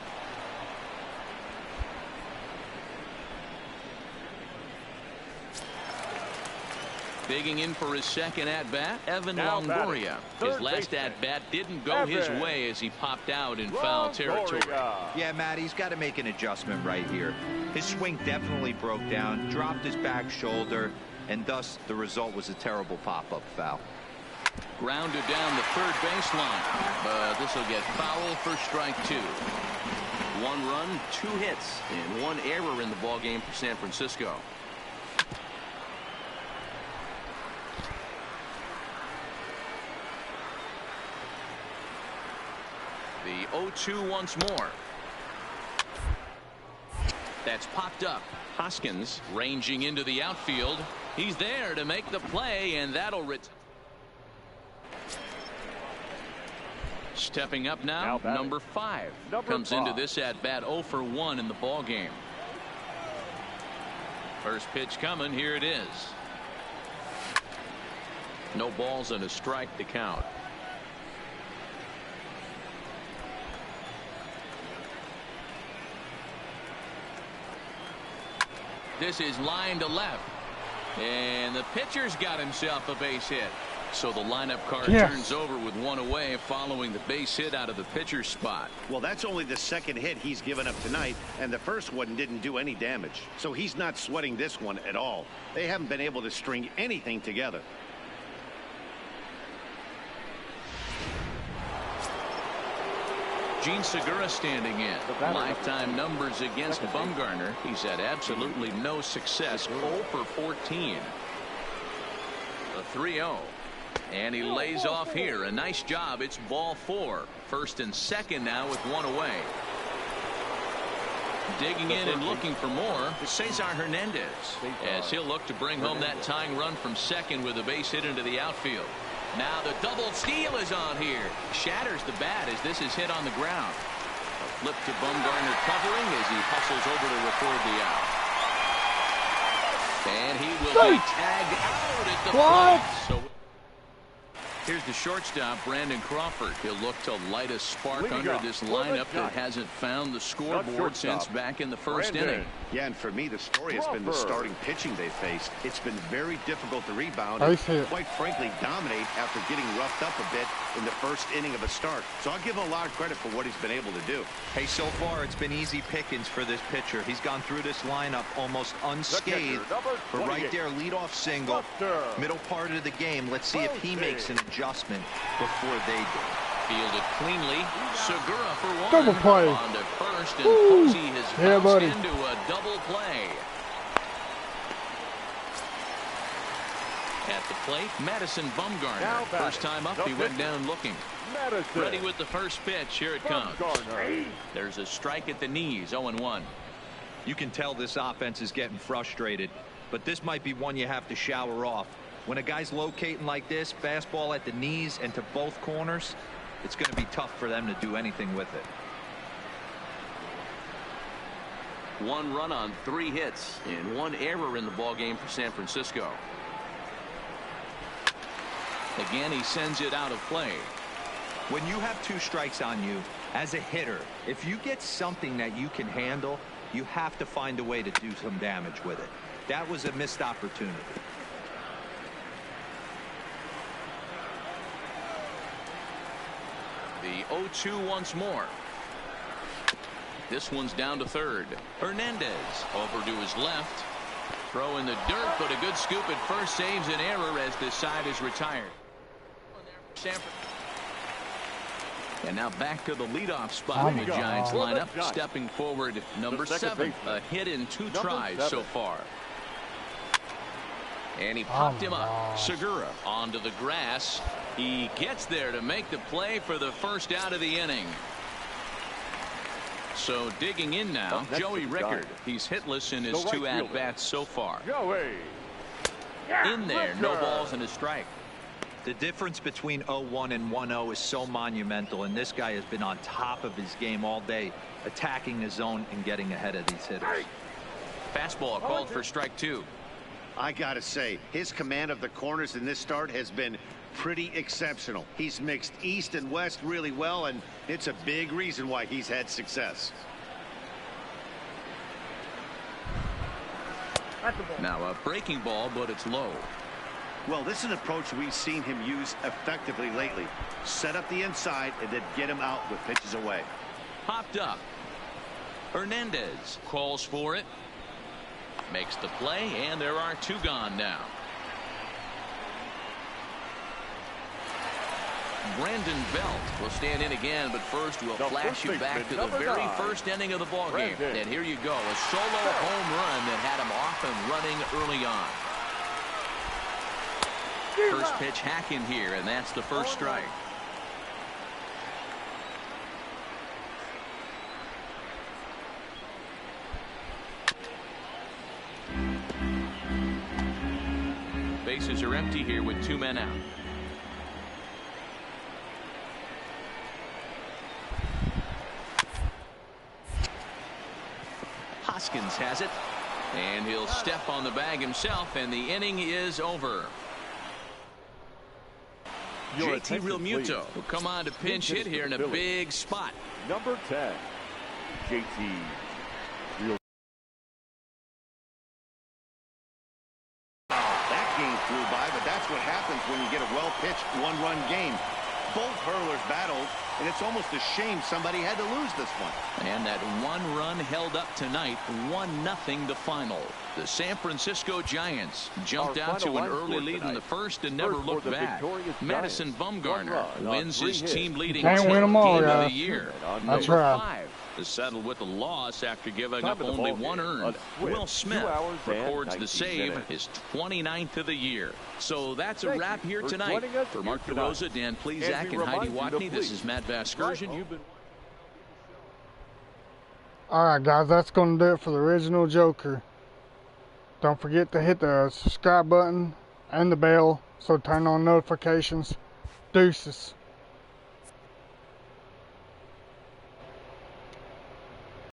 Digging in for his second at-bat, Evan Longoria. His last at-bat didn't go his way as he popped out in foul territory. Yeah, Matt, he's got to make an adjustment right here. His swing definitely broke down, dropped his back shoulder, and thus the result was a terrible pop-up foul. Grounded down the third baseline, but this will get foul for strike 2. 1 run, 2 hits, and 1 error in the ballgame for San Francisco. The 0-2 once more. That's popped up. Hoskins ranging into the outfield. He's there to make the play, and that'll stepping up now number 5 comes into this at bat 0 for 1 in the ball game. First pitch coming. Here it is. No balls and a strike to count. This is line to left, and the pitcher's got himself a base hit. So the lineup card turns over with 1 away following the base hit out of the pitcher's spot. Well, that's only the second hit he's given up tonight, and the first one didn't do any damage. So he's not sweating this one at all. They haven't been able to string anything together. Gene Segura standing in. Lifetime numbers against Bumgarner. He's had absolutely no success. 0 for 14. A 3-0. And he lays off here. A nice job. It's ball 4. First and second now with 1 away. Digging in and looking for more, Cesar Hernandez, as he'll look to bring home that tying run from second with a base hit into the outfield. Now the double steal is on here. Shatters the bat as this is hit on the ground. A flip to Bumgarner covering as he hustles over to record the out. And he will be tagged out at the plate. So here's the shortstop, Brandon Crawford. He'll look to light a spark under this lineup that hasn't found the scoreboard since back in the first inning. Yeah, and for me, the story has been the starting pitching they faced. It's been very difficult to rebound I and, see it. quite frankly, dominate after getting roughed up a bit in the first inning of a start. So I'll give him a lot of credit for what he's been able to do. Hey, so far it's been easy pickings for this pitcher. He's gone through this lineup almost unscathed. But right there, leadoff single, middle part of the game. Let's see if he makes an adjustment before they do. Fielded cleanly. Segura for 1. Double play. On to first, and Posey has bounced into a double play. At the plate, Madison Bumgarner. First time up, he went down looking. Ready with the first pitch. Here it comes. There's a strike at the knees. 0-1. You can tell this offense is getting frustrated, but this might be one you have to shower off. When a guy's locating like this, fastball at the knees and to both corners, it's going to be tough for them to do anything with it. 1 run on 3 hits and 1 error in the ballgame for San Francisco. Again, he sends it out of play. When you have 2 strikes on you, as a hitter, if you get something that you can handle, you have to find a way to do some damage with it. That was a missed opportunity. The 0-2 once more. This one's down to third. Hernandez over to his left. Throw in the dirt, but a good scoop at first saves an error as this side is retired. And now back to the leadoff spot in the Giants lineup. Stepping forward, number 7. A hit in 2 tries so far. And he popped him up. Segura onto the grass. He gets there to make the play for the first out of the inning. So digging in now, Joey Rickard. He's hitless in his 2 at-bats so far. In there, no balls and a strike. The difference between 0-1 and 1-0 is so monumental, and this guy has been on top of his game all day, attacking the zone and getting ahead of these hitters. Fastball called for strike 2. I gotta say, his command of the corners in this start has been pretty exceptional. He's mixed east and west really well, and it's a big reason why he's had success. Now a breaking ball, but it's low. Well, this is an approach we've seen him use effectively lately. Set up the inside and then get him out with pitches away. Popped up. Hernandez calls for it. Makes the play, and there are 2 gone now. Brandon Belt will stand in again, but first we'll flash you back to the very first inning of the ballgame. And here you go, a solo home run that had him off and running early on. First pitch hacking here, and that's the first strike. Bases are empty here with 2 men out. Hoskins has it, and he'll step on the bag himself, and the inning is over. JT Realmuto will come on to pinch hit here in a big spot. Number 10, JT. That game flew by, but that's what happens when you get a well-pitched one-run game. Both hurlers battled, and it's almost a shame somebody had to lose this one. And that 1 run held up tonight, 1-0 the final. The San Francisco Giants jumped out to an early lead in the first and never looked back. Madison Bumgarner wins his team-leading 10th game of the year. That's Number right. 5 is settled with a loss after giving up only 1 earned. Will Smith records the save, his 29th of the year. So that's a wrap here tonight. For Mark DeRosa, Dan Plezak, and Heidi Watney, this is Matt Vasgersian. You've been... Alright guys, that's going to do it for the original Joker. Don't forget to hit the subscribe button and the bell so turn on notifications. Deuces.